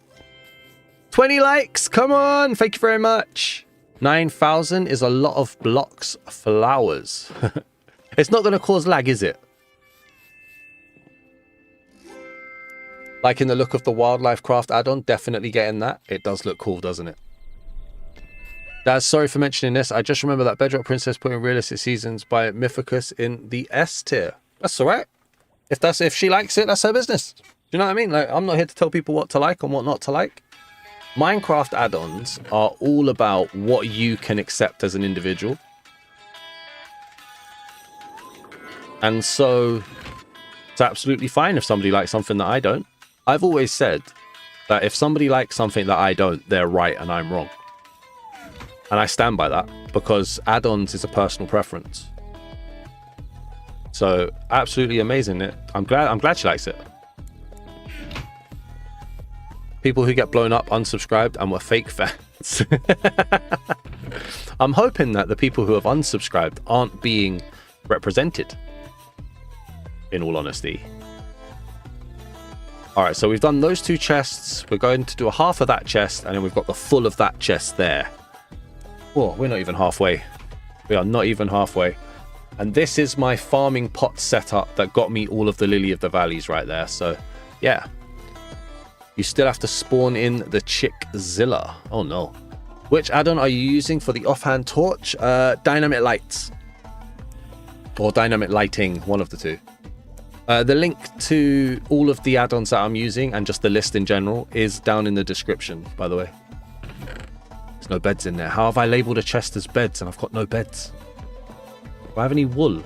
20 likes. Come on. Thank you very much. 9,000 is a lot of blocks flowers. It's not going to cause lag, is it? Like in the look of the wildlife craft add-on, definitely getting that. It does look cool, doesn't it? Dad, sorry for mentioning this. I just remember that Bedrock Princess put in realistic seasons by Mythicus in the S tier. That's all right. If she likes it, that's her business. Do you know what I mean? Like, I'm not here to tell people what to like and what not to like. Minecraft add-ons are all about what you can accept as an individual. And so it's absolutely fine if somebody likes something that I don't. I've always said that if somebody likes something that I don't, they're right and I'm wrong. And I stand by that because add-ons is a personal preference. So absolutely amazing. I'm glad she likes it. People who get blown up unsubscribed and were fake fans. I'm hoping that the people who have unsubscribed aren't being represented, in all honesty. All right, so we've done those 2 chests. We're going to do a half of that chest, and then we've got the full of that chest there. Oh, we're not even halfway. We are not even halfway. And this is my farming pot setup that got me all of the Lily of the Valleys right there. So, yeah. You still have to spawn in the Chickzilla. Oh, no. Which add-on are you using for the offhand torch? Dynamic Lights. Or Dynamic Lighting, one of the 2. The link to all of the add-ons that I'm using and just the list in general is down in the description, by the way. There's no beds in there. How have I labeled a chest as beds and I've got no beds? Do I have any wool?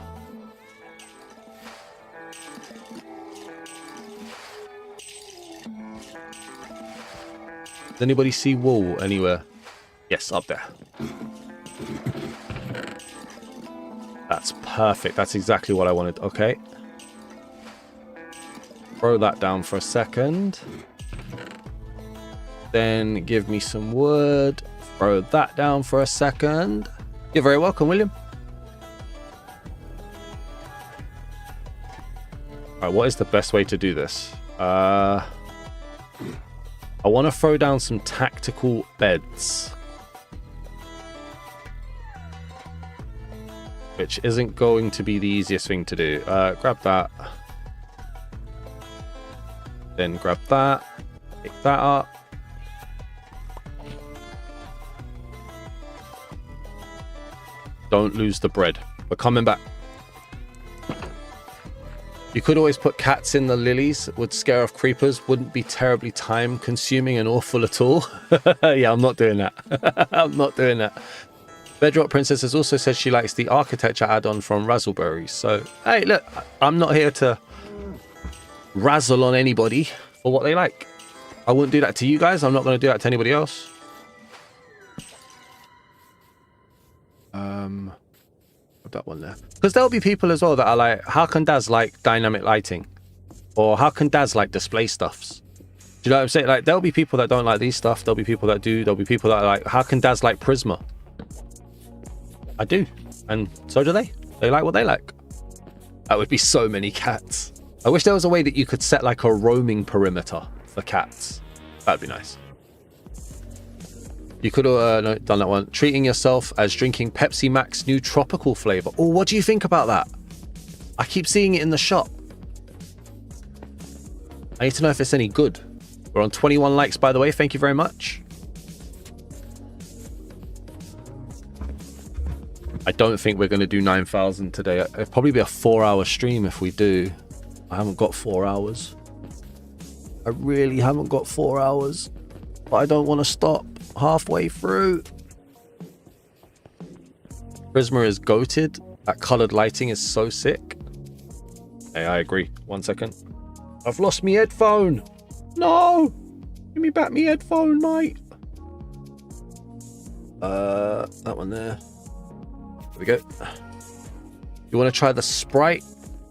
Does anybody see wool anywhere? Yes, up there. That's perfect. That's exactly what I wanted. Okay. Throw that down for a second. Then give me some wood. Throw that down for a second. You're very welcome, William. Alright, what is the best way to do this? I want to throw down some tactical beds. Which isn't going to be the easiest thing to do. Grab that. Then grab that, pick that up. Don't lose the bread. We're coming back. You could always put cats in the lilies. Would scare off creepers. Wouldn't be terribly time consuming and awful at all. Yeah, I'm not doing that. I'm not doing that. Bedrock Princess has also said she likes the architecture add-on from Razzleberries. So, hey, look, I'm not here to razzle on anybody for what they like. I wouldn't do that to you guys. I'm not going to do that to anybody else. Put that one there. Because there'll be people as well that are like, how can Daz like dynamic lighting? Or how can Daz like display stuffs? Do you know what I'm saying? Like, there'll be people that don't like these stuff. There'll be people that do. There'll be people that are like, how can Daz like Prizma? I do. And so do they. They like what they like. That would be so many cats. I wish there was a way that you could set like a roaming perimeter for cats. That'd be nice. You could have no, done that one. Treating yourself as drinking Pepsi Max new tropical flavor. Oh, what do you think about that? I keep seeing it in the shop. I need to know if it's any good. We're on 21 likes, by the way. Thank you very much. I don't think we're going to do 9,000 today. It'll probably be a 4-hour stream if we do. I haven't got 4 hours. I really haven't got 4 hours. But I don't want to stop halfway through. Prizma is goated. That colored lighting is so sick. Hey, I agree. 1 second. I've lost me headphone. No! Give me back me headphone, mate. That one there. There we go. You want to try the Sprite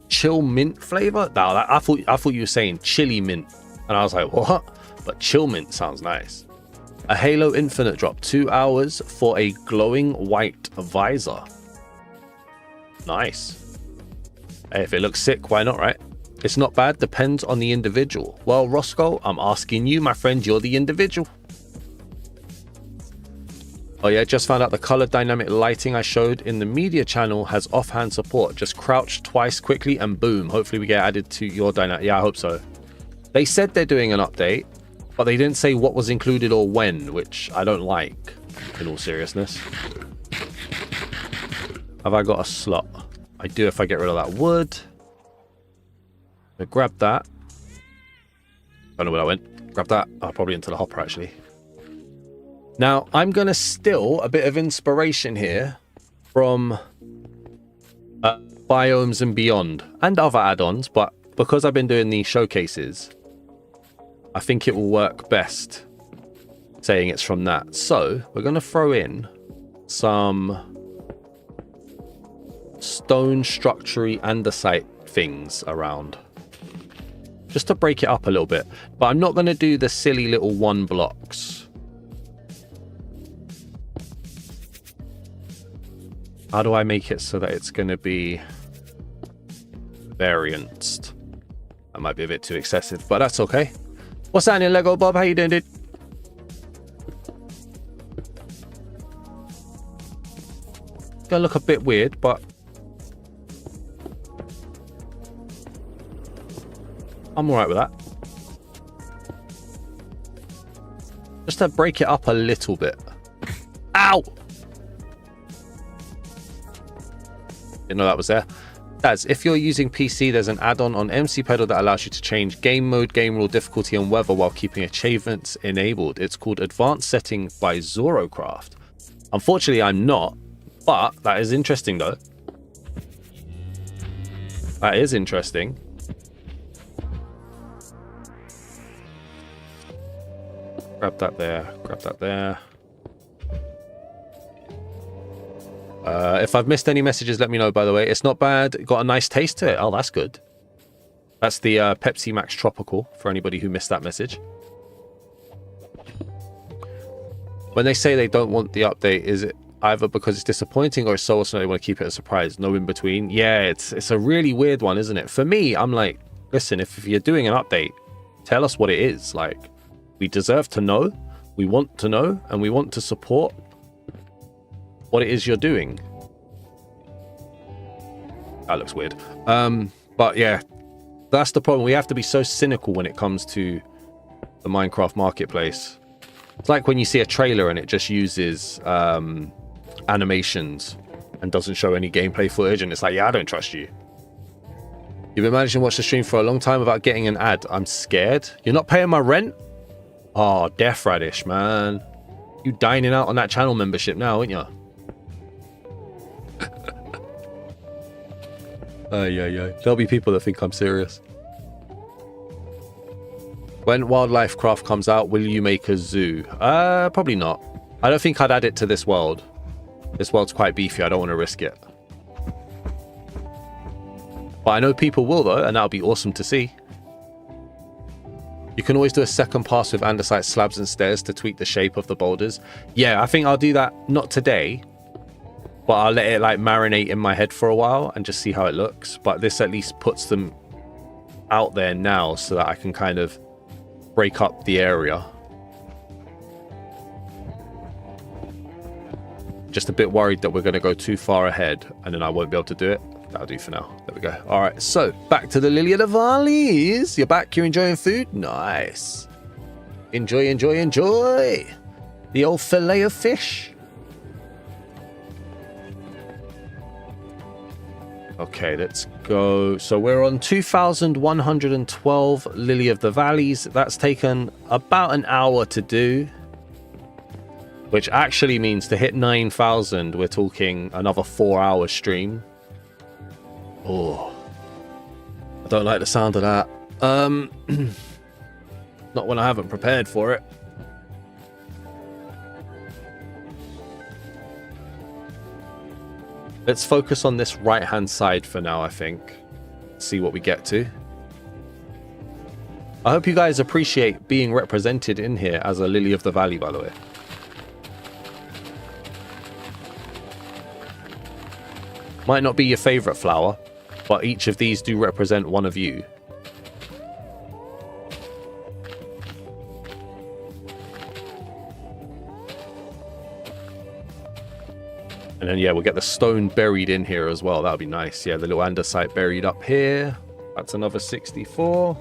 chill mint flavor? No, I thought you were saying chili mint, and I was like, what? But chill mint sounds nice. A Halo Infinite drop, 2 hours for a glowing white visor. Nice. Hey, if it looks sick, why not, right? It's not bad, depends on the individual. Well, Roscoe, I'm asking you, my friend, you're the individual. Oh yeah, just found out the color dynamic lighting I showed in the media channel has offhand support. Just crouch twice quickly and boom. Hopefully we get added to your dynamic. Yeah, I hope so. They said they're doing an update, but they didn't say what was included or when, which I don't like, in all seriousness. Have I got a slot? I do if I get rid of that wood. So grab that. Don't know where I went. Grab that. Oh, probably into the hopper, actually. Now, I'm going to steal a bit of inspiration here from Biomes and Beyond and other add-ons, but because I've been doing these showcases, I think it will work best saying it's from that. So, we're going to throw in some stone structure-y andesite things around, just to break it up a little bit. But I'm not going to do the silly little 1 blocks. How do I make it so that it's going to be varianced? That might be a bit too excessive, but that's okay. What's happening, Lego Bob? How you doing, dude? Gonna look a bit weird, but I'm alright with that. Just to break it up a little bit. Ow! Didn't know that was there. Daz, if you're using PC, there's an add-on on MC Pedal that allows you to change game mode, game rule, difficulty, and weather while keeping achievements enabled. It's called Advanced Setting by Zorocraft. Unfortunately, I'm not, but that is interesting, though. That is interesting. Grab that there, grab that there. If I've missed any messages, let me know, by the way. It's not bad. Got a nice taste to it. Oh, that's good. That's the Pepsi Max Tropical, for anybody who missed that message. When they say they don't want the update, is it either because it's disappointing or it's so awesome they want to keep it a surprise? No in between? Yeah, it's a really weird one, isn't it? For me, I'm like, listen, if you're doing an update, tell us what it is. Like, we deserve to know, we want to know, and we want to support what it is you're doing. That looks weird. But yeah, that's the problem. We have to be so cynical when it comes to the Minecraft marketplace. It's like when you see a trailer and it just uses animations and doesn't show any gameplay footage, and it's like, yeah, I don't trust you. You've been managing to watch the stream for a long time without getting an ad. I'm scared. You're not paying my rent? Oh, Death Radish, man. You dining out on that channel membership now, aren't you? Yeah. There'll be people that think I'm serious. When Wildlife Craft comes out, will you make a zoo? Probably not. I don't think I'd add it to this world. This world's quite beefy. I don't want to risk it. But I know people will, though, and that'll be awesome to see. You can always do a second pass with andesite slabs and stairs to tweak the shape of the boulders. Yeah, I think I'll do that, not today, but I'll let it like marinate in my head for a while and just see how it looks. But this at least puts them out there now so that I can kind of break up the area. Just a bit worried that we're going to go too far ahead and then I won't be able to do it. That'll do for now. There we go. All right, so back to the Lily of the Valleys. You're back. You're enjoying food? Nice. Enjoy, enjoy, enjoy. The old fillet of fish. Okay, let's go. So we're on 2,112 Lily of the Valleys. That's taken about an hour to do, which actually means to hit 9,000, we're talking another 4-hour stream. Oh, I don't like the sound of that. Not when I haven't prepared for it. Let's focus on this right-hand side for now, I think. See what we get to. I hope you guys appreciate being represented in here as a Lily of the Valley, by the way. Might not be your favorite flower, but each of these do represent one of you. And then, yeah, we'll get the stone buried in here as well. That'll be nice. Yeah, the little andesite buried up here. That's another 64.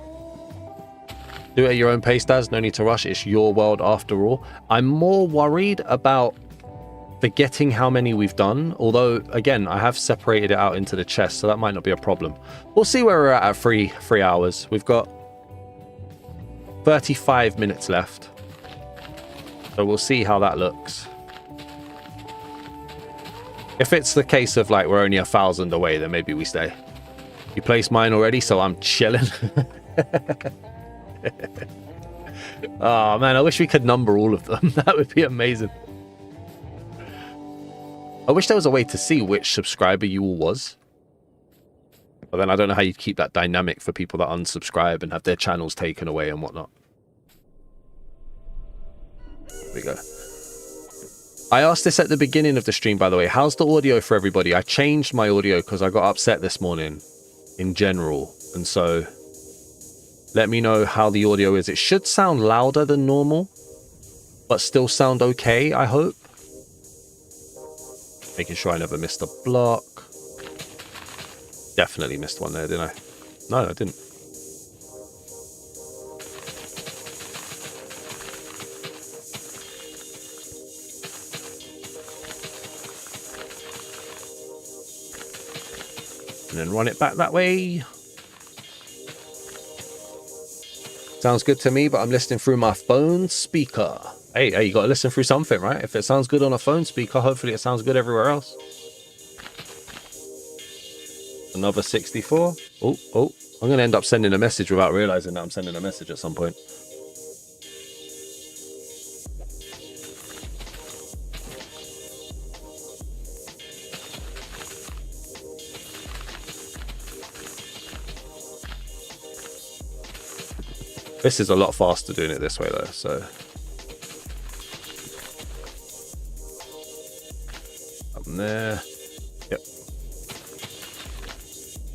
Do it at your own pace, Daz. No need to rush. It's your world after all. I'm more worried about forgetting how many we've done. Although, again, I have separated it out into the chest, so that might not be a problem. We'll see where we're at 3 hours. We've got 35 minutes left. So we'll see how that looks. If it's the case of like we're only 1,000 away, then maybe we stay. You placed mine already, so I'm chilling. Oh man, I wish we could number all of them. That would be amazing. I wish there was a way to see which subscriber you all was. But then I don't know how you'd keep that dynamic for people that unsubscribe and have their channels taken away and whatnot. There we go. I asked this at the beginning of the stream, by the way. How's the audio for everybody? I changed my audio because I got upset this morning in general. And so Let me know how the audio is. It should sound louder than normal, but still sound okay, I hope. Making sure I never missed a block. Definitely missed one there, didn't I? No, I didn't. And then run it back that way. Sounds good to me, but I'm listening through my phone speaker. Hey, you got to listen through something, right? If it sounds good on a phone speaker, hopefully it sounds good everywhere else. Another 64. Oh, I'm going to end up sending a message without realizing that I'm sending a message at some point. This is a lot faster doing it this way though, so. Up there. Yep.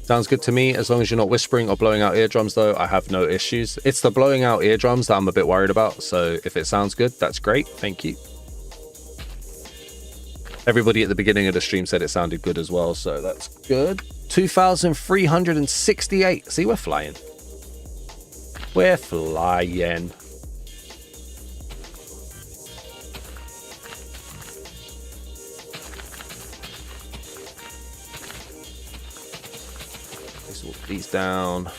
Sounds good to me, as long as you're not whispering or blowing out eardrums though, I have no issues. It's the blowing out eardrums that I'm a bit worried about, so if it sounds good, that's great, thank you. Everybody at the beginning of the stream said it sounded good as well, so that's good. 2,368, see, we're flying. We're flying. Let's walk these down.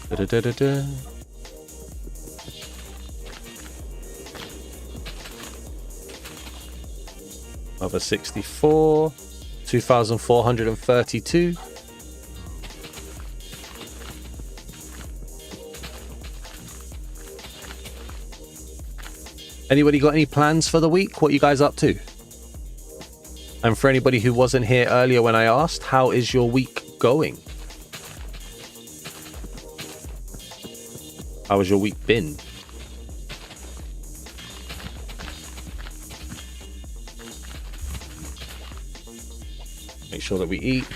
Da-da-da-da-da. Another 64, 2,432. Anybody got any plans for the week? What you guys up to? And for anybody who wasn't here earlier when I asked, how is your week going? How has your week been? Make sure that we eat.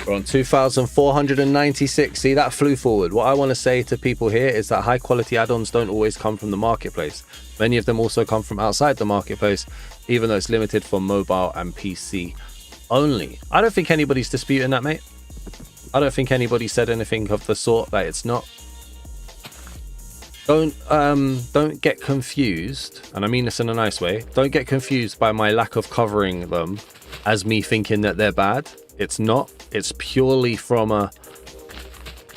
We're on 2,496. See, that flew forward. What I want to say to people here is that high quality add-ons don't always come from the marketplace. Many of them also come from outside the marketplace, even though it's limited for mobile and PC only. I don't think anybody's disputing that, mate. I don't think anybody said anything of the sort that it's not. Don't get confused, and I mean this in a nice way. Don't get confused by my lack of covering them as me thinking that they're bad. It's not. It's purely from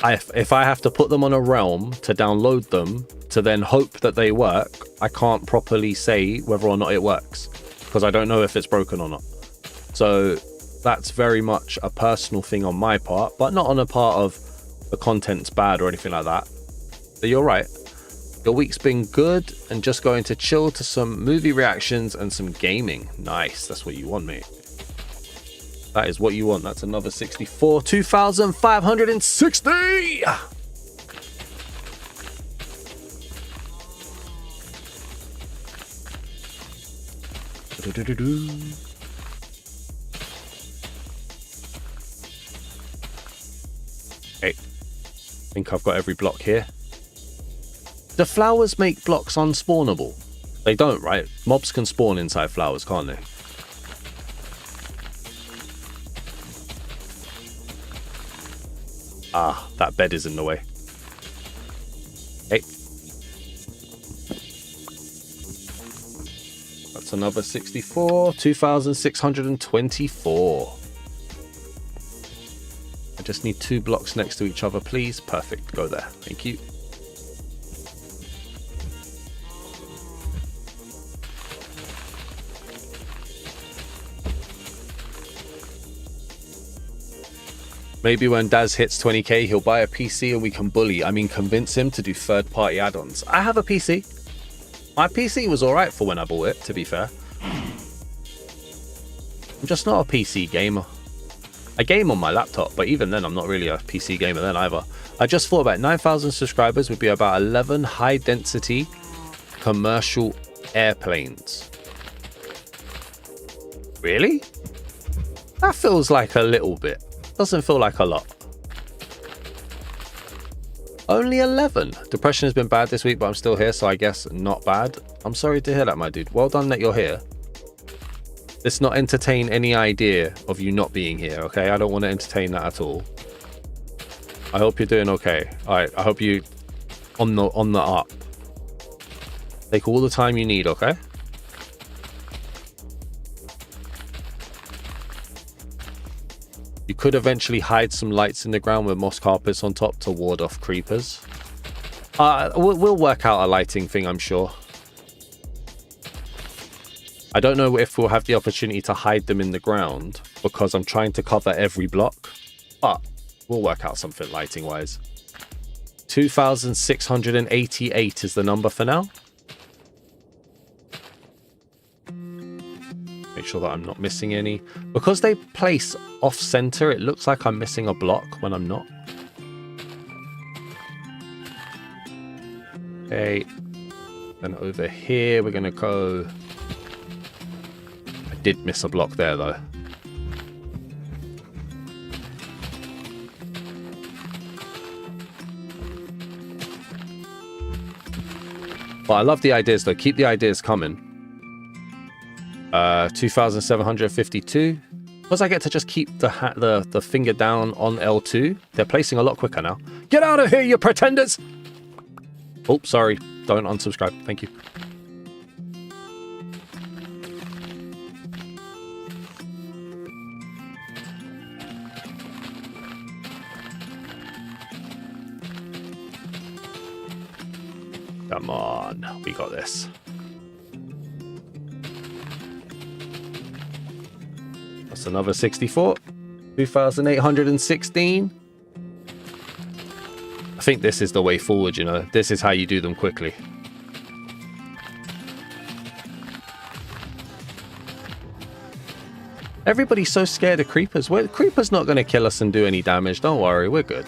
if I have to put them on a realm to download them to then hope that they work, I can't properly say whether or not it works because I don't know if it's broken or not. So that's very much a personal thing on my part, but not on a part of the content's bad or anything like that. But you're right. Your week's been good and just going to chill to some movie reactions and some gaming. Nice. That's what you want, mate. That is what you want. That's another 64. 2,560! Okay. I think I've got every block here. Do flowers make blocks unspawnable? They don't, right? Mobs can spawn inside flowers, can't they? Ah, that bed is in the way. Hey. That's another 64. 2,624. I just need 2 blocks next to each other, please. Perfect. Go there. Thank you. Maybe when Daz hits 20k, he'll buy a PC and we can convince him to do third-party add-ons. I have a PC. My PC was alright for when I bought it, to be fair. I'm just not a PC gamer. I game on my laptop, but even then I'm not really a PC gamer then either. I just thought about 9,000 subscribers would be about 11 high density commercial airplanes. Really? That feels like a little bit. Doesn't feel like a lot. Only 11. Depression has been bad this week, but I'm still here, so I guess not bad. I'm sorry to hear that, my dude. Well done that you're here. Let's not entertain any idea of you not being here, okay? I don't want to entertain that at all. I hope you're doing okay. All right, I hope you on the up. Take all the time you need, okay? You could eventually hide some lights in the ground with moss carpets on top to ward off creepers. We'll work out a lighting thing, I'm sure. I don't know if we'll have the opportunity to hide them in the ground because I'm trying to cover every block, but we'll work out something lighting wise. 2,688 is the number for now. Make sure that I'm not missing any. Because they place off center, it looks like I'm missing a block when I'm not. Okay. Then over here, we're going to go... I did miss a block there, though. But I love the ideas, though. Keep the ideas coming. 2,752. Because I get to just keep the finger down on L2. They're placing a lot quicker now. Get out of here, you pretenders! Oh, sorry. Don't unsubscribe. Thank you. Come on. We got this. That's another 64. 2,816. I think this is the way forward, you know. This is how you do them quickly. Everybody's so scared of creepers. Creepers not going to kill us and do any damage. Don't worry, we're good.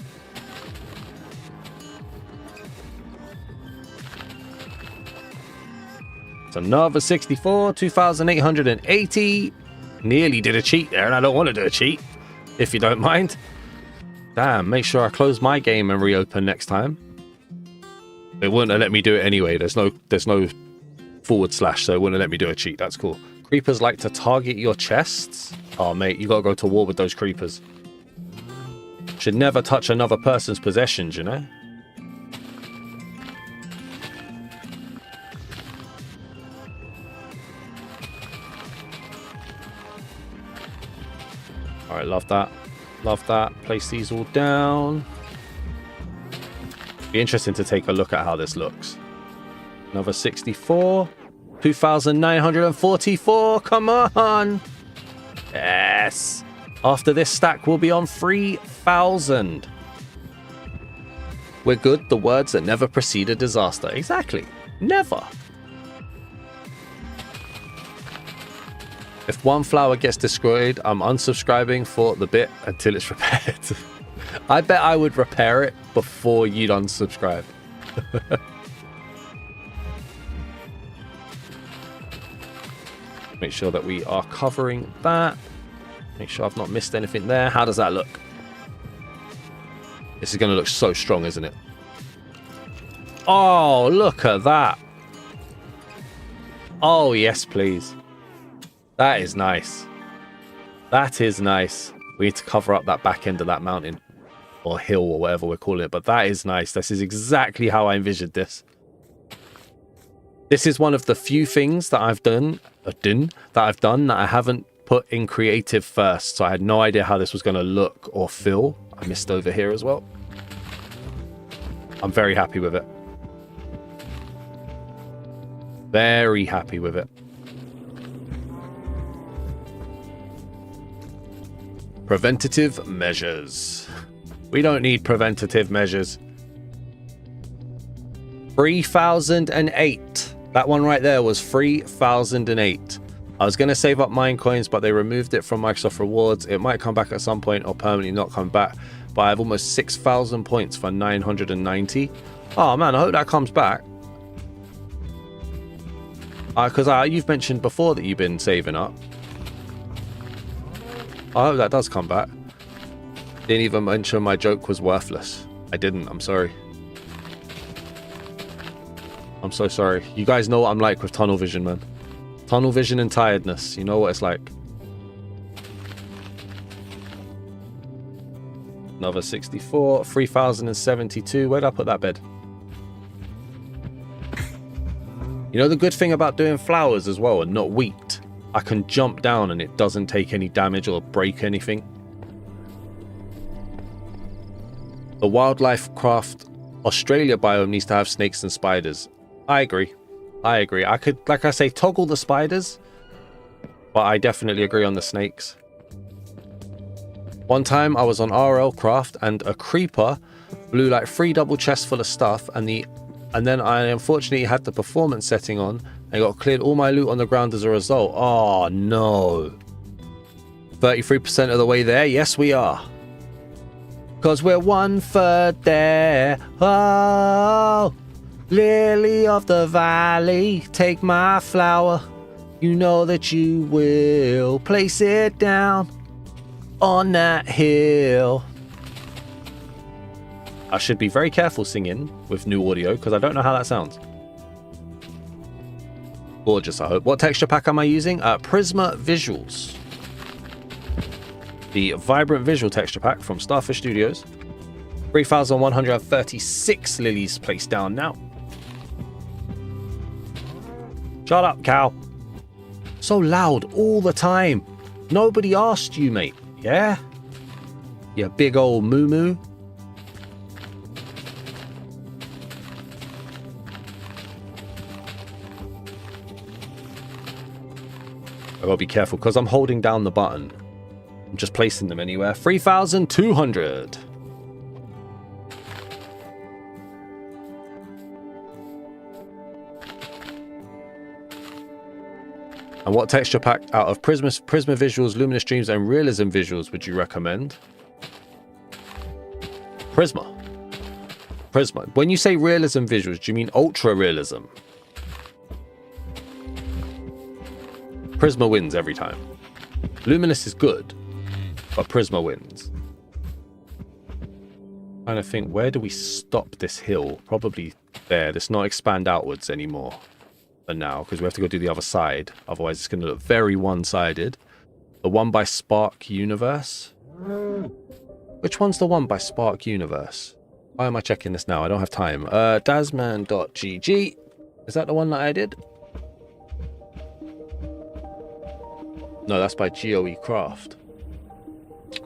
It's another 64. 2,880. Nearly did a cheat there, and I don't want to do a cheat, if you don't mind. Damn, make sure I close my game and reopen next time. It wouldn't have let me do it anyway. There's no // so it wouldn't let me do a cheat. That's cool. Creepers like to target your chests. Oh, mate, you gotta go to war with those creepers. Should never touch another person's possessions, you know? Alright, love that. Love that. Place these all down. Be interesting to take a look at how this looks. Another 64. 2,944. Come on. Yes. After this stack, we'll be on 3,000. We're good. The words that never precede a disaster. Exactly. Never. If one flower gets destroyed, I'm unsubscribing for the bit until it's repaired. I bet I would repair it before you'd unsubscribe. Make sure that we are covering that. Make sure I've not missed anything there. How does that look? This is going to look so strong, isn't it? Oh, look at that. Oh, yes, please. That is nice. That is nice. We need to cover up that back end of that mountain. Or hill, or whatever we're calling it. But that is nice. This is exactly how I envisioned this. This is one of the few things that I've done that I haven't put in creative first. So I had no idea how this was going to look or feel. I missed over here as well. I'm very happy with it. Very happy with it. Preventative measures. We don't need preventative measures. 3,008. That one right there was 3,008. I was going to save up mine coins, but they removed it from Microsoft Rewards. It might come back at some point or permanently not come back. but I have almost 6,000 points for 990. Oh man, I hope that comes back. Because you've mentioned before that you've been saving up. I hope that does come back. Didn't even mention my joke was worthless. I didn't, I'm sorry. I'm so sorry. You guys know what I'm like with tunnel vision, man. Tunnel vision and tiredness. You know what it's like. Another 64. 3,072. Where'd I put that bed? You know the good thing about doing flowers as well and not wheat? I can jump down and it doesn't take any damage or break anything. The Wildlife Craft Australia biome needs to have snakes and spiders. I agree. I agree. I could, like I say, toggle the spiders, but I definitely agree on the snakes. One time I was on RL Craft and a creeper blew like 3 double chests full of stuff, and then I unfortunately had the performance setting on and got cleared all my loot on the ground as a result. Oh no. 33% of the way there. Yes, we are. Cause we're 1/3 there. Oh, lily of the valley, take my flower. You know that you will place it down on that hill. I should be very careful singing with new audio because I don't know how that sounds. Gorgeous, I hope. What texture pack am I using? Prizma Visuals. The Vibrant Visual texture pack from Starfish Studios. 3,136 lilies placed down now. Shut up, cow. So loud all the time. Nobody asked you, mate. Yeah? You big old moo-moo. I gotta be careful because I'm holding down the button. I'm just placing them anywhere. 3,200. And what texture pack out of Prizma Visuals, Luminous Dreams, and Realism Visuals would you recommend? Prizma. Prizma. When you say Realism Visuals, do you mean Ultra Realism? Prizma wins every time. Luminous is good, but Prizma wins. Trying to think, where do we stop this hill? Probably there. Let's not expand outwards anymore for now, because we have to go do the other side. Otherwise, it's going to look very one-sided. The one by Spark Universe. Which one's the one by Spark Universe? Why am I checking this now? I don't have time. Dasman.gg. Is that the one that I did? No, that's by GOE Craft.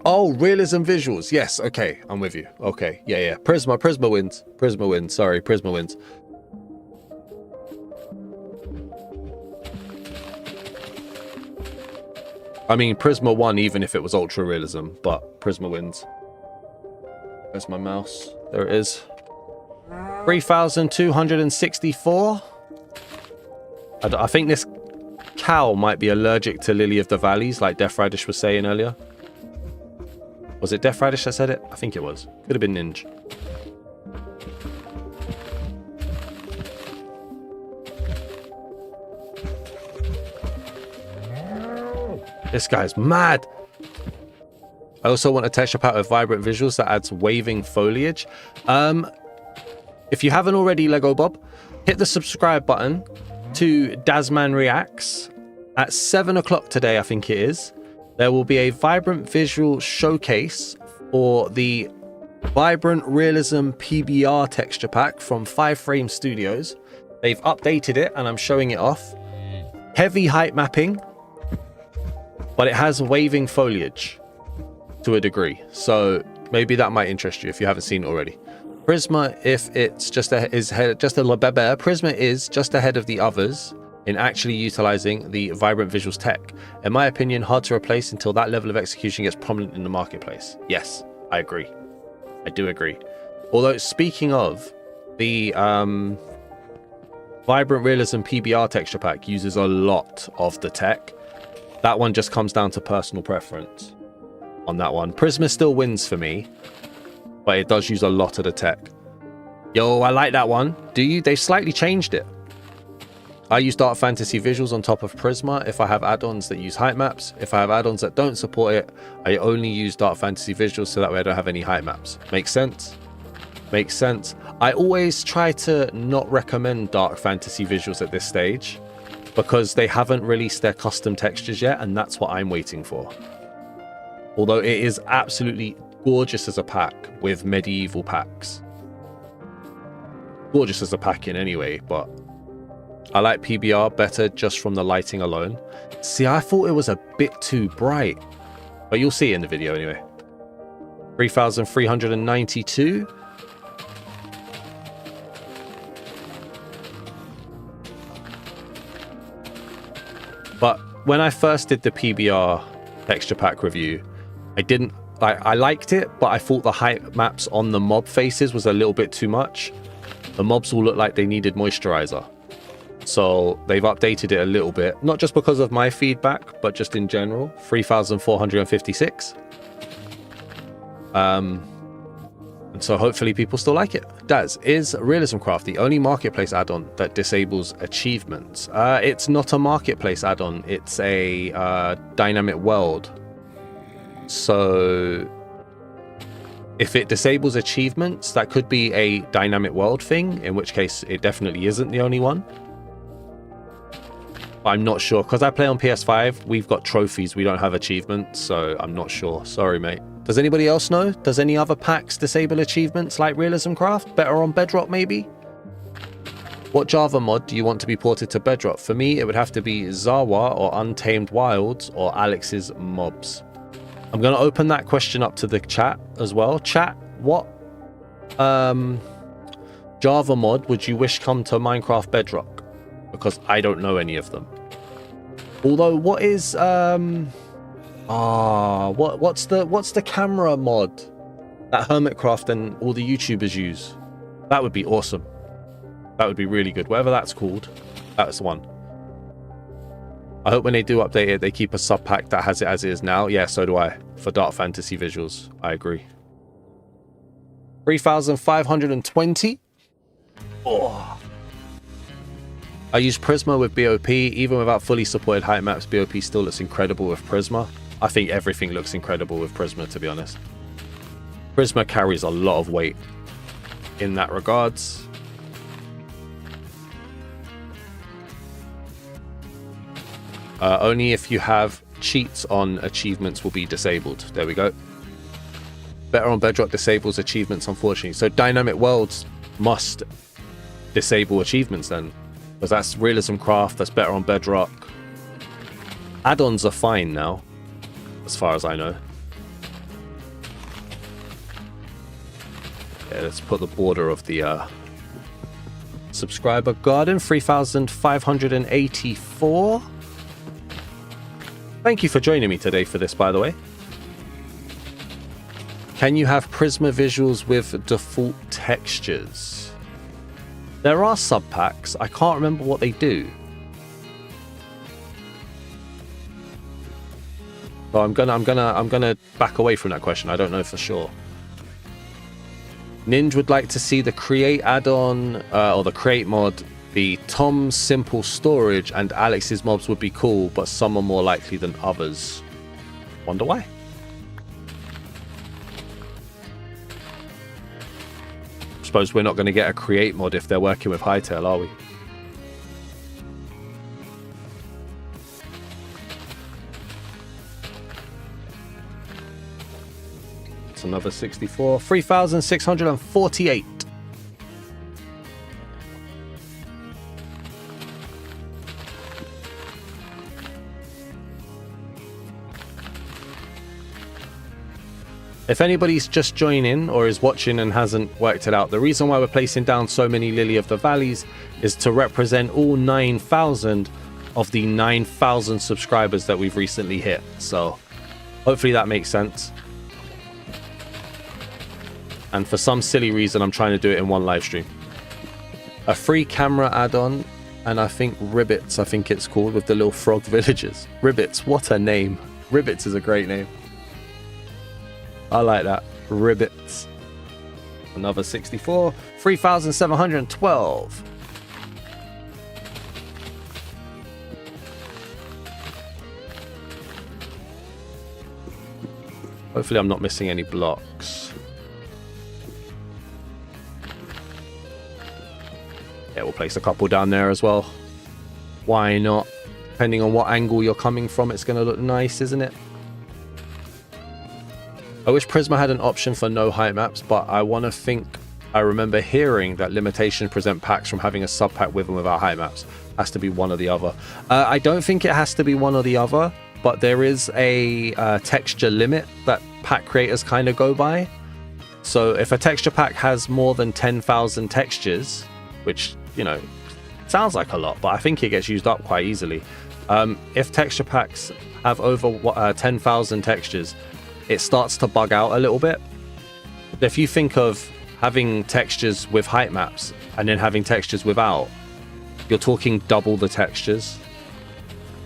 Oh, Realism Visuals. Yes, okay, I'm with you. Okay, yeah. Prizma wins. Prizma wins. Sorry, Prizma wins. I mean, Prizma won even if it was Ultra Realism, but Prizma wins. Where's my mouse? There it is. 3,264. I think this cow might be allergic to Lily of the Valleys, like Death Radish was saying earlier. Was it Death Radish that said it? I think it was. Could have been Ninja. This guy's mad. I also want a texture pack with vibrant visuals that adds waving foliage. If you haven't already, Lego Bob, hit the subscribe button to Dasman Reacts. At 7 o'clock today, I think it is, there will be a vibrant visual showcase for the Vibrant Realism PBR texture pack from 5 Frame Studios. They've updated it and I'm showing it off. Heavy height mapping, but it has waving foliage to a degree. So maybe that might interest you if you haven't seen it already. Prizma, if it's Prizma is just ahead of the others in actually utilizing the vibrant visuals tech. In my opinion, hard to replace until that level of execution gets prominent in the marketplace. Yes, I agree. I do agree. Although, speaking of, the Vibrant Realism PBR texture pack uses a lot of the tech. That one just comes down to personal preference on that one. Prizma still wins for me. but it does use a lot of the tech. Yo, I like that one. Do you? They've slightly changed it. I use Dark Fantasy visuals on top of Prizma if I have add-ons that use height maps. If I have add-ons that don't support it, I only use Dark Fantasy visuals so that way I don't have any height maps. Makes sense? Makes sense. I always try to not recommend Dark Fantasy visuals at this stage because they haven't released their custom textures yet, and that's what I'm waiting for. Although it is absolutely gorgeous as a pack with medieval packs. Gorgeous as a pack in anyway, but I like PBR better just from the lighting alone. See, I thought it was a bit too bright, but you'll see it in the video anyway. 3,392. But when I first did the PBR texture pack review, I liked it, but I thought the height maps on the mob faces was a little bit too much. The mobs all look like they needed moisturizer. So they've updated it a little bit, not just because of my feedback, but just in general. 3,456. And so hopefully people still like it. Daz, is Realism Craft the only marketplace add-on that disables achievements? It's not a marketplace add-on, it's a dynamic world. So if it disables achievements, that could be a dynamic world thing, in which case it definitely isn't the only one. I'm not sure, because I play on PS5, we've got trophies, we don't have achievements, so I'm not sure. Sorry, mate. Does anybody else know? Does any other packs disable achievements like Realism Craft? Better on Bedrock, maybe? What Java mod do you want to be ported to Bedrock? For me, it would have to be Zawa or Untamed Wilds or Alex's Mobs. I'm going to open that question up to the chat as well. Chat, what Java mod would you wish come to Minecraft Bedrock? Because I don't know any of them. Although, what is what's the camera mod that Hermitcraft and all the YouTubers use? That would be awesome. That would be really good. Whatever that's called, that's the one. I hope when they do update it, they keep a sub pack that has it as it is now. Yeah, so do I. For Dark Fantasy visuals, I agree. 3,520. Oh. I use Prizma with BOP. Even without fully supported height maps, BOP still looks incredible with Prizma. I think everything looks incredible with Prizma, to be honest. Prizma carries a lot of weight in that regards. Only if you have cheats on achievements will be disabled. There we go. Better on Bedrock disables achievements, unfortunately. So Dynamic Worlds must disable achievements then. Because that's Realism Craft, that's better on Bedrock. Add-ons are fine now, as far as I know. Yeah, let's put the border of the subscriber garden. 3,584. Thank you for joining me today for this, by the way. Can you have Prizma visuals with default textures? There are sub packs. I can't remember what they do. So I'm gonna back away from that question. I don't know for sure. Ninja would like to see the create add-on or the create mod be Tom's simple storage, and Alex's mobs would be cool, but some are more likely than others. Wonder why? Suppose we're not going to get a create mod if they're working with Hytale, are we? It's another 64. 3,648. If anybody's just joining or is watching and hasn't worked it out, the reason why we're placing down so many Lily of the Valleys is to represent all 9,000 of the 9,000 subscribers that we've recently hit. So hopefully that makes sense. And for some silly reason, I'm trying to do it in one live stream. A free camera add-on, and I think Ribbits, I think it's called, with the little frog villagers. Ribbits, what a name. Ribbits is a great name. I like that. Ribbits. Another 64. 3,712. Hopefully I'm not missing any blocks. Yeah, we'll place a couple down there as well. Why not? Depending on what angle you're coming from, it's going to look nice, isn't it? I wish Prizma had an option for no height maps, but I want to think I remember hearing that limitations prevent packs from having a sub pack with and without height maps. Has to be one or the other. I don't think it has to be one or the other, but there is a texture limit that pack creators kind of go by. So if a texture pack has more than 10,000 textures, which, you know, sounds like a lot, but I think it gets used up quite easily. If texture packs have over 10,000 textures, it starts to bug out a little bit. If you think of having textures with height maps and then having textures without, you're talking double the textures.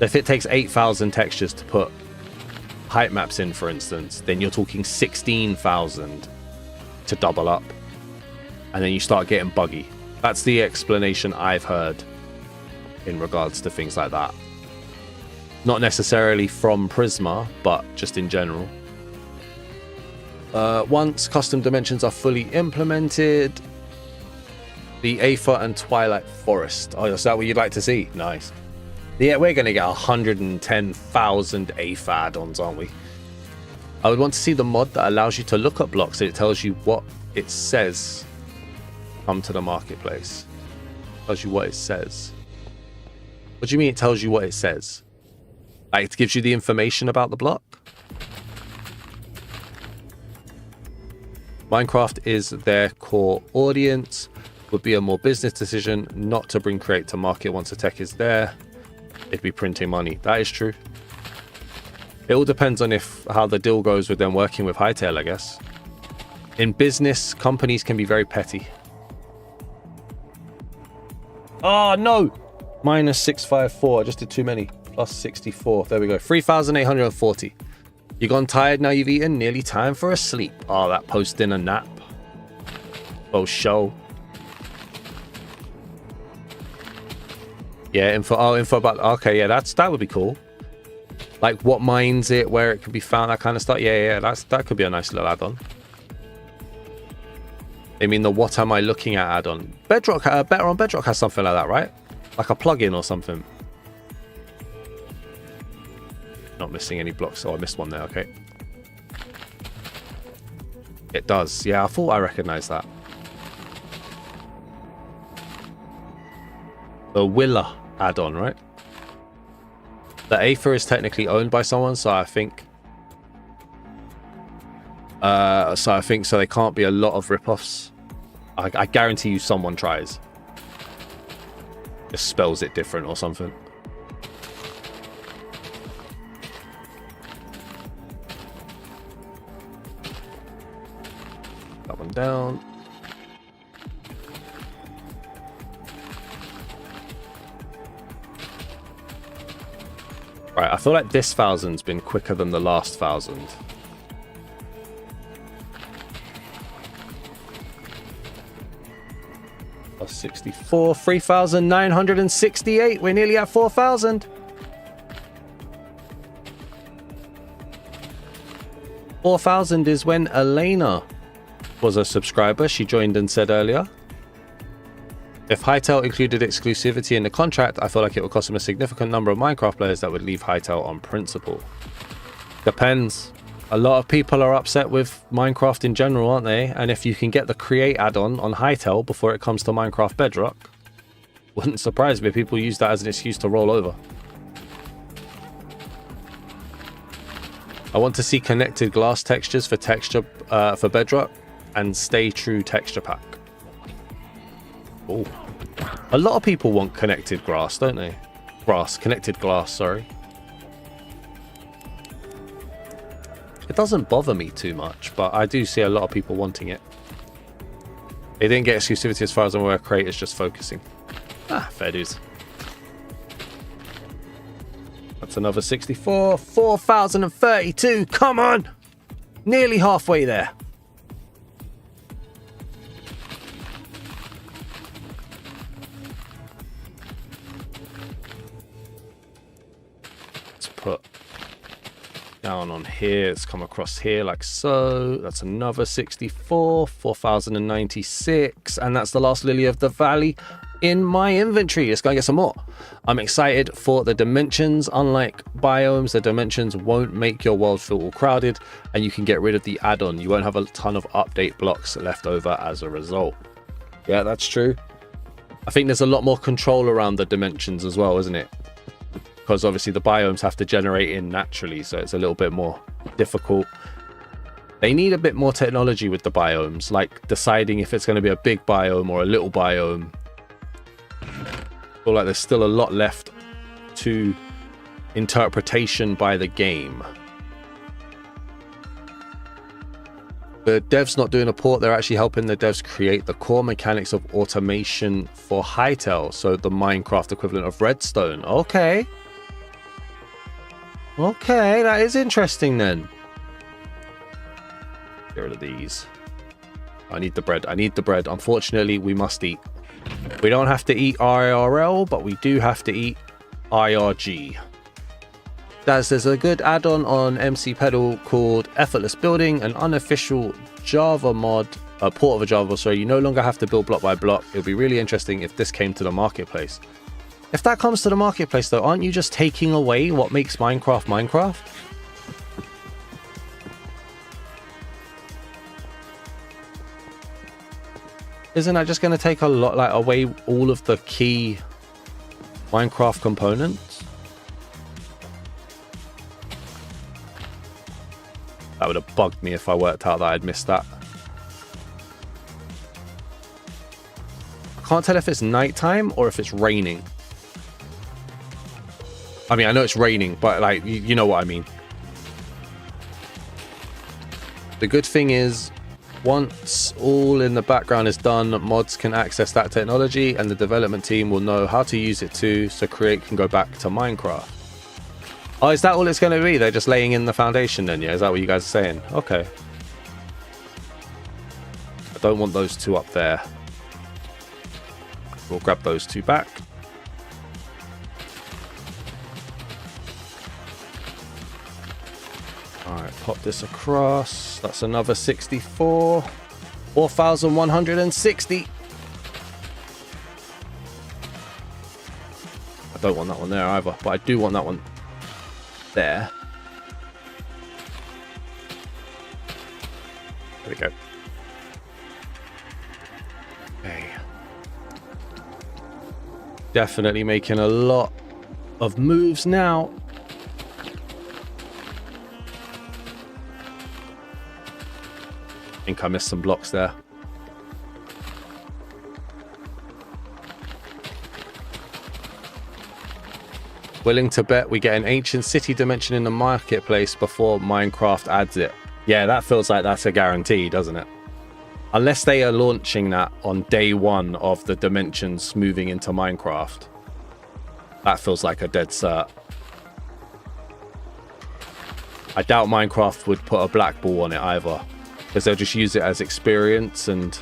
If it takes 8,000 textures to put height maps in, for instance, then you're talking 16,000 to double up. And then you start getting buggy. That's the explanation I've heard in regards to things like that. Not necessarily from Prizma, but just in general. Once custom dimensions are fully implemented, the Aether and Twilight Forest. Oh, is that what you'd like to see? Nice. Yeah, we're going to get 110,000 Aether add-ons, aren't we? I would want to see the mod that allows you to look up blocks and it tells you what it says. Come to the marketplace. Tells you what it says. What do you mean it tells you what it says? Like, it gives you the information about the block? Minecraft is their core audience. Would be a more business decision not to bring create to market once the tech is there. It'd be printing money. That is true. It all depends on how the deal goes with them working with Hytale, I guess. In business, companies can be very petty. Oh, no! Minus 654. I just did too many. Plus 64. There we go. 3,840. You gone tired now you've eaten? Nearly time for a sleep. Oh, that post-dinner nap. Oh, show. Yeah, info about... Okay, yeah, that would be cool. Like, what mines it, where it could be found, that kind of stuff. Yeah, that could be a nice little add-on. I mean, the what am I looking at add-on. Bedrock, Better on Bedrock has something like that, right? Like a plugin or something. Not missing any blocks. Oh, I missed one there. Okay. It does. Yeah, I thought I recognized that. The Willa add-on, right? The Aether is technically owned by someone, so I think... so there can't be a lot of rip-offs. I guarantee you someone tries. Just spells it different or something. That one down. Right, I feel like this 1,000's been quicker than the last 1,000. Plus 64, 3,968. We're nearly at 4,000. 4,000 is when Elena was a subscriber. She joined and said earlier. If Hytale included exclusivity in the contract, I feel like it would cost them a significant number of Minecraft players that would leave Hytale on principle. Depends. A lot of people are upset with Minecraft in general, aren't they? And if you can get the Create add-on on Hytale before it comes to Minecraft Bedrock, wouldn't surprise me if people use that as an excuse to roll over. I want to see connected glass textures for for Bedrock and stay true texture pack. Oh, a lot of people want connected grass, don't they? Connected glass, sorry. It doesn't bother me too much, but I do see a lot of people wanting it. It didn't get exclusivity as far as I'm aware. Creators just focusing. Ah, fair dues. That's another 64. 4,032. Come on! Nearly halfway there. Down on here, it's come across here like so. That's another 64, 4096, and that's the last Lily of the Valley in my inventory. Let's go and get some more. I'm excited for the dimensions. Unlike biomes, the dimensions won't make your world feel all crowded, and you can get rid of the add-on. You won't have a ton of update blocks left over as a result. Yeah, that's true. I think there's a lot more control around the dimensions as well, isn't it? Because obviously the biomes have to generate in naturally, so it's a little bit more difficult. They need a bit more technology with the biomes, like deciding if it's going to be a big biome or a little biome. I feel like there's still a lot left to interpretation by the game. The devs not doing a port, they're actually helping the devs create the core mechanics of automation for Hytale, so the Minecraft equivalent of Redstone. Okay. Okay, that is interesting then. Get rid of these. I need the bread. I need the bread. Unfortunately, we must eat. We don't have to eat IRL, but we do have to eat IRG. There's a good add-on on MC Pedal called Effortless Building, an unofficial Java mod, a port of a Java, so you no longer have to build block by block. It would be really interesting if this came to the marketplace. If that comes to the marketplace though, aren't you just taking away what makes Minecraft Minecraft? Isn't that just going to take a lot, like, away all of the key Minecraft components? That would have bugged me if I worked out that I'd missed that. I can't tell if it's nighttime or if it's raining. I mean, I know it's raining, but like, you know what I mean. The good thing is, once all in the background is done, mods can access that technology and the development team will know how to use it too, so Create can go back to Minecraft. Oh, is that all it's going to be? They're just laying in the foundation then, yeah? Is that what you guys are saying? Okay. I don't want those two up there. We'll grab those two back. Alright, pop this across. That's another 64. 4,160. I don't want that one there either, but I do want that one there. There we go. Okay. Definitely making a lot of moves now. I think I missed some blocks there. Willing to bet we get an ancient city dimension in the marketplace before Minecraft adds it. Yeah, that feels like that's a guarantee, doesn't it? Unless they are launching that on day one of the dimensions moving into Minecraft. That feels like a dead cert. I doubt Minecraft would put a black ball on it either, because they'll just use it as experience and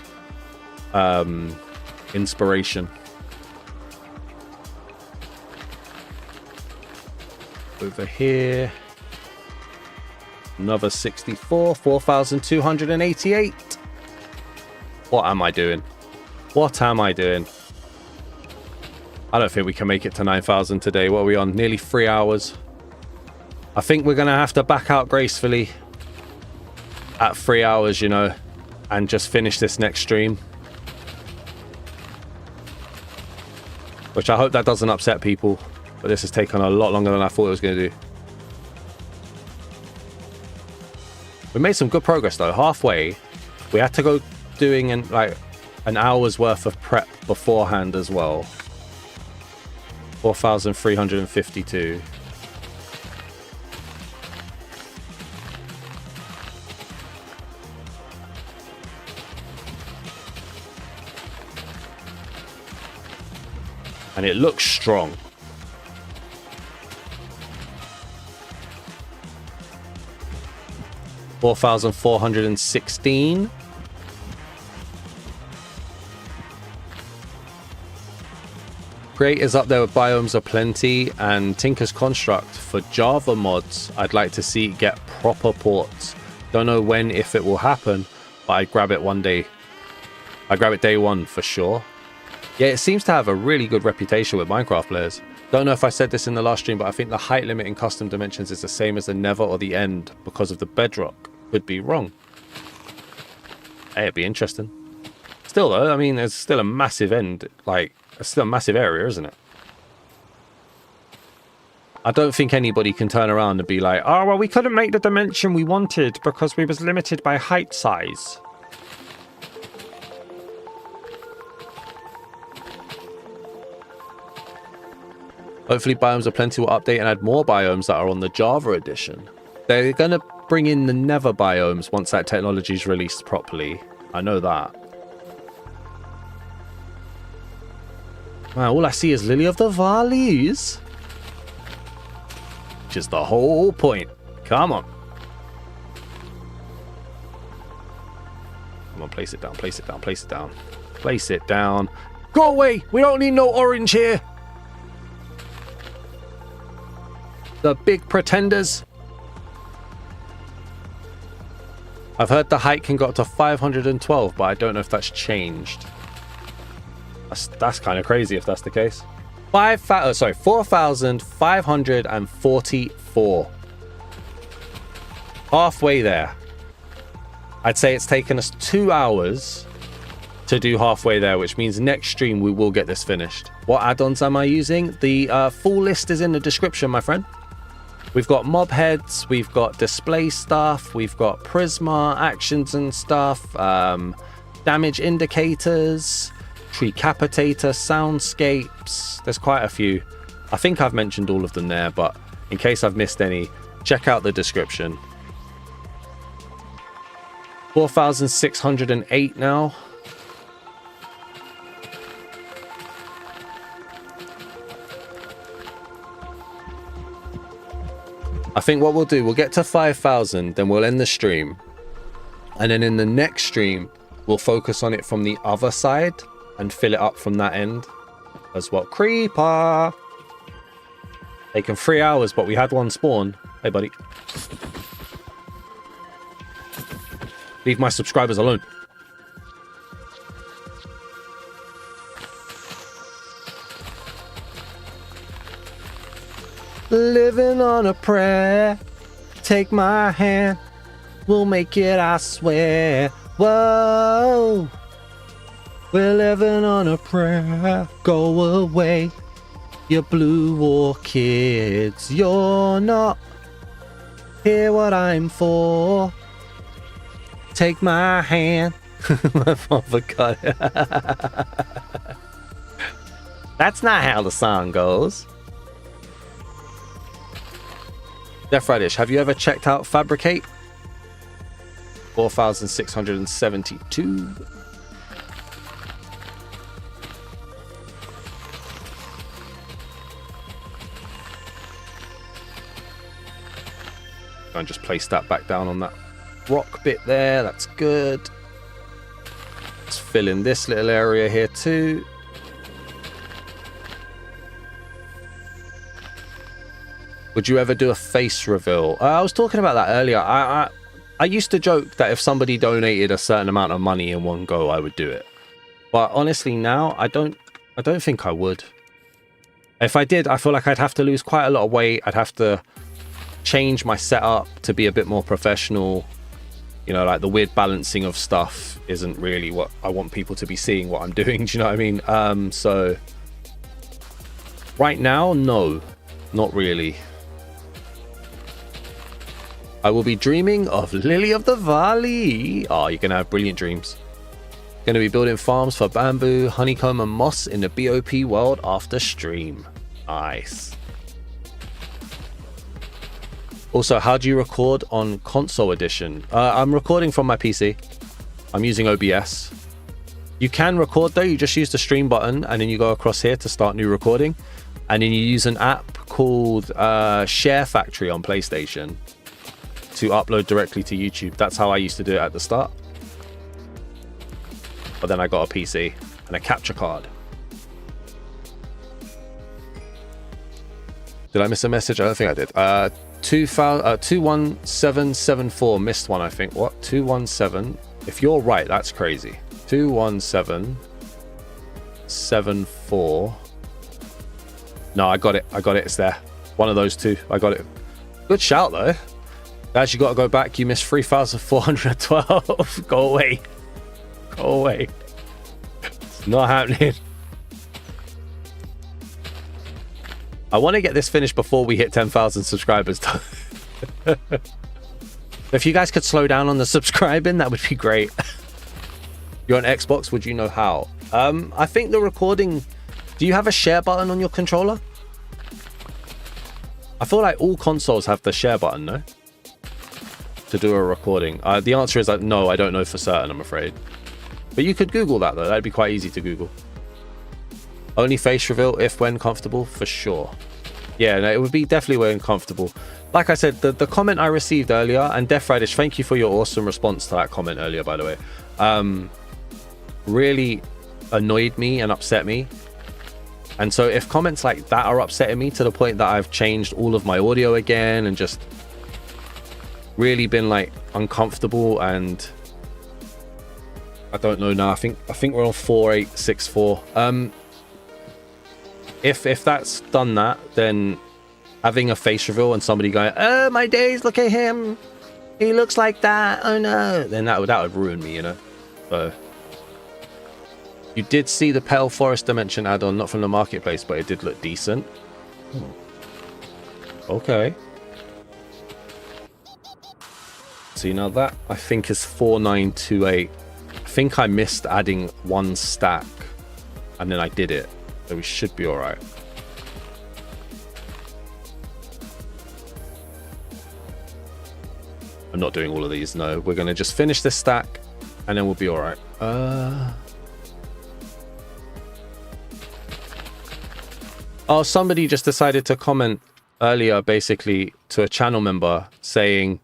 inspiration. Over here, another 64, 4,288. What am I doing? What am I doing? I don't think we can make it to 9,000 today. What are we on? Nearly 3 hours. I think we're going to have to back out gracefully at 3 hours, you know, and just finish this next stream. Which I hope that doesn't upset people. But this has taken a lot longer than I thought it was going to do. We made some good progress though. Halfway, we had to go doing an hour's worth of prep beforehand as well. 4,352. And it looks strong. $4,416. Create is up there with Biomes Aplenty and Tinker's Construct. For Java mods, I'd like to see get proper ports. Don't know when, if it will happen, but I'd grab it one day. I'd grab it day one for sure. Yeah, it seems to have a really good reputation with Minecraft players. Don't know if I said this in the last stream, but I think the height limit in custom dimensions is the same as the Nether or the End because of the Bedrock. Could be wrong. Hey, it'd be interesting. Still though, I mean, there's still a massive end, like, it's still a massive area, isn't it? I don't think anybody can turn around and be like, oh, well, we couldn't make the dimension we wanted because we was limited by height size. Hopefully Biomes Aplenty will update and add more biomes that are on the Java edition. They're going to bring in the Nether biomes once that technology is released properly. I know that. Man, all I see is Lily of the Valleys. Which is the whole point. Come on. Come on, place it down, place it down, place it down. Place it down. Go away! We don't need no orange here! The big pretenders. I've heard the height can go up to 512, but I don't know if that's changed. That's kind of crazy if that's the case. 4,544. Halfway there. I'd say it's taken us 2 hours to do halfway there, which means next stream we will get this finished. What add-ons am I using? The full list is in the description, my friend. We've got mob heads, we've got display stuff, we've got Prizma actions and stuff, damage indicators, Treecapitator, Soundscapes. There's quite a few. I think I've mentioned all of them there, but in case I've missed any, check out the description. 4,608 now. I think what we'll do, we'll get to 5,000, then we'll end the stream. And then in the next stream, we'll focus on it from the other side and fill it up from that end as well. Creeper! Taken 3 hours, but we had one spawn. Hey, buddy. Leave my subscribers alone. Living on a prayer. Take my hand. We'll make it, I swear. Whoa. We're living on a prayer. Go away. You blue orchids. You're not here what I'm for. Take my hand. My father got it. That's not how the song goes. Death Radish, have you ever checked out Fabricate? 4,672. And just place that back down on that rock bit there. That's good. Let's fill in this little area here too. Would you ever do a face reveal? I was talking about that earlier. I used to joke that if somebody donated a certain amount of money in one go, I would do it. But honestly, now I don't think I would. If I did, I feel like I'd have to lose quite a lot of weight. I'd have to change my setup to be a bit more professional. You know, like the weird balancing of stuff isn't really what I want people to be seeing what I'm doing. Do you know what I mean? So right now, no, not really. I will be dreaming of Lily of the Valley. Oh, you're going to have brilliant dreams. Going to be building farms for bamboo, honeycomb and moss in the BOP world after stream. Nice. Also, how do you record on console edition? I'm recording from my PC. I'm using OBS. You can record though. You just use the stream button and then you go across here to start new recording. And then you use an app called Share Factory on PlayStation to upload directly to YouTube. That's how I used to do it at the start. But then I got a PC and a capture card. Did I miss a message? I don't think I did. 21774 missed one, I think. What? 217. If you're right, that's crazy. 21774. No, I got it. I got it. It's there. One of those two. I got it. Good shout, though. Guys, you got to go back. You missed 3,412. Go away. Go away. It's not happening. I want to get this finished before we hit 10,000 subscribers. If you guys could slow down on the subscribing, that would be great. You're on Xbox, would you know how? I think the recording... Do you have a share button on your controller? I feel like all consoles have the share button, no? To do a recording. The answer is no, I don't know for certain, I'm afraid. But you could Google that, though. That'd be quite easy to Google. Only face reveal if when comfortable, for sure. Yeah, no, it would be definitely when comfortable. Like I said, the comment I received earlier, and Death Radish, thank you for your awesome response to that comment earlier, by the way. Really annoyed me and upset me. And so if comments like that are upsetting me to the point that I've changed all of my audio again and just really been like uncomfortable, and I don't know now, I think we're on 4864. If that's done that, then having a face reveal and somebody going, oh my days, look at him, he looks like that, oh no, then that would ruin me, you know. So you did see the Pale Forest Dimension add-on, not from the marketplace, but it did look decent. Okay. See, now that I think is 4928. I think I missed adding one stack and then I did it. So we should be all right. I'm not doing all of these, no. We're going to just finish this stack and then we'll be all right. Oh, somebody just decided to comment earlier, basically, to a channel member saying,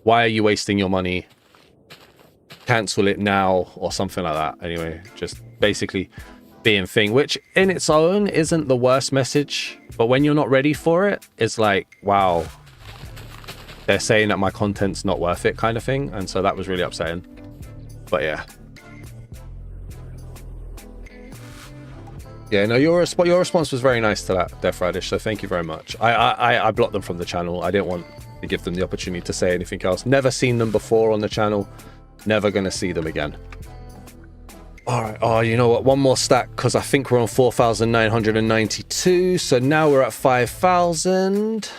why are you wasting your money? Cancel it now, or something like that. Anyway, just basically being thing, which in its own isn't the worst message, but when you're not ready for it, it's like, wow, they're saying that my content's not worth it kind of thing. And so that was really upsetting. But yeah. Yeah, no, your response was very nice to that, Death Radish, so thank you very much. I blocked them from the channel. I didn't want to give them the opportunity to say anything else. Never seen them before on the channel. Never going to see them again. All right. Oh, you know what? One more stack, because I think we're on 4,992. So now we're at 5,000,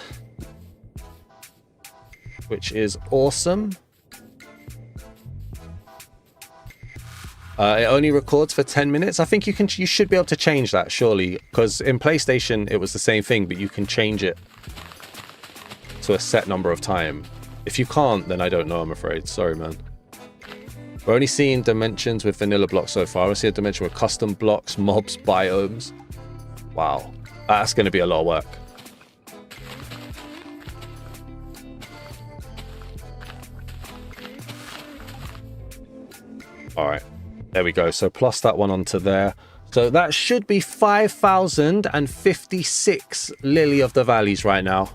which is awesome. It only records for 10 minutes. I think you should be able to change that, surely, because in PlayStation it was the same thing, but you can change it to a set number of time. If you can't, then I don't know, I'm afraid. Sorry, man. We're only seeing dimensions with vanilla blocks so far. I see a dimension with custom blocks, mobs, biomes. Wow, that's going to be a lot of work. All right. There we go. So plus that one onto there. So that should be 5,056 Lily of the Valleys right now.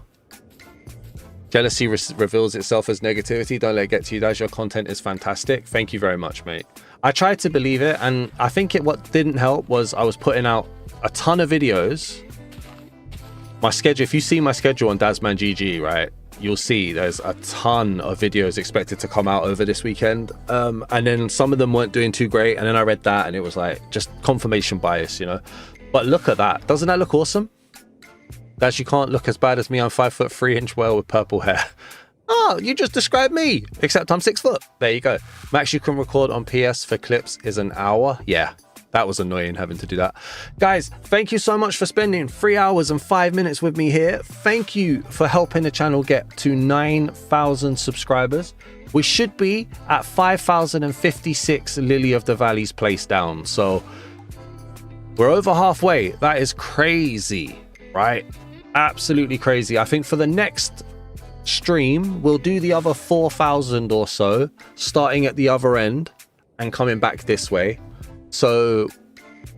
Jealousy reveals itself as negativity. Don't let it get to you, guys. Your content is fantastic. Thank you very much, mate. I tried to believe it, and I think what didn't help was I was putting out a ton of videos. My schedule, if you see my schedule on Dazman GG, right, you'll see there's a ton of videos expected to come out over this weekend. And then some of them weren't doing too great. And then I read that and it was like just confirmation bias, you know. But look at that. Doesn't that look awesome? Guys, you can't look as bad as me. I'm 5'3" whale with purple hair. Oh, you just described me, except I'm 6 foot. There you go. Max you can record on PS for clips is an hour. Yeah. That was annoying having to do that. Guys, thank you so much for spending 3 hours and 5 minutes with me here. Thank you for helping the channel get to 9,000 subscribers. We should be at 5,056 Lily of the Valleys placed down. So we're over halfway. That is crazy, right? Absolutely crazy. I think for the next stream, we'll do the other 4,000 or so, starting at the other end and coming back this way. So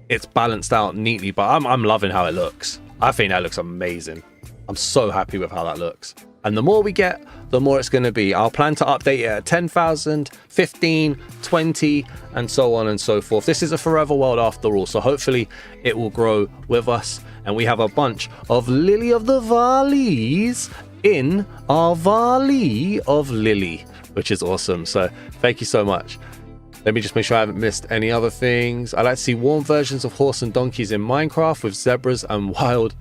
it's balanced out neatly, but I'm loving how it looks. I think that looks amazing. I'm so happy with how that looks. And the more we get, the more it's going to be. I'll plan to update it at 10,000, 15, 20, and so on and so forth. This is a forever world after all, so hopefully it will grow with us. And we have a bunch of Lily of the Valleys in our Valley of Lily, which is awesome. So thank you so much. Let me just make sure I haven't missed any other things. I like to see warm versions of horse and donkeys in Minecraft with zebras and wild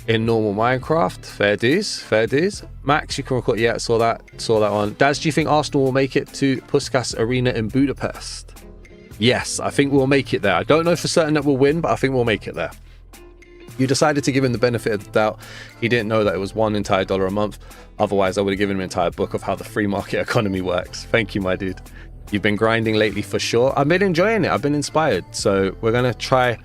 in normal Minecraft. Fair dues, fair dues. Max, you can record. Yeah, saw that one. Daz, do you think Arsenal will make it to Puskas Arena in Budapest? Yes, I think we'll make it there. I don't know for certain that we'll win, but I think we'll make it there. You decided to give him the benefit of the doubt. He didn't know that it was $1 entire a month. Otherwise, I would have given him an entire book of how the free market economy works. Thank you, my dude. You've been grinding lately for sure. I've been enjoying it. I've been inspired. So we're going to try.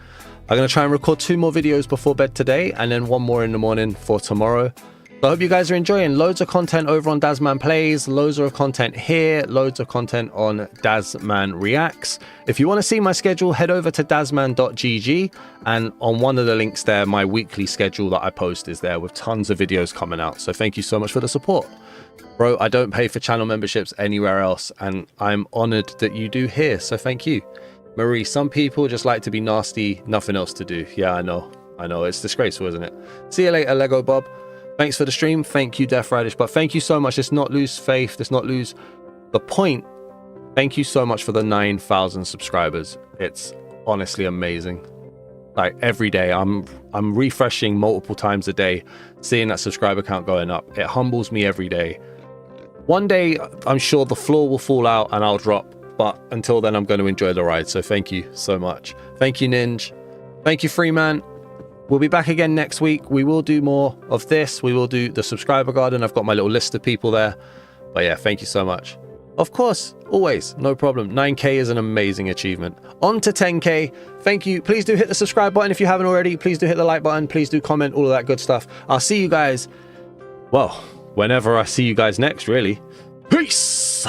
I'm going to try and record 2 more videos before bed today and then 1 more in the morning for tomorrow. So I hope you guys are enjoying. Loads of content over on Dazman Plays, loads of content here, loads of content on Dazman Reacts. If you want to see my schedule, head over to dazman.gg, and on one of the links there, my weekly schedule that I post is there with tons of videos coming out. So thank you so much for the support. Bro, I don't pay for channel memberships anywhere else, and I'm honored that you do here, so thank you. Marie, some people just like to be nasty, nothing else to do. Yeah, I know, it's disgraceful, isn't it? See you later, Lego Bob. Thanks for the stream. Thank you, Death Radish. But thank you so much. Let's not lose faith. Let's not lose the point. Thank you so much for the 9,000 subscribers. It's honestly amazing. Like every day, I'm refreshing multiple times a day, seeing that subscriber count going up. It humbles me every day. One day, I'm sure the floor will fall out and I'll drop. But until then, I'm going to enjoy the ride. So thank you so much. Thank you, Ninja. Thank you, Freeman. We'll be back again next week. We will do more of this. We will do the subscriber garden. I've got my little list of people there. But yeah, thank you so much. Of course, always, no problem. 9K is an amazing achievement. On to 10K. Thank you. Please do hit the subscribe button if you haven't already. Please do hit the like button. Please do comment, all of that good stuff. I'll see you guys, well, whenever I see you guys next, really. Peace.